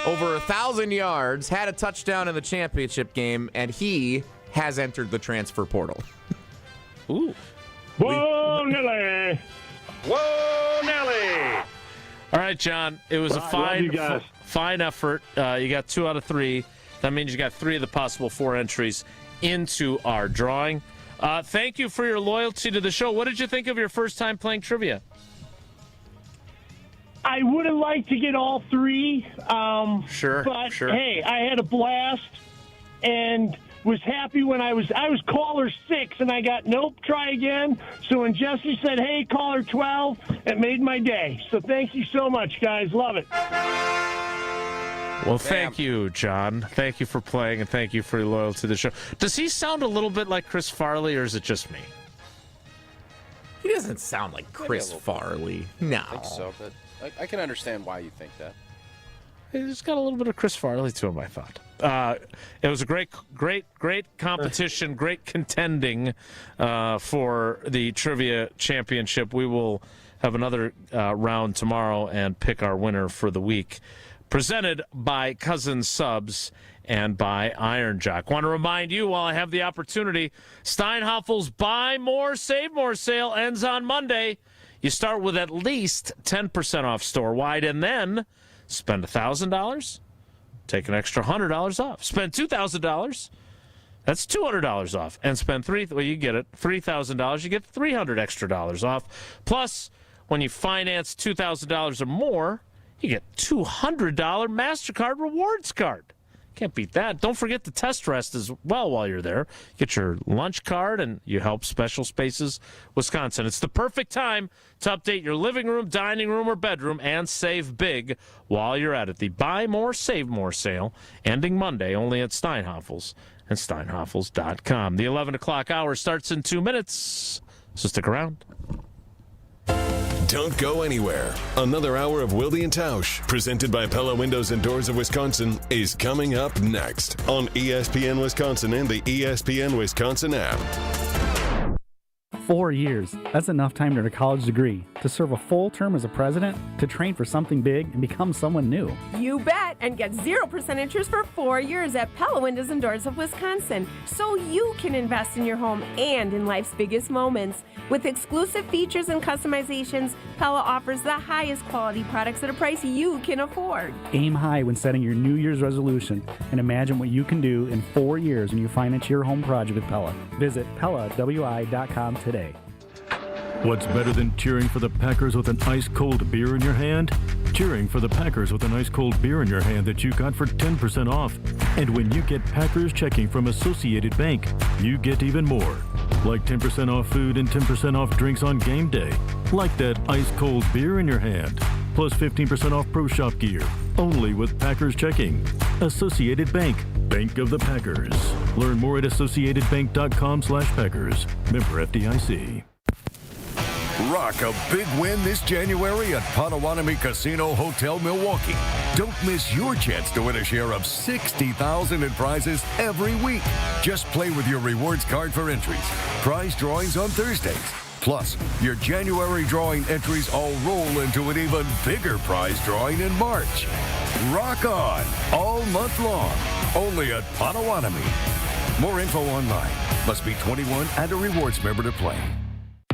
Over 1,000 yards, had a touchdown in the championship game, and he has entered the transfer portal. Ooh. Whoa, Nelly! Whoa, Nelly! All right, John. It was a fine effort. You got 2 out of 3. That means you got 3 of the possible 4 entries into our drawing. Thank you for your loyalty to the show. What did you think of your first time playing trivia? I would have liked to get all 3. Sure. But, hey, I had a blast and was happy when I was caller 6 and I got nope, try again. So when Jesse said, hey, caller 12, it made my day. So thank you so much, guys. Love it. Well, thank you, John. Thank you for playing, and thank you for your loyalty to the show. Does he sound a little bit like Chris Farley, or is it just me? He doesn't sound like Chris Farley. No. I think so, but I can understand why you think that. He's got a little bit of Chris Farley to him, I thought. It was a great competition, great contending for the Trivia Championship. We will have another round tomorrow and pick our winner for the week. Presented by Cousin Subs and by Iron Jock. Want to remind you, while I have the opportunity, Steinhoffel's Buy More, Save More sale ends on Monday. You start with at least 10% off store-wide, and then spend $1,000, take an extra $100 off. Spend $2,000, that's $200 off. And spend $3,000, you get $300 extra dollars off. Plus, when you finance $2,000 or more, you get $200 MasterCard rewards card. Can't beat that. Don't forget to test rest as well while you're there. Get your lunch card and you help Special Spaces Wisconsin. It's the perfect time to update your living room, dining room, or bedroom and save big while you're at it. The Buy More, Save More sale ending Monday only at Steinhoffel's and Steinhoffels.com. The 11 o'clock hour starts in 2 minutes, so stick around. Don't go anywhere. Another hour of Wilde Tausch, presented by Pella Windows and Doors of Wisconsin, is coming up next on ESPN Wisconsin and the ESPN Wisconsin app. 4 years. That's enough time to earn a college degree, to serve a full term as a president, to train for something big and become someone new. You bet, and get 0% interest for 4 years at Pella Windows and Doors of Wisconsin, so you can invest in your home and in life's biggest moments. With exclusive features and customizations, Pella offers the highest quality products at a price you can afford. Aim high when setting your New Year's resolution and imagine what you can do in 4 years when you finance your home project with Pella. Visit PellaWI.com today. What's better than cheering for the Packers with an ice-cold beer in your hand? Cheering for the Packers with an ice-cold beer in your hand that you got for 10% off. And when you get Packers checking from Associated Bank, you get even more. Like 10% off food and 10% off drinks on game day. Like that ice-cold beer in your hand. Plus 15% off Pro Shop gear. Only with Packers checking. Associated Bank. Bank of the Packers. Learn more at associatedbank.com/Packers. Member FDIC. Rock a big win this January at Potawatomi Casino Hotel Milwaukee. Don't miss your chance to win a share of $60,000 in prizes every week. Just play with your rewards card for entries. Prize drawings on Thursdays. Plus, your January drawing entries all roll into an even bigger prize drawing in March. Rock on all month long. Only at Potawatomi. More info online. Must be 21 and a rewards member to play.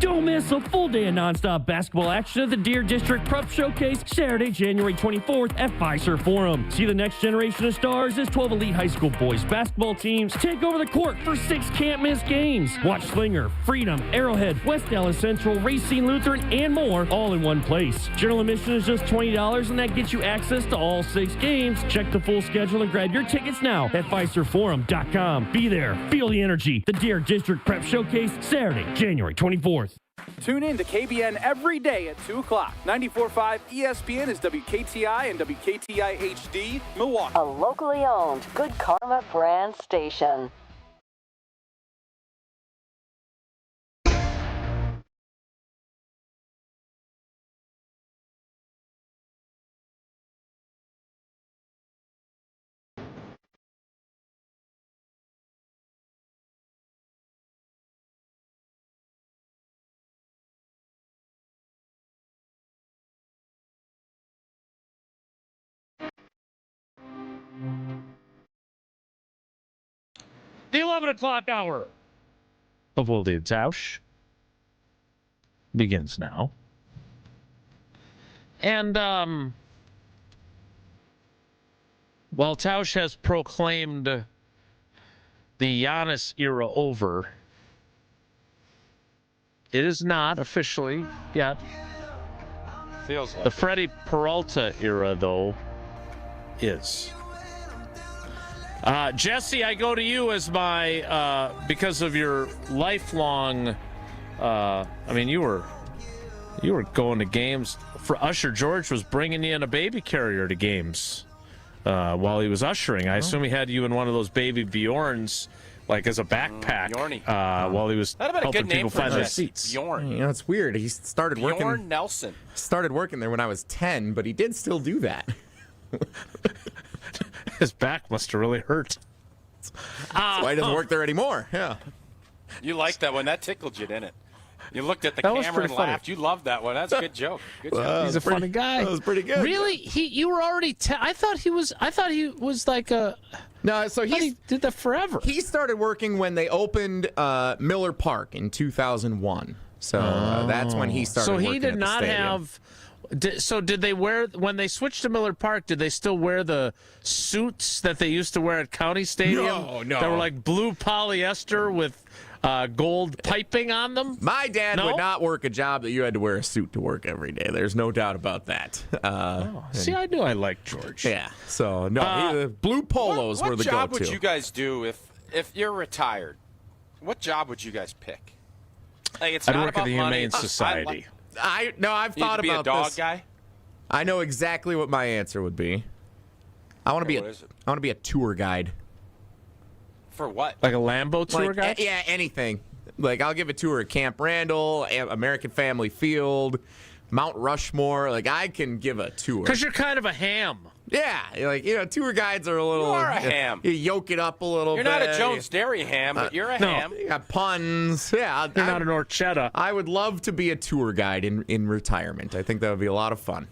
Don't miss a full day of nonstop basketball action at the Deer District Prep Showcase Saturday, January 24th at Fiserv Forum. See the next generation of stars as 12 elite high school boys basketball teams take over the court for 6 can't-miss games. Watch Slinger, Freedom, Arrowhead, West Dallas Central, Racine Lutheran, and more, all in one place. General admission is just $20, and that gets you access to all 6 games. Check the full schedule and grab your tickets now at FiservForum.com. Be there. Feel the energy. The Deer District Prep Showcase Saturday, January 24th. Tune in to KBN every day at 2 o'clock. 94.5 ESPN is WKTI and WKTI HD, Milwaukee. A locally owned Good Karma brand station. The 11 o'clock hour of Wilde Tausch begins now. And while Tausch has proclaimed the Giannis era over, it is not officially yet. Feels like the Freddy Peralta era, though, is. Jesse, I go to you as my, because of your lifelong, I mean, you were going to games. For Usher, George was bringing you in a baby carrier to games while he was ushering. I assume he had you in one of those baby Bjorns, like as a backpack, while he was helping people find their seats. Bjorn. You know, it's weird. He started working. Bjorn Nelson. Started working there when I was 10, but he did still do that. His back must have really hurt. That's why he doesn't work there anymore. Yeah. You liked that one. That tickled you, didn't it? You looked at the That was camera and pretty funny. laughed. You loved that one. That's a good joke. Good joke. He's a funny guy. That was pretty good. Really? You were already. I thought he was like a. No, so he did that forever. He started working when they opened Miller Park in 2001. So that's when he started. So he working did at the not stadium. have. So did they wear, when they switched to Miller Park, did they still wear the suits that they used to wear at County Stadium? No. That were like blue polyester with gold piping on them? My dad would not work a job that you had to wear a suit to work every day. There's no doubt about that. See, I knew I liked George. Yeah. So, no, blue polos were the go-to. What job would you guys do if you're retired? What job would you guys pick? Like, it's I'd not work at about the money. Humane Society. I've You thought to be about a dog this. guy? I know exactly what my answer would be. I want to be a tour guide. For what? Like a Lambo tour guide? Yeah, anything. Like, I'll give a tour of Camp Randall, American Family Field, Mount Rushmore. Like, I can give a tour. Because you're kind of a ham. Yeah, like, tour guides are a little. You are a ham. You yoke it up a little You're bit. not a Jones Dairy ham, but you're a ham. You got puns. Yeah. You're not an Orchetta. I would love to be a tour guide in retirement. I think that would be a lot of fun.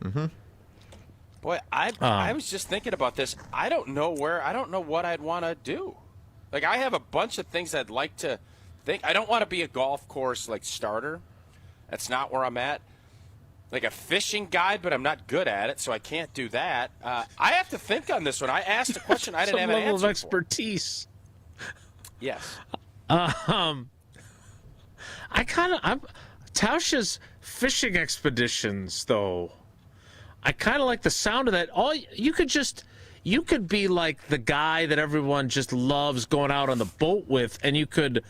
Mm-hmm. Boy, I was just thinking about this. I don't know what I'd want to do. Like, I have a bunch of things I'd like to think. I don't want to be a golf course like starter. That's not where I'm at. Like a fishing guide, but I'm not good at it, so I can't do that. I have to think on this one. I asked a question I didn't have an level answer of expertise. For. Yes. Tausch's fishing expeditions, though. I kind of like the sound of that. You could be like the guy that everyone just loves going out on the boat with, and you could,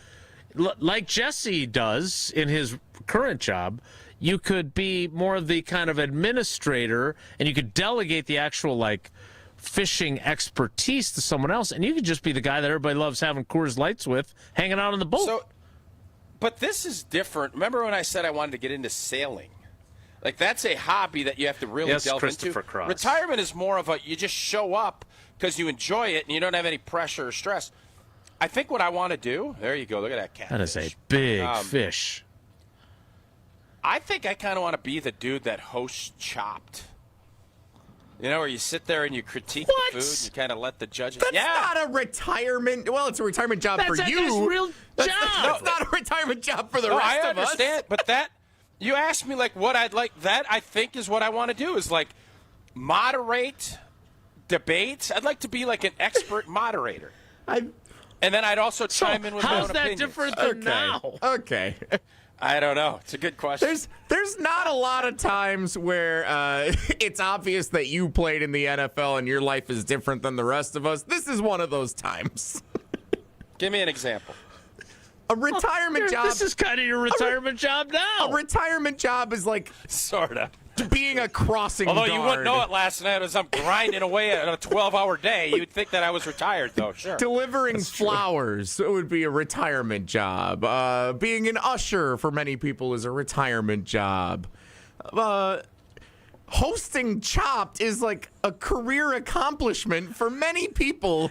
like Jesse does in his current job, you could be more of the kind of administrator, and you could delegate the actual, like, fishing expertise to someone else, and you could just be the guy that everybody loves having Coors Lights with, hanging out on the boat. But this is different. Remember when I said I wanted to get into sailing? Like, that's a hobby that you have to really delve Christopher into. Cross. Retirement is more of you just show up because you enjoy it and you don't have any pressure or stress. I think what I want to do, there you go, look at that catfish. That is a big fish. I think I kind of want to be the dude that hosts Chopped. You know, where you sit there and you critique the food, and you kind of let the judges. That's not a retirement. Well, it's a retirement job for you. That's a real job. That's not a retirement job for the rest I of us. understand, but that you asked me like what I'd like. That I think is what I want to do is like moderate debates. I'd like to be like an expert moderator. And then I'd also chime in with my own how's that opinions. different than now? Okay. I don't know. It's a good question. There's not a lot of times where it's obvious that you played in the NFL and your life is different than the rest of us. This is one of those times. Give me an example. A retirement job. This is kind of your retirement job now. A retirement job is like sort of being a crossing Although guard. you wouldn't know it last night as I'm grinding away on a 12-hour day. You'd think that I was retired, though. Sure. Delivering flowers would be a retirement job. Being an usher for many people is a retirement job. Hosting Chopped is like a career accomplishment for many people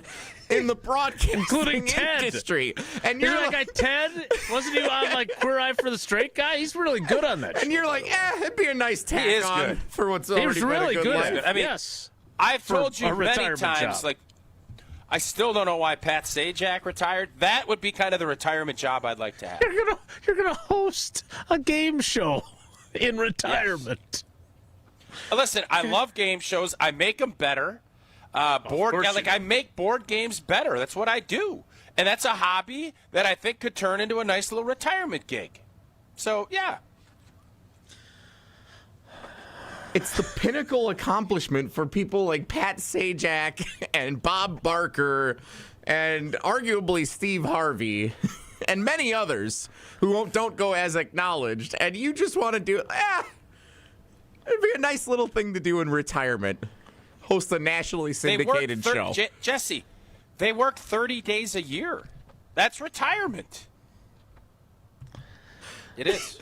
in the broadcasting including Ted. industry. And you're you're like, Ted, wasn't he on like Queer Eye for the Straight Guy? He's really good on that. And you're like, it'd be a nice tack He is on good. for what's He already was been really a good good. life. I mean, yes. I've For told you a many retirement times, job. like, I still don't know why Pat Sajak retired. That would be kind of the retirement job I'd like to have. You're gonna host a game show in retirement. Yes. Listen, I love game shows. I make them better. I make board games better. That's what I do, and that's a hobby that I think could turn into a nice little retirement gig. So yeah. It's the pinnacle accomplishment for people like Pat Sajak and Bob Barker and arguably Steve Harvey and many others who don't go as acknowledged. And you just want to do it'd be a nice little thing to do in retirement. Host a nationally syndicated show. Jesse, they work 30 days a year. That's retirement. It is.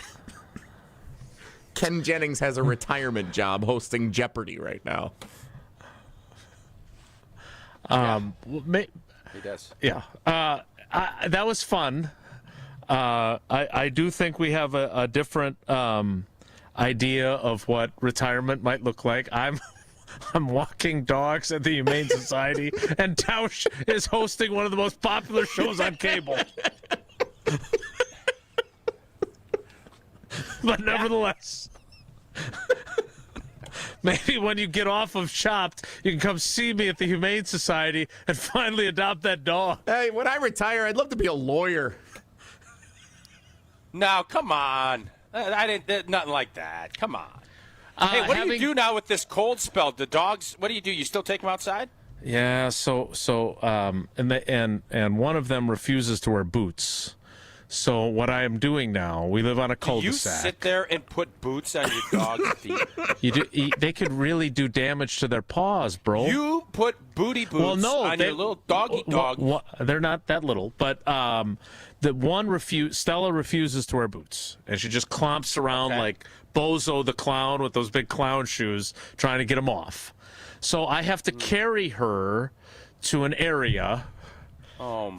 Ken Jennings has a retirement job hosting Jeopardy right now. He does. Yeah. That was fun. I do think we have a different idea of what retirement might look like. I'm walking dogs at the Humane Society, and Tausch is hosting one of the most popular shows on cable. But nevertheless, maybe when you get off of Chopped, you can come see me at the Humane Society and finally adopt that dog. Hey, when I retire, I'd love to be a lawyer. No, come on. I didn't. Nothing like that. Come on. Hey, what do you do now with this cold spell? The dogs. What do? You still take them outside? Yeah. And one of them refuses to wear boots. So what I am doing now, we live on a cul-de-sac. Do you sit there and put boots on your dog's feet? They could really do damage to their paws, bro. You put booty boots on your little doggy dog. They're not that little, but the one Stella refuses to wear boots, and she just clomps around like Bozo the clown with those big clown shoes, trying to get them off. So I have to carry her to an area.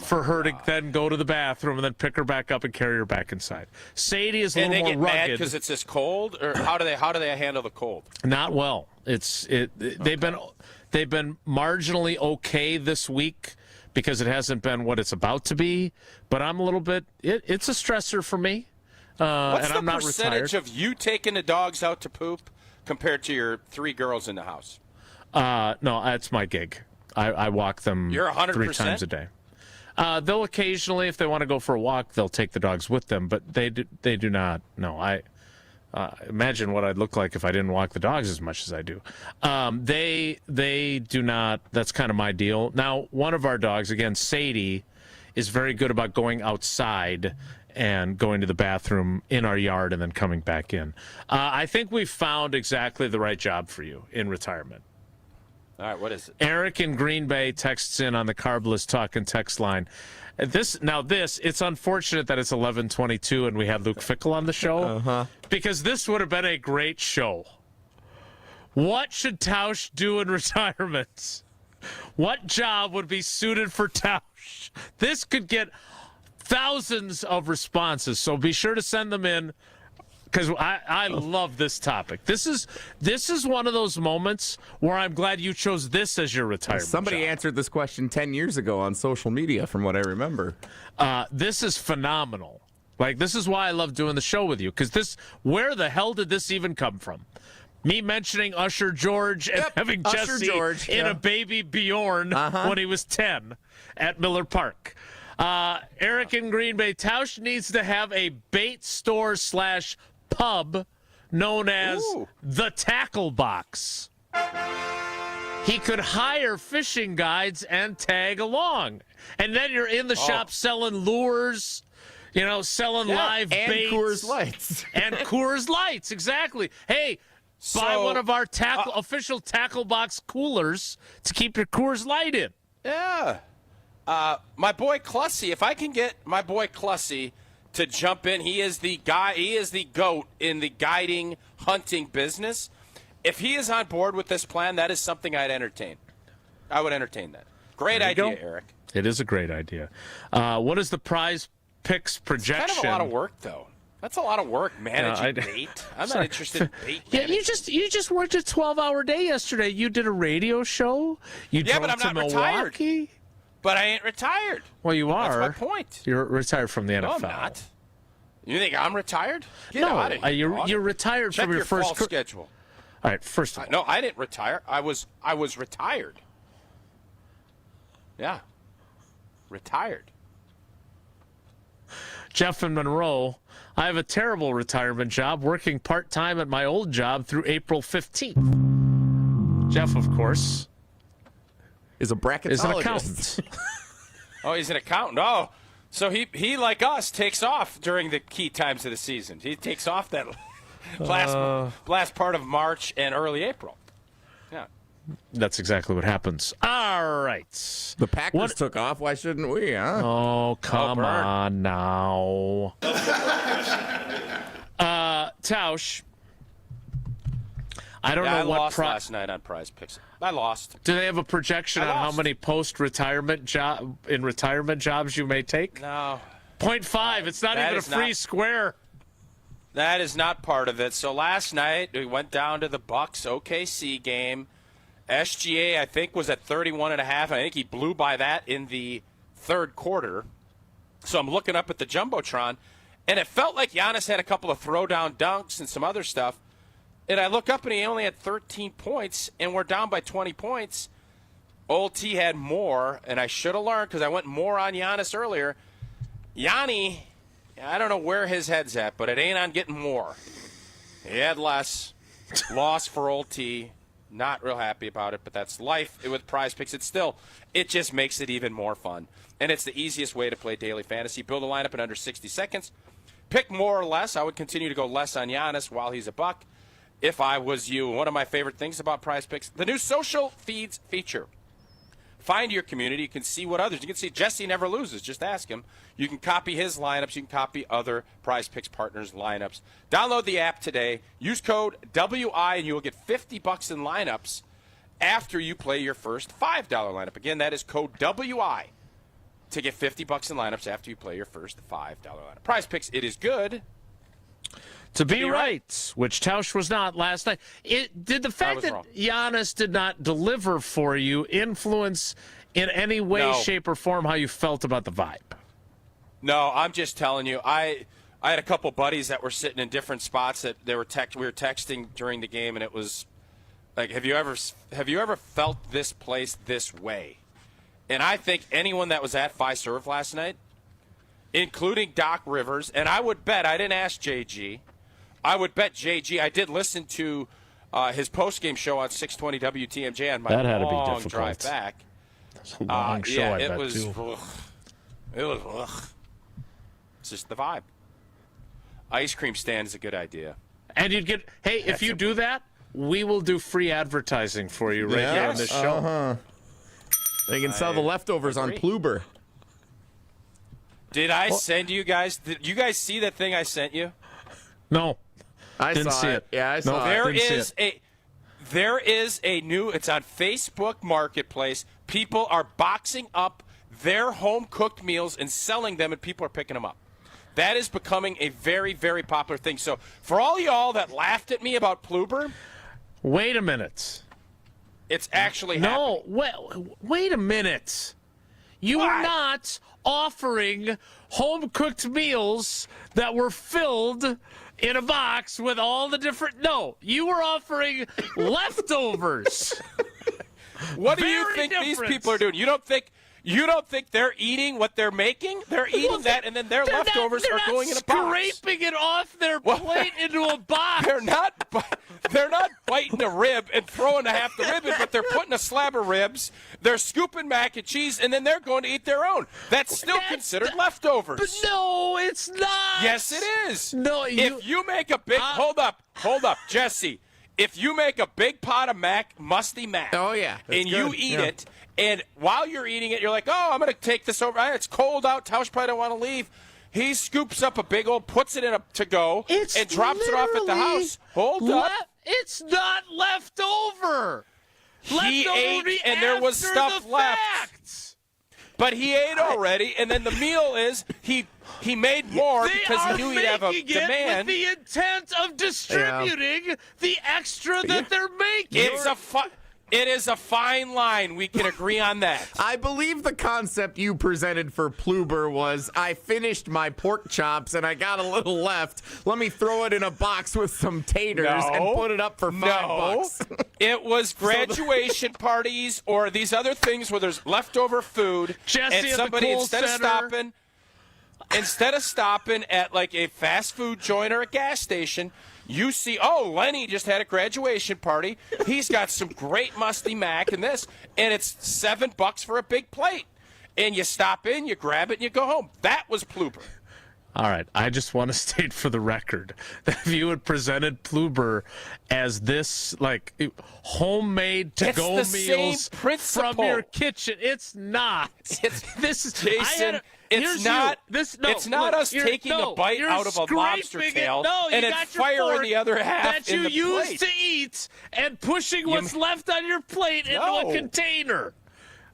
For her to then go to the bathroom and then pick her back up and carry her back inside. Sadie is a little more rugged. And they get mad because it's this cold, or how do they handle the cold? Not well. They've been marginally okay this week because it hasn't been what it's about to be. But I'm a little bit. It's a stressor for me. What's and the I'm not percentage retired. of you taking the dogs out to poop compared to your 3 girls in the house? No, that's my gig. I walk them You're 100%? 3 times a day. They'll occasionally, if they want to go for a walk, they'll take the dogs with them, but they do not. No, I imagine what I'd look like if I didn't walk the dogs as much as I do. They do not. That's kind of my deal. Now, one of our dogs, again, Sadie, is very good about going outside and going to the bathroom in our yard and then coming back in. I think we've found exactly the right job for you in retirement. All right, what is it? Eric in Green Bay texts in on the Carbless Talk and text line. It's unfortunate that it's 11:22 and we had Luke Fickell on the show because this would have been a great show. What should Tausch do in retirement? What job would be suited for Tausch? This could get thousands of responses, so be sure to send them in. because I love this topic. This is one of those moments where I'm glad you chose this as your retirement. Somebody job. answered this question 10 years ago on social media, from what I remember. This is phenomenal. Like, this is why I love doing the show with you, because where the hell did this even come from? Me mentioning Usher George and having Usher Jesse George, in a baby Bjorn when he was 10 at Miller Park. Eric in Green Bay, Tausch needs to have a bait store / pub known as the Tackle Box. He could hire fishing guides and tag along. And then you're in the shop selling lures, selling live baits. And Coors Lights. And Coors Lights, exactly. Hey, buy one of our official Tackle Box coolers to keep your Coors Light in. Yeah. My boy Clussy, if I can get my boy Clussy to jump in, he is the guy, he is the GOAT in the guiding, hunting business. If he is on board with this plan, that is something I'd entertain. I would entertain that. Great idea, Eric. It is a great idea. What is the prize picks projection? It's kind of a lot of work, though. That's a lot of work, managing bait. I'm not interested in bait. Yeah, you just worked a 12-hour day yesterday. You did a radio show. You drove but I'm to not Milwaukee. retired. But I ain't retired. Well, you are. That's my point. You're retired from the NFL. No, I'm not. You think I'm retired? Get no, out of here, you're retired Check from your fall first schedule. All right, first of all. No, I didn't retire. I was retired. Yeah. Retired. Jeff in Monroe, I have a terrible retirement job working part-time at my old job through April 15th. Jeff, of course, is a bracketologist. Is an accountant. Oh, he's an accountant. Oh, so he like us takes off during the key times of the season. He takes off that last part of March and early April. Yeah. That's exactly what happens. All right. The Packers took off. Why shouldn't we, huh? Oh, come on now. Tausch. I don't know I what lost last night on Prize Picks. I lost. Do they have a projection on how many post-retirement retirement jobs you may take? No. 0.5. It's not even a free square. That is not part of it. So last night we went down to the Bucks OKC game. SGA, I think, was at 31.5. I think he blew by that in the third quarter. So I'm looking up at the Jumbotron, and it felt like Giannis had a couple of throwdown dunks and some other stuff. And I look up, and he only had 13 points, and we're down by 20 points. Old T had more, and I should have learned because I went more on Giannis earlier. Yanni, I don't know where his head's at, but it ain't on getting more. He had less. Loss for Old T. Not real happy about it, but that's life with Prize Picks. It just makes it even more fun. And it's the easiest way to play daily fantasy. Build a lineup in under 60 seconds. Pick more or less. I would continue to go less on Giannis while he's a buck if I was you. One of my favorite things about Prize Picks, the new social feeds feature. Find your community. You can see what others. You can see Jesse never loses. Just ask him. You can copy his lineups. You can copy other Prize Picks partners' lineups. Download the app today. Use code WI, and you will get $50 in lineups after you play your first $5 lineup. Again, that is code WI to get $50 in lineups after you play your first $5 lineup. Prize Picks, it is good to be right, which Tausch was not last night. Did the fact that Giannis did not deliver for you influence in any way, shape, or form how you felt about the vibe? No, I'm just telling you. I had a couple buddies that were sitting in different spots that we were texting during the game, and it was like, have you ever felt this place this way? And I think anyone that was at Fiserv last night, including Doc Rivers, and I would bet, I didn't ask JG, I would bet JG, I did listen to his postgame show on 620 WTMJ on my long drive back. That's a long show, I bet, too. It was ugh. It's just the vibe. Ice cream stand is a good idea. And you'd get, hey, if you do that, we will do free advertising for you right here on this show. Uh-huh. They can sell the leftovers on Pluber. Did I send you guys? Did you guys see that thing I sent you? No. I didn't saw see it. Yeah, I saw it. There is a new, it's on Facebook Marketplace. People are boxing up their home-cooked meals and selling them, and people are picking them up. That is becoming a very, very popular thing. So for all y'all that laughed at me about Pluber, wait a minute. It's actually happening. No, wait a minute. You are not offering home-cooked meals that were filled in a box with all the different... No, you were offering leftovers. What do you think these people are doing? You don't think they're eating what they're making? They're eating that, and then their leftovers are going in a box. Scraping it off their plate into a box. They're not biting a rib and throwing half the rib in, but they're putting a slab of ribs. They're scooping mac and cheese, and then they're going to eat their own. That's still considered leftovers. But no, it's not. Yes, it is. No, if you make a big hold up, Jesse. If you make a big pot of musty mac, and you eat it, and while you're eating it, you're like, oh, I'm going to take this over. It's cold out. Tausch probably don't want to leave. He scoops up a big old, puts it in a to-go, and drops it off at the house. Hold up. It's not left over. He ate, and there was stuff left. But he ate already, and then the meal is he made more because he knew he'd have a demand. With the intent of distributing the extra that they're making. It is a fine line. We can agree on that. I believe the concept you presented for Pluber was, I finished my pork chops and I got a little left. Let me throw it in a box with some taters and put it up for $5. It was graduation parties or these other things where there's leftover food. Jesse and somebody, instead of stopping at like a fast food joint or a gas station, you see, Lenny just had a graduation party. He's got some great musty mac and this, and it's $7 for a big plate. And you stop in, you grab it, and you go home. That was Pluber. All right, I just want to state for the record that if you had presented Pluber as this, like, homemade to-go meals from your kitchen, it's not. This is Jason. It's not us taking a bite out of a lobster tail and then firing the other half that you in the used plate. to eat and pushing what's left on your plate into a container.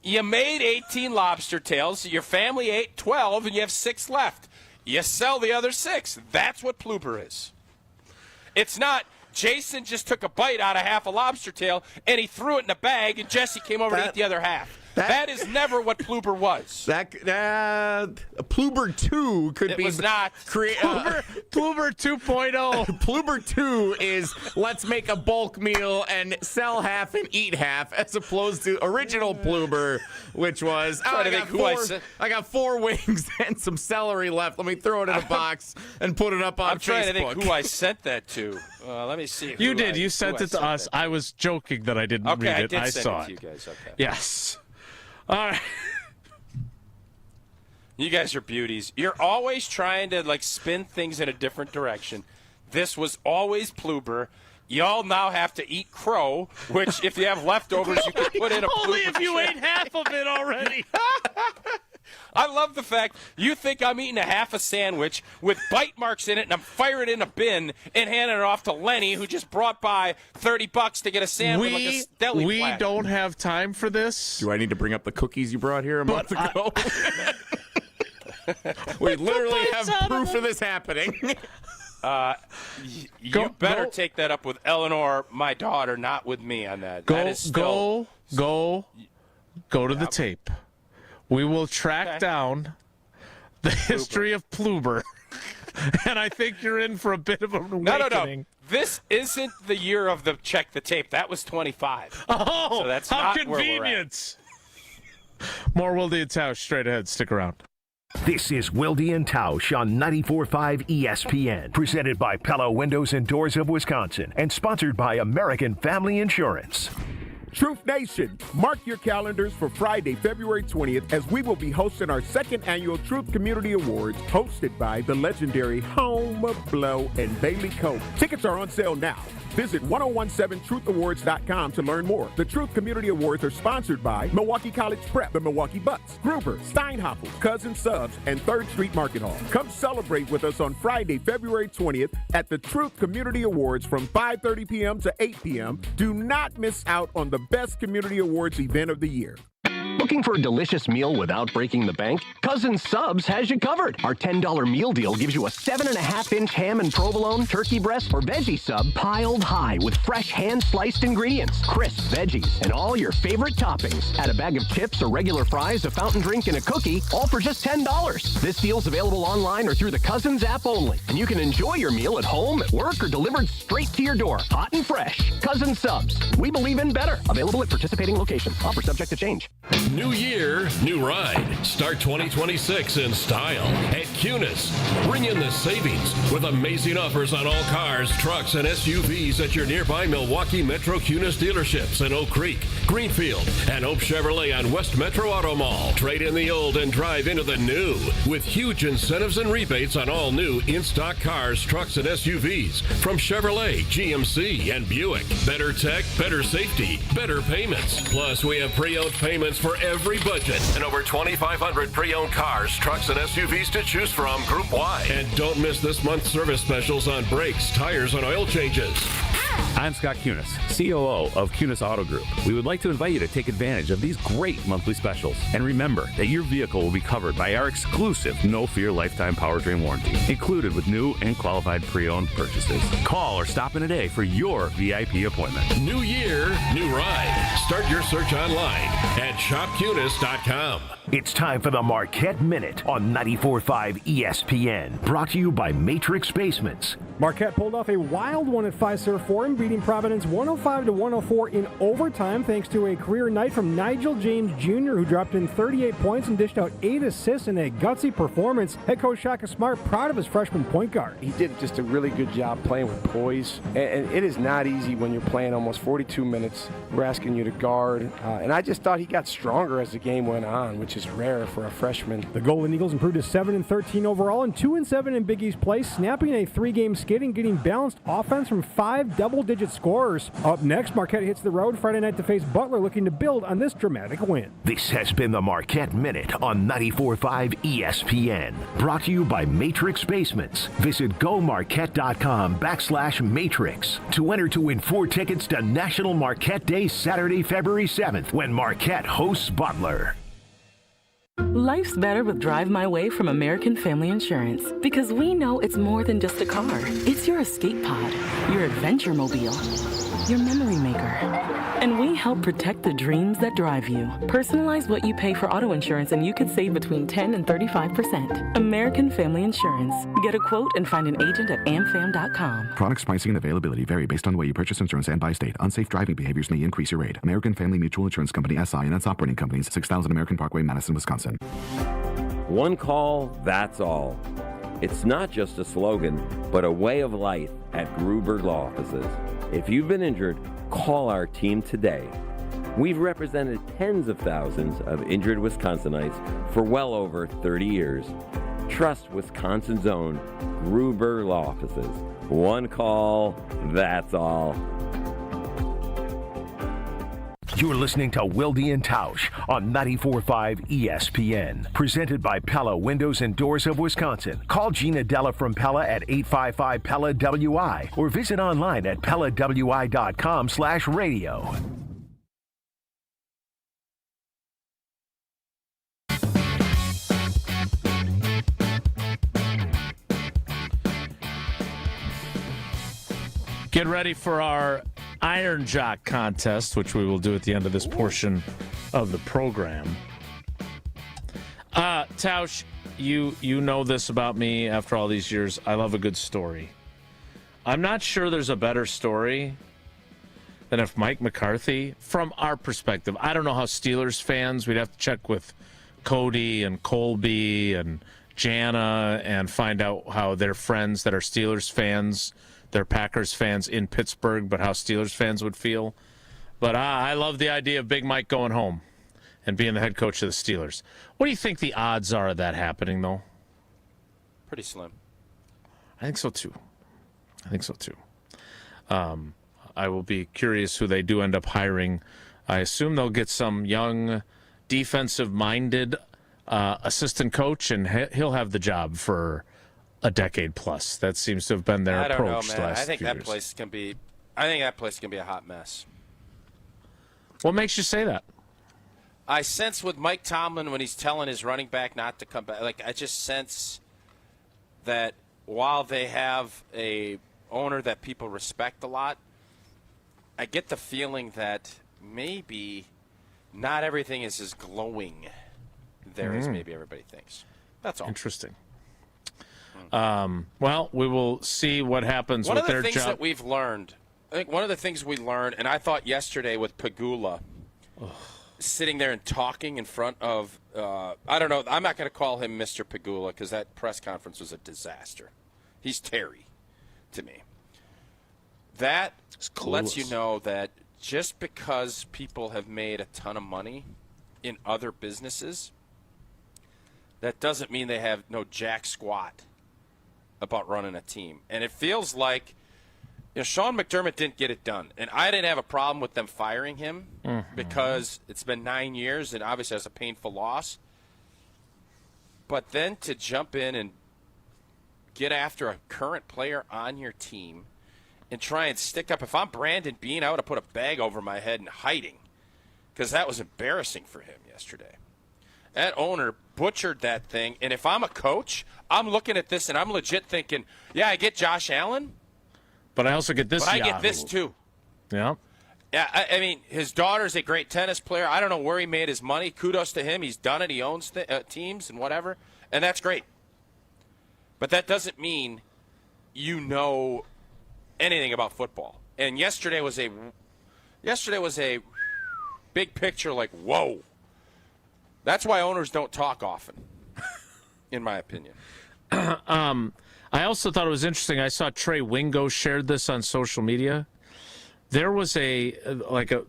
You made 18 lobster tails. Your family ate 12, and you have 6 left. You sell the other 6. That's what Pluber is. It's not Jason just took a bite out of half a lobster tail, and he threw it in a bag, and Jesse came over to eat the other half. That is never what Pluber was. Pluber 2 could be. It was not. Pluber 2.0. Pluber 2 is let's make a bulk meal and sell half and eat half, as opposed to original Pluber, which was I got 4 wings and some celery left. Let me throw it in a box and put it up on Facebook. I'm trying to think who I sent that to. Let me see. You did. You sent it to us. I was joking that I didn't read it. I saw it. To you guys. Okay. Yes. All right. You guys are beauties. You're always trying to spin things in a different direction. This was always Pluber. Y'all now have to eat crow, which if you have leftovers, you can put in a Pluber. Only if you ate half of it already. I love the fact you think I'm eating a half a sandwich with bite marks in it, and I'm firing it in a bin and handing it off to Lenny, who just brought by $30 to get a sandwich like a deli We platter. don't have time for this. Do I need to bring up the cookies you brought here a month ago? We literally have proof of this happening. You better take that up with Eleanor, my daughter, not with me on that. Go to the tape. We will track down the history of Pluber, and I think you're in for a bit of an awakening. No. This isn't the year of the check the tape. That was 25. Oh, so that's how not convenient. More Wilde Tausch straight ahead. Stick around. This is Wilde Tausch on 94.5 ESPN, presented by Pella Windows and Doors of Wisconsin, and sponsored by American Family Insurance. Truth Nation, mark your calendars for Friday, February 20th, as we will be hosting our 2nd annual Truth Community Awards, hosted by the legendary Home, Blow, and Bailey Combs. Tickets are on sale now. Visit 1017truthawards.com to learn more. The Truth Community Awards are sponsored by Milwaukee College Prep, the Milwaukee Bucks, Gruber, Steinhoffel, Cousin Subs, and 3rd Street Market Hall. Come celebrate with us on Friday, February 20th at the Truth Community Awards from 5:30 p.m. to 8 p.m. Do not miss out on the best community awards event of the year. Looking for a delicious meal without breaking the bank? Cousin Subs has you covered. Our $10 meal deal gives you a 7.5-inch ham and provolone, turkey breast, or veggie sub piled high with fresh hand-sliced ingredients, crisp veggies, and all your favorite toppings. Add a bag of chips or regular fries, a fountain drink, and a cookie, all for just $10. This deal's available online or through the Cousins app only. And you can enjoy your meal at home, at work, or delivered straight to your door, hot and fresh. Cousin Subs. We believe in better. Available at participating locations. Offer subject to change. New year, new ride. Start 2026 in style at Kunis. Bring in the savings with amazing offers on all cars, trucks, and SUVs at your nearby Milwaukee Metro Kunis dealerships in Oak Creek, Greenfield, and Oak Chevrolet on West Metro Auto Mall. Trade in the old and drive into the new with huge incentives and rebates on all new in-stock cars, trucks, and SUVs from Chevrolet, GMC, and Buick. Better tech, better safety, better payments. Plus, we have pre-owned payments for every budget and over 2,500 pre-owned cars, trucks, and SUVs to choose from group-wide. And don't miss this month's service specials on brakes, tires, and oil changes. I'm Scott Kunis, COO of Kunis Auto Group. We would like to invite you to take advantage of these great monthly specials. And remember that your vehicle will be covered by our exclusive No Fear Lifetime Powertrain Warranty, included with new and qualified pre-owned purchases. Call or stop in today for your VIP appointment. New year, new ride. Start your search online at shopkunis.com. It's time for the Marquette Minute on 94.5 ESPN. Brought to you by Matrix Basements. Marquette pulled off a wild one at Fiserv Forum, beating Providence 105-104 in overtime thanks to a career night from Nigel James Jr., who dropped in 38 points and dished out 8 assists in a gutsy performance. Head coach Shaka Smart proud of his freshman point guard. He did just a really good job playing with poise, and it is not easy when you're playing almost 42 minutes. We're asking you to guard, and I just thought he got stronger as the game went on, which is rare for a freshman. The Golden Eagles improved to 7-13 overall and 2-7 in Big East play, snapping a 3-game skid and getting balanced offense from 5 double-digit scorers. Up next, Marquette hits the road Friday night to face Butler, looking to build on this dramatic win. This has been the Marquette Minute on 94.5 ESPN. Brought to you by Matrix Basements. Visit gomarquette.com/matrix to enter to win 4 tickets to National Marquette Day Saturday, February 7th, when Marquette hosts Butler. Life's better with Drive My Way from American Family Insurance, because we know it's more than just a car. It's your escape pod, your adventure mobile, your memory maker. And we help protect the dreams that drive you. Personalize what you pay for auto insurance and you could save between 10 and 35%. American Family Insurance. Get a quote and find an agent at amfam.com. Products, pricing, and availability vary based on the way you purchase insurance and by state. Unsafe driving behaviors may increase your rate. American Family Mutual Insurance Company, SI, and its operating companies, 6000 American Parkway, Madison, Wisconsin. One call, that's all. It's not just a slogan, but a way of life at Gruber Law Offices. If you've been injured, call our team today. We've represented tens of thousands of injured Wisconsinites for well over 30 years. Trust Wisconsin's own Gruber Law Offices. One call, that's all. You're listening to Wilde Tausch on 94.5 ESPN. Presented by Pella Windows and Doors of Wisconsin. Call Gina Della from Pella at 855-PELLA-WI or visit online at PellaWI.com/radio. Get ready for our Iron Jock contest, which we will do at the end of this portion of the program. Tausch, you know this about me after all these years. I love a good story. I'm not sure there's a better story than if Mike McCarthy, from our perspective, I don't know how Steelers fans, we'd have to check with Cody and Colby and Jana and find out how their friends that are Steelers fans, they're Packers fans in Pittsburgh, but how Steelers fans would feel. But I love the idea of Big Mike going home and being the head coach of the Steelers. What do you think the odds are of that happening, though? Pretty slim. I think so, too. I will be curious who they do end up hiring. I assume they'll get some young, defensive-minded assistant coach, and he'll have the job for a decade plus. That seems to have been their approach. I don't know, man. Last I think few that years. place can be. I think that place can be a hot mess. What makes you say that? I sense with Mike Tomlin when he's telling his running back not to come back, like I just sense that while they have a owner that people respect a lot, I get the feeling that maybe not everything is as glowing there as maybe everybody thinks. That's all. Interesting. Well, we will see what happens with their job. One of the things that we've learned, I think one of the things we learned, and I thought yesterday with Pegula, sitting there and talking in front of, I don't know, I'm not going to call him Mr. Pegula because that press conference was a disaster. He's Terry to me. That lets you know that just because people have made a ton of money in other businesses, that doesn't mean they have no jack squat about running a team. And it feels like Sean McDermott didn't get it done. And I didn't have a problem with them firing him because it's been 9 years and obviously that's a painful loss. But then to jump in and get after a current player on your team and try and stick up. If I'm Brandon Beane, I would have put a bag over my head and hiding because that was embarrassing for him yesterday. That owner butchered that thing. And if I'm a coach, I'm looking at this and I'm legit thinking, yeah, I get Josh Allen. But I also get this. But I get this too. Yeah. Yeah, I mean, his daughter's a great tennis player. I don't know where he made his money. Kudos to him. He's done it. He owns teams and whatever. And that's great. But that doesn't mean you know anything about football. And yesterday was a big picture like, whoa. That's why owners don't talk often, in my opinion. I also thought it was interesting. I saw Trey Wingo shared this on social media. There was they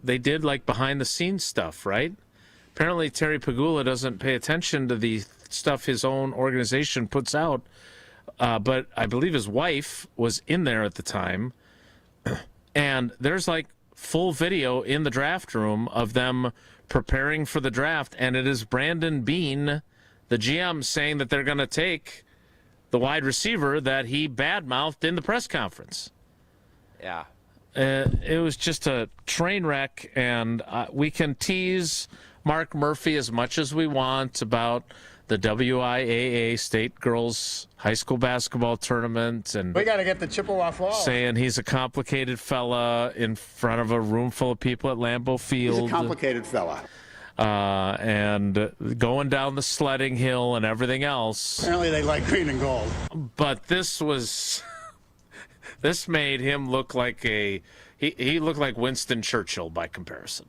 did like behind the scenes stuff, right? Apparently Terry Pegula doesn't pay attention to the stuff his own organization puts out. But I believe his wife was in there at the time. And there's like full video in the draft room of them preparing for the draft. And it is Brandon Beane, the GM, saying that they're going to take the wide receiver that he badmouthed in the press conference. Yeah. It was just a train wreck, and we can tease Mark Murphy as much as we want about the WIAA State Girls High School Basketball Tournament, and we got to get the Chippewa Falls. Saying he's a complicated fella in front of a room full of people at Lambeau Field. He's a complicated fella. And going down the sledding hill and everything else. Apparently they like green and gold. But this made him look like he looked like Winston Churchill by comparison.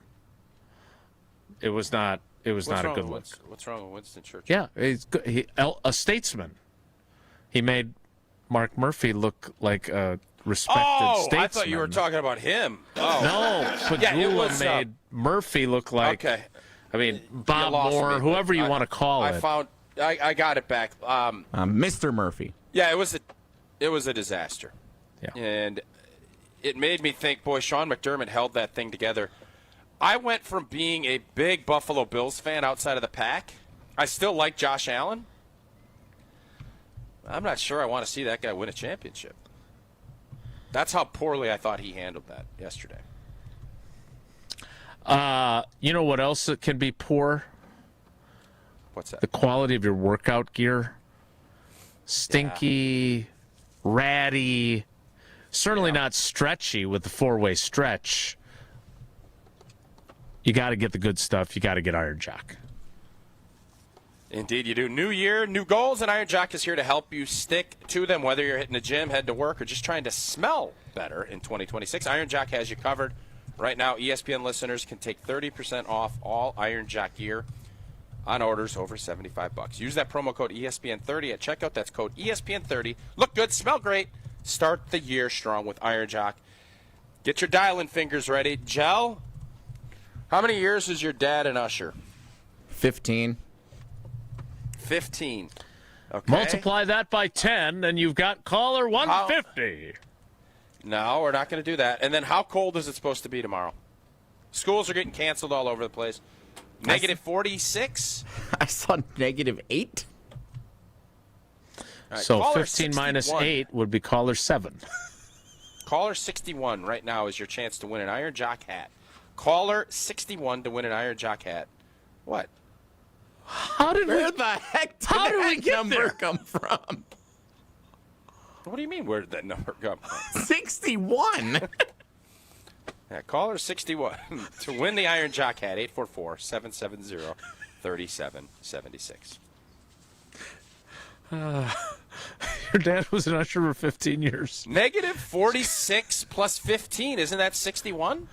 It was not a good look. What's wrong with Winston Churchill? Yeah, he's good. A statesman. He made Mark Murphy look like a respected statesman. I thought you were talking about him. Oh. No, Pegula made Murphy look like. Okay. I mean, Bob Moore, whoever you want to call it. I got it back. Mr. Murphy. Yeah, it was a disaster. Yeah. And it made me think, boy, Sean McDermott held that thing together. I went from being a big Buffalo Bills fan outside of the pack. I still like Josh Allen. I'm not sure I want to see that guy win a championship. That's how poorly I thought he handled that yesterday. You know what else can be poor? What's that? The quality of your workout gear. Stinky, ratty, certainly not stretchy with the four-way stretch. You got to get the good stuff. You got to get Iron Jock. Indeed, you do. New year, new goals, and Iron Jock is here to help you stick to them, whether you're hitting the gym, heading to work, or just trying to smell better in 2026. Iron Jock has you covered. Right now, ESPN listeners can take 30% off all Iron Jock gear on orders over $75. Use that promo code ESPN30 at checkout. That's code ESPN30. Look good, smell great. Start the year strong with Iron Jock. Get your dialing fingers ready. Gel, how many years is your dad an usher? 15. 15. Okay. Multiply that by 10, and you've got caller 150. No, we're not going to do that. And then how cold is it supposed to be tomorrow? Schools are getting canceled all over the place. Negative 46? I saw -8. Right, so caller 15 minus 61. 8 would be caller 7. Caller 61 right now is your chance to win an Iron Jock hat. Caller 61 to win an Iron Jock hat What? Where the heck did that number come from? What do you mean, where did that number come from? 61. Yeah, caller 61 to win the Iron Jock hat, 844-770-3776. Your dad was an usher for 15 years. Negative 46 plus 15. Isn't that 61?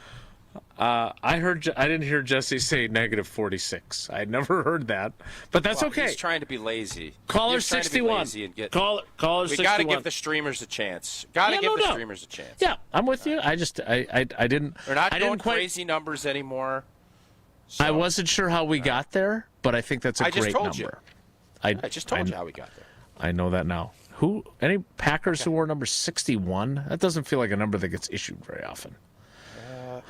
I didn't hear Jesse say negative 46. I never heard that, but that's okay. He's trying to be lazy. Caller 61. Caller 61. We got to give the streamers a chance. Got to give the streamers a chance. Yeah, I'm with you. I didn't. We're not going quite crazy numbers anymore. So. I wasn't sure how we got there, but I think that's a great number. You. I just told you how we got there. I know that now. Any Packers who wore number 61? That doesn't feel like a number that gets issued very often.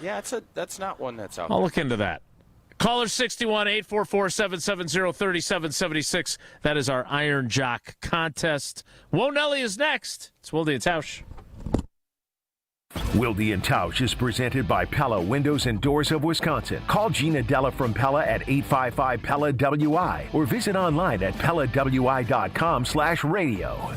Yeah, that's not one that's out I'll there. look into that. Caller 61 844-770-3776. That is our Iron Jock contest. Whoa, Nelly is next. It's Wilde Tausch. Wilde Tausch is presented by Pella Windows and Doors of Wisconsin. Call Gina Della from Pella at 855-PELLA-WI or visit online at PellaWI.com/radio.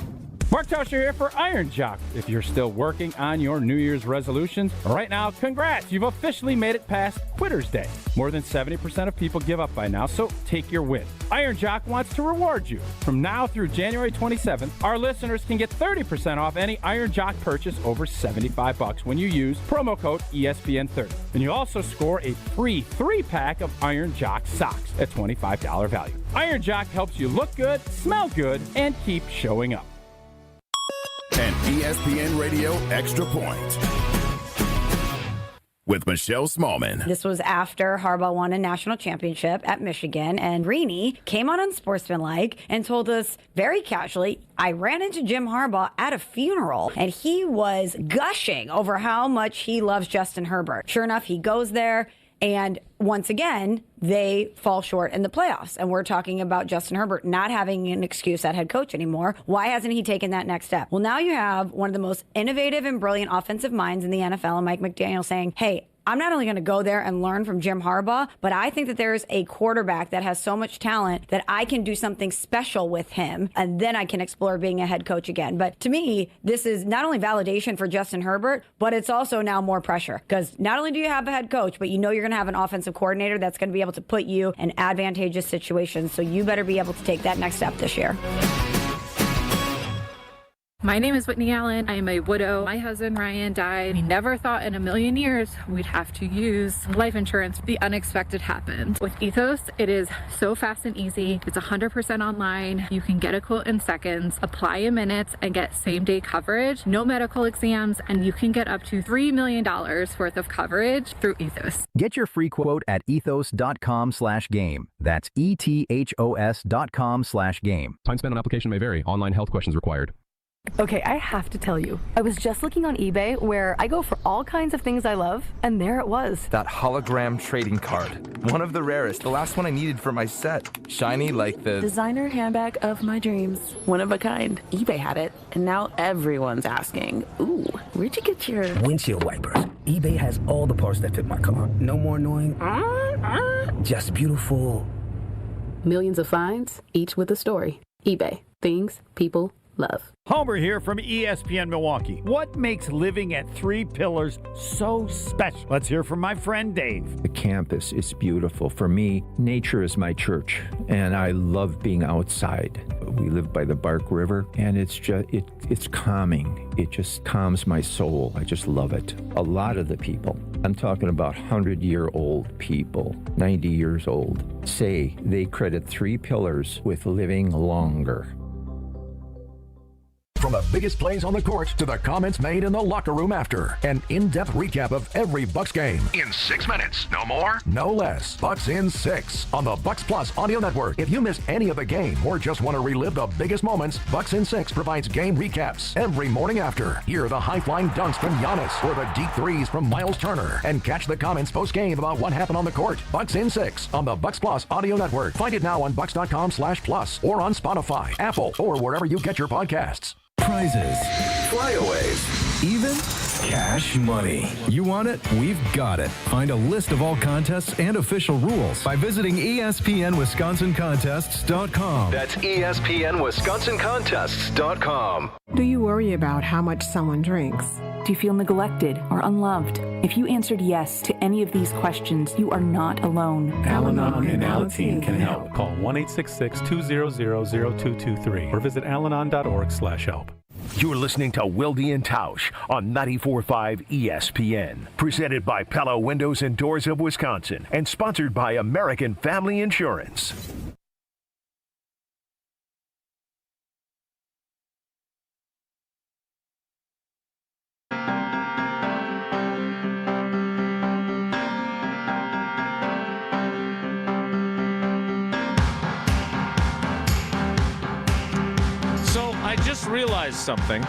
Mark Tausch here for Iron Jock. If you're still working on your New Year's resolutions, right now, congrats! You've officially made it past Quitter's Day. More than 70% of people give up by now, so take your win. Iron Jock wants to reward you. From now through January 27th, our listeners can get 30% off any Iron Jock purchase over $75 when you use promo code ESPN30. And you also score a free 3-pack of Iron Jock socks at $25 value. Iron Jock helps you look good, smell good, and keep showing up. And ESPN Radio Extra Point with Michelle Smallman. This was after Harbaugh won a national championship at Michigan, and Rini came on Unsportsmanlike and told us very casually, I ran into Jim Harbaugh at a funeral, and he was gushing over how much he loves Justin Herbert. Sure enough, he goes there, and once again, they fall short in the playoffs. And we're talking about Justin Herbert not having an excuse at head coach anymore. Why hasn't he taken that next step? Well, now you have one of the most innovative and brilliant offensive minds in the NFL, and Mike McDaniel, saying, hey, I'm not only going to go there and learn from Jim Harbaugh, but I think that there's a quarterback that has so much talent that I can do something special with him, and then I can explore being a head coach again. But to me, this is not only validation for Justin Herbert, but it's also now more pressure. Because not only do you have a head coach, but you know you're going to have an offensive coordinator that's going to be able to put you in advantageous situations. So you better be able to take that next step this year. My name is Whitney Allen. I am a widow. My husband, Ryan, died. We never thought in a million years we'd have to use life insurance. The unexpected happened. With Ethos, it is so fast and easy. It's 100% online. You can get a quote in seconds, apply in minutes, and get same-day coverage. No medical exams, and you can get up to $3 million worth of coverage through Ethos. Get your free quote at ethos.com/game. That's ETHOS.com/game. Time spent on application may vary. Online health questions required. Okay, I have to tell you, I was just looking on eBay where I go for all kinds of things I love, and there it was. That hologram trading card. One of the rarest. The last one I needed for my set. Shiny like the designer handbag of my dreams. One of a kind. eBay had it, and now everyone's asking, ooh, where'd you get your windshield wipers? eBay has all the parts that fit my car. No more annoying. Just beautiful. Millions of finds, each with a story. eBay. Things people love. Homer here from ESPN Milwaukee. What makes living at Three Pillars so special? Let's hear from my friend Dave. The campus is beautiful. For me, nature is my church, and I love being outside. We live by the Bark River, and it's just it's calming. It just calms my soul. I just love it. A lot of the people, I'm talking about 100-year-old people, 90 years old, say they credit Three Pillars with living longer. From the biggest plays on the court to the comments made in the locker room after. An in-depth recap of every Bucks game. In 6 minutes. No more, no less. Bucks in 6 on the Bucks Plus audio network. If you miss any of the game or just want to relive the biggest moments, Bucks in 6 provides game recaps every morning after. Hear the high-flying dunks from Giannis or the deep threes from Miles Turner. And catch the comments post-game about what happened on the court. Bucks in 6 on the Bucks Plus audio network. Find it now on bucks.com/plus or on Spotify, Apple, or wherever you get your podcasts. Prizes, flyaways, even Cash money. You want it? We've got it. Find a list of all contests and official rules by visiting ESPNWisconsinContests.com. That's ESPNWisconsinContests.com. Do you worry about how much someone drinks? Do you feel neglected or unloved? If you answered yes to any of these questions, you are not alone. Al-Anon and Alateen can help. Call 1-866-200-0223 or visit alanon.org/help. You're listening to Wilde Tausch on 94.5 ESPN. Presented by Pella Windows and Doors of Wisconsin and sponsored by American Family Insurance. I just realized something.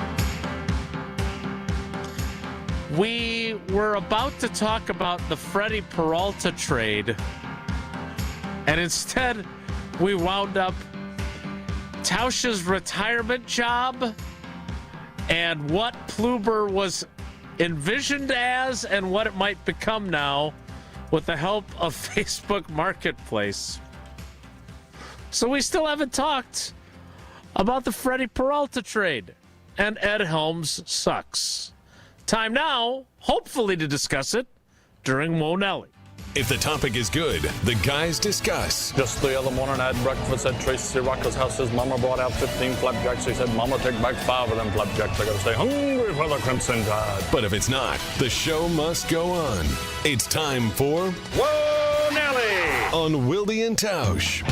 We were about to talk about the Freddy Peralta trade, and instead we wound up Tausch's retirement job and what Kluber was envisioned as and what it might become now with the help of Facebook Marketplace. So we still haven't talked about the Freddy Peralta trade, and Ed Helms sucks. Time now, hopefully, to discuss it during Mo Nelly. If the topic is good, the guys discuss. Just the other morning I had breakfast at Tracy Rocker's house. His mama brought out 15 flapjacks. He said, Mama, take back 5 of them flapjacks. I gotta stay hungry for the Crimson Tide. But if it's not, the show must go on. It's time for Whoa, Nelly! On Wilde Tausch.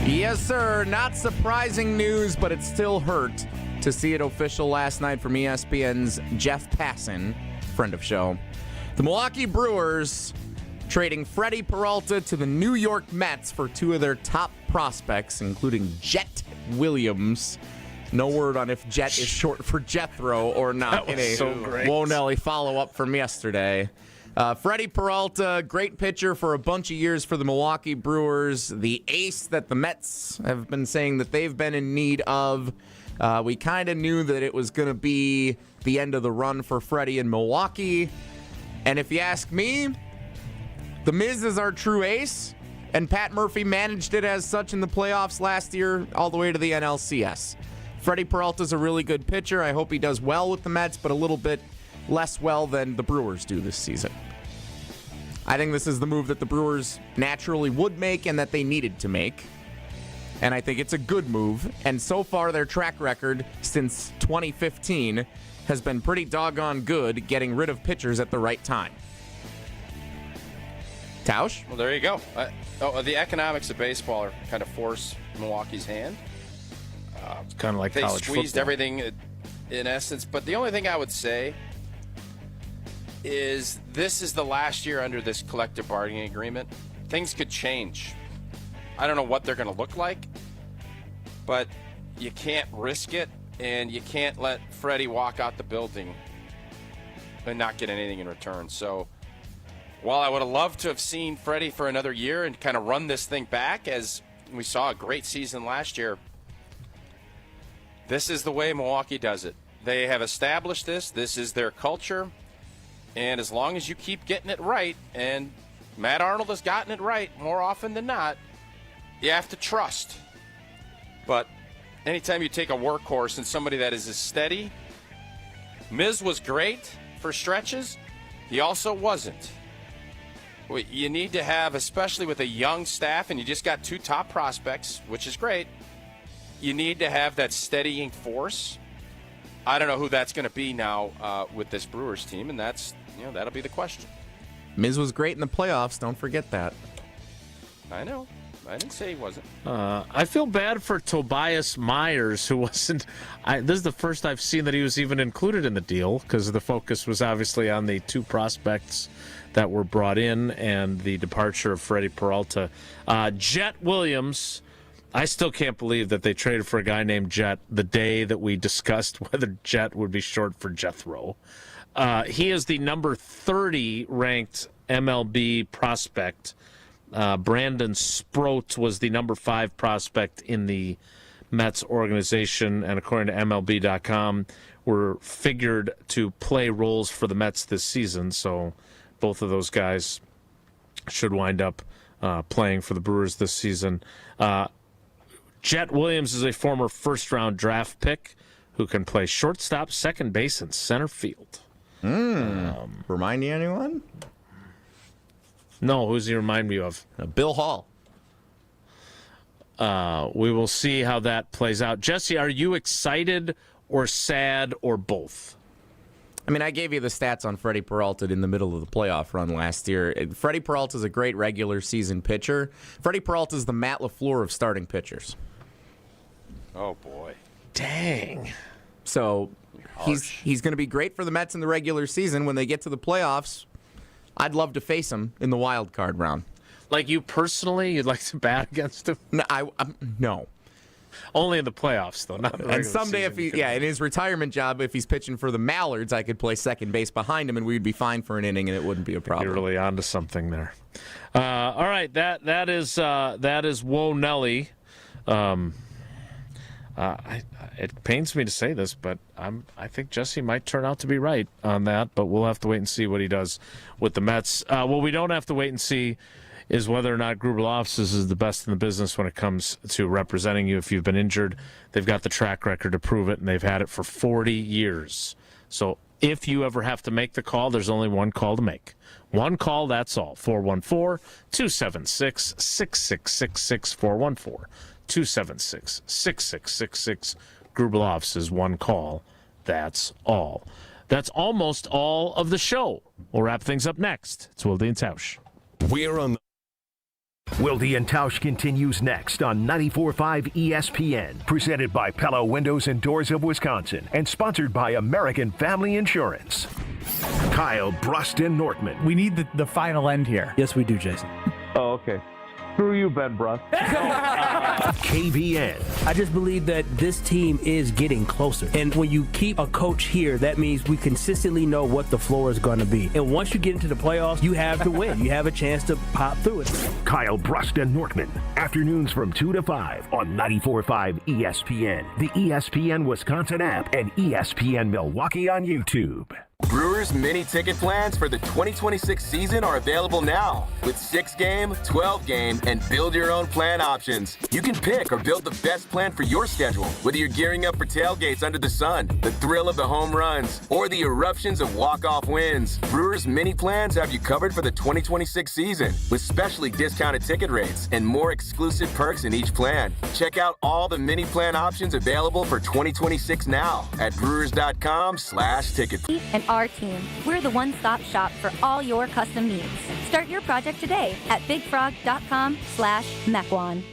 Yes, sir. Not surprising news, but it still hurt to see it official last night from ESPN's Jeff Passan, friend of show. The Milwaukee Brewers trading Freddy Peralta to the New York Mets for 2 of their top prospects, including Jet Williams. No word on if Jet is short for Jethro or not. That was so great. Whoa, Nelly follow-up from yesterday. Freddy Peralta, great pitcher for a bunch of years for the Milwaukee Brewers. The ace that the Mets have been saying that they've been in need of. We kind of knew that it was going to be the end of the run for Freddy in Milwaukee. And if you ask me, the Miz is our true ace, and Pat Murphy managed it as such in the playoffs last year all the way to the NLCS. Freddy Peralta's a really good pitcher. I hope he does well with the Mets, but a little bit less well than the Brewers do this season. I think this is the move that the Brewers naturally would make and that they needed to make. And I think it's a good move. And so far, their track record since 2015 has been pretty doggone good getting rid of pitchers at the right time. Tausch? Well, there you go. The economics of baseball are kind of force Milwaukee's hand. It's kind of like they college squeezed football. everything in essence. But the only thing I would say is this is the last year under this collective bargaining agreement. Things could change. I don't know what they're going to look like, but you can't risk it, and you can't let Freddie walk out the building and not get anything in return. So while I would have loved to have seen Freddie for another year and kind of run this thing back, as we saw a great season last year, this is the way Milwaukee does it. They have established this. This is their culture. And as long as you keep getting it right, and Matt Arnold has gotten it right more often than not, you have to trust. But anytime you take a workhorse and somebody that is as steady, Miz was great for stretches. He also wasn't. You need to have, especially with a young staff, and you just got 2 top prospects, which is great, you need to have that steadying force. I don't know who that's going to be now with this Brewers team, and that'll be the question. Miz was great in the playoffs. Don't forget that. I know. I didn't say he wasn't. I feel bad for Tobias Myers, who wasn't. This is the first I've seen that he was even included in the deal, because the focus was obviously on the 2 prospects that were brought in and the departure of Freddy Peralta. Jet Williams, I still can't believe that they traded for a guy named Jet the day that we discussed whether Jet would be short for Jethro. He is the number 30 ranked MLB prospect. Brandon Sproat was the number 5 prospect in the Mets organization, and according to MLB.com, were figured to play roles for the Mets this season. So both of those guys should wind up playing for the Brewers this season. Jet Williams is a former first-round draft pick who can play shortstop, second base, and center field. Remind you anyone? No, who's he remind me of? Bill Hall. We will see how that plays out. Jesse, are you excited or sad or both? I mean, I gave you the stats on Freddy Peralta in the middle of the playoff run last year. Freddy Peralta is a great regular season pitcher. Freddy Peralta is the Matt LaFleur of starting pitchers. Oh, boy. Dang. So he's going to be great for the Mets in the regular season. When they get to the playoffs, I'd love to face him in the wild card round. Like you personally, you'd like to bat against him? No, no. Only in the playoffs, though. Not in the regular and someday, season. in his retirement job, if he's pitching for the Mallards, I could play second base behind him, and we'd be fine for an inning, and it wouldn't be a problem. You're really onto something there. All right, that is Whoa Nelly. It pains me to say this, but I think Jesse might turn out to be right on that. But we'll have to wait and see what he does with the Mets. What we don't have to wait and see is whether or not Gruber Law Offices is the best in the business when it comes to representing you if you've been injured. They've got the track record to prove it, and they've had it for 40 years. So if you ever have to make the call, there's only one call to make. One call, that's all. 414-276-6666, 414-276-6666. Gruber Law Offices, one call, that's all. That's almost all of the show. We'll wrap things up next. It's Wilde Tausch. We're on the Wilde and Tausch continues next on 94.5 ESPN, presented by Pella Windows and Doors of Wisconsin, and sponsored by American Family Insurance. Kyle Bruston Nortman. We need the final end here. Yes, we do, Jason. Oh, okay. Screw you, Ben Brust. KVN. I just believe that this team is getting closer. And when you keep a coach here, that means we consistently know what the floor is going to be. And once you get into the playoffs, you have to win. You have a chance to pop through it. Kyle Bruston Nortman. Afternoons from 2 to 5 on 94.5 ESPN, the ESPN Wisconsin app, and ESPN Milwaukee on YouTube. Brewers mini ticket plans for the 2026 season are available now with 6-game, 12-game, and build-your-own plan options. You can pick or build the best plan for your schedule, whether you're gearing up for tailgates under the sun, the thrill of the home runs, or the eruptions of walk-off wins. Brewers mini plans have you covered for the 2026 season with specially discounted ticket rates and more exclusive perks in each plan. Check out all the mini plan options available for 2026 now at brewers.com/ticket. And our team, we're the one-stop shop for all your custom needs. Start your project today at bigfrog.com/Mequon.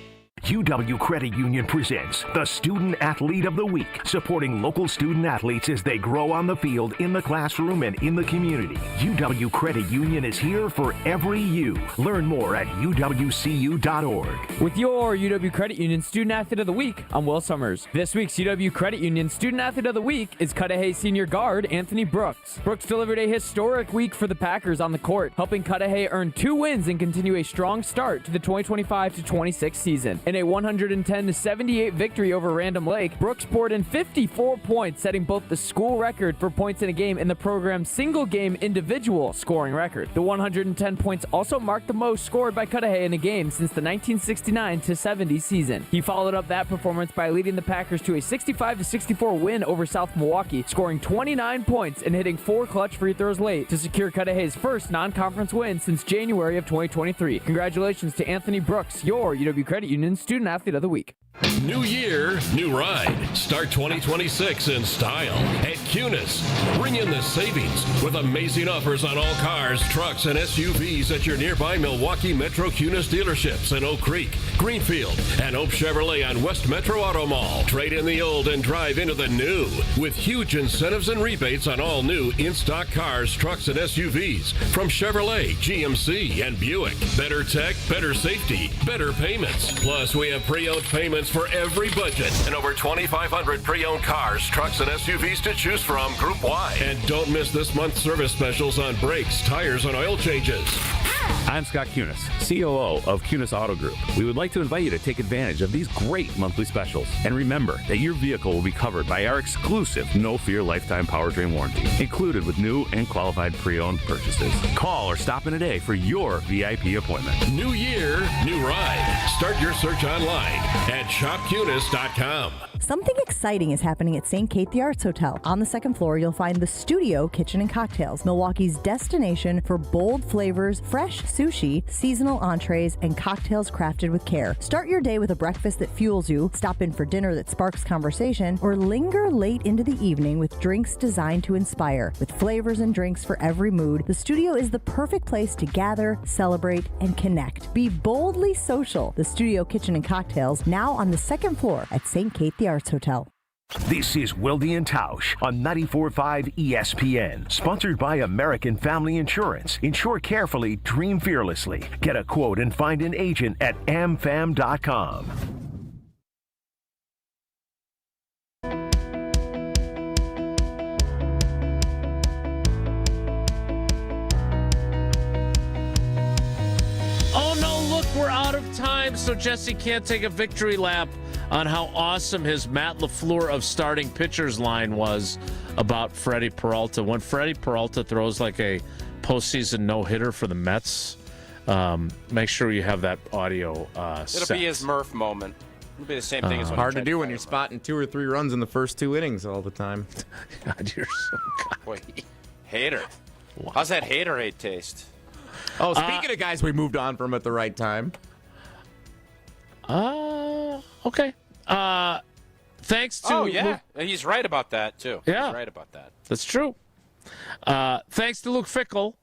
UW Credit Union presents the Student Athlete of the Week, supporting local student athletes as they grow on the field, in the classroom, and in the community. UW Credit Union is here for every you. Learn more at uwcu.org. With your UW Credit Union Student Athlete of the Week, I'm Will Summers. This week's UW Credit Union Student Athlete of the Week is Cudahy senior guard Anthony Brooks. Brooks delivered a historic week for the Packers on the court, helping Cudahy earn 2 wins and continue a strong start to the 2025-26 season. In a 110-78 victory over Random Lake, Brooks poured in 54 points, setting both the school record for points in a game and the program's single-game individual scoring record. The 110 points also marked the most scored by Cudahy in a game since the 1969-70 season. He followed up that performance by leading the Packers to a 65-64 win over South Milwaukee, scoring 29 points and hitting 4 clutch free throws late to secure Cudahy's first non-conference win since January of 2023. Congratulations to Anthony Brooks, your UW Credit Union Student Athlete of the Week. New year, new ride. Start 2026 in style at Kunis. Bring in the savings with amazing offers on all cars, trucks, and SUVs at your nearby Milwaukee Metro Kunis dealerships in Oak Creek, Greenfield, and Oak Chevrolet on West Metro Auto Mall. Trade in the old and drive into the new with huge incentives and rebates on all new in-stock cars, trucks, and SUVs from Chevrolet, GMC, and Buick. Better tech, better safety, better payments. Plus, we have pre-owned payments for every budget and over 2,500 pre-owned cars, trucks, and SUVs to choose from group-wide. And don't miss this month's service specials on brakes, tires, and oil changes. I'm Scott Kunis, COO of Kunis Auto Group. We would like to invite you to take advantage of these great monthly specials. And remember that your vehicle will be covered by our exclusive No Fear Lifetime Powertrain Warranty, included with new and qualified pre-owned purchases. Call or stop in today for your VIP appointment. New year, new ride. Start your search online at shopkunis.com. Something exciting is happening at St. Kate the Arts Hotel. On the second floor, you'll find the Studio Kitchen and Cocktails, Milwaukee's destination for bold flavors, fresh sushi, seasonal entrees, and cocktails crafted with care. Start your day with a breakfast that fuels you, stop in for dinner that sparks conversation, or linger late into the evening with drinks designed to inspire. With flavors and drinks for every mood, the Studio is the perfect place to gather, celebrate, and connect. Be boldly social. The Studio Kitchen and Cocktails, now on the second floor at St. Kate the Arts Hotel. This is Wilde Tausch on 94.5 ESPN, sponsored by American Family Insurance. Insure carefully, dream fearlessly. Get a quote and find an agent at amfam.com. Oh no, look, we're out of time, so Jesse can't take a victory lap on how awesome his Matt LaFleur of starting pitchers line was about Freddy Peralta. When Freddy Peralta throws like a postseason no-hitter for the Mets, make sure you have that audio It'll be his Murph moment. It'll be the same thing as when hard to do when you're spotting 2 or 3 runs in the first 2 innings all the time. God, you're so Boy, hater. How's that haterade taste? Oh, speaking of guys we moved on from at the right time. Okay. Thanks to... Oh, yeah. He's right about that, too. Yeah. He's right about that. That's true. Thanks to Luke Fickell,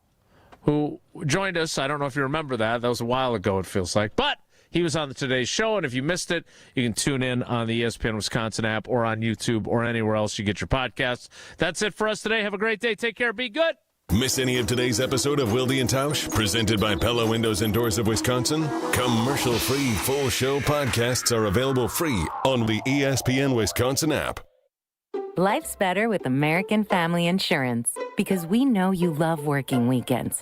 who joined us. I don't know if you remember that. That was a while ago, it feels like. But he was on today's show, and if you missed it, you can tune in on the ESPN Wisconsin app or on YouTube or anywhere else you get your podcasts. That's it for us today. Have a great day. Take care. Be good. Miss any of today's episode of Wilde Tausch, presented by Pella Windows and Doors of Wisconsin? Commercial-free full show podcasts are available free on the ESPN Wisconsin app. Life's better with American Family Insurance because we know you love working weekends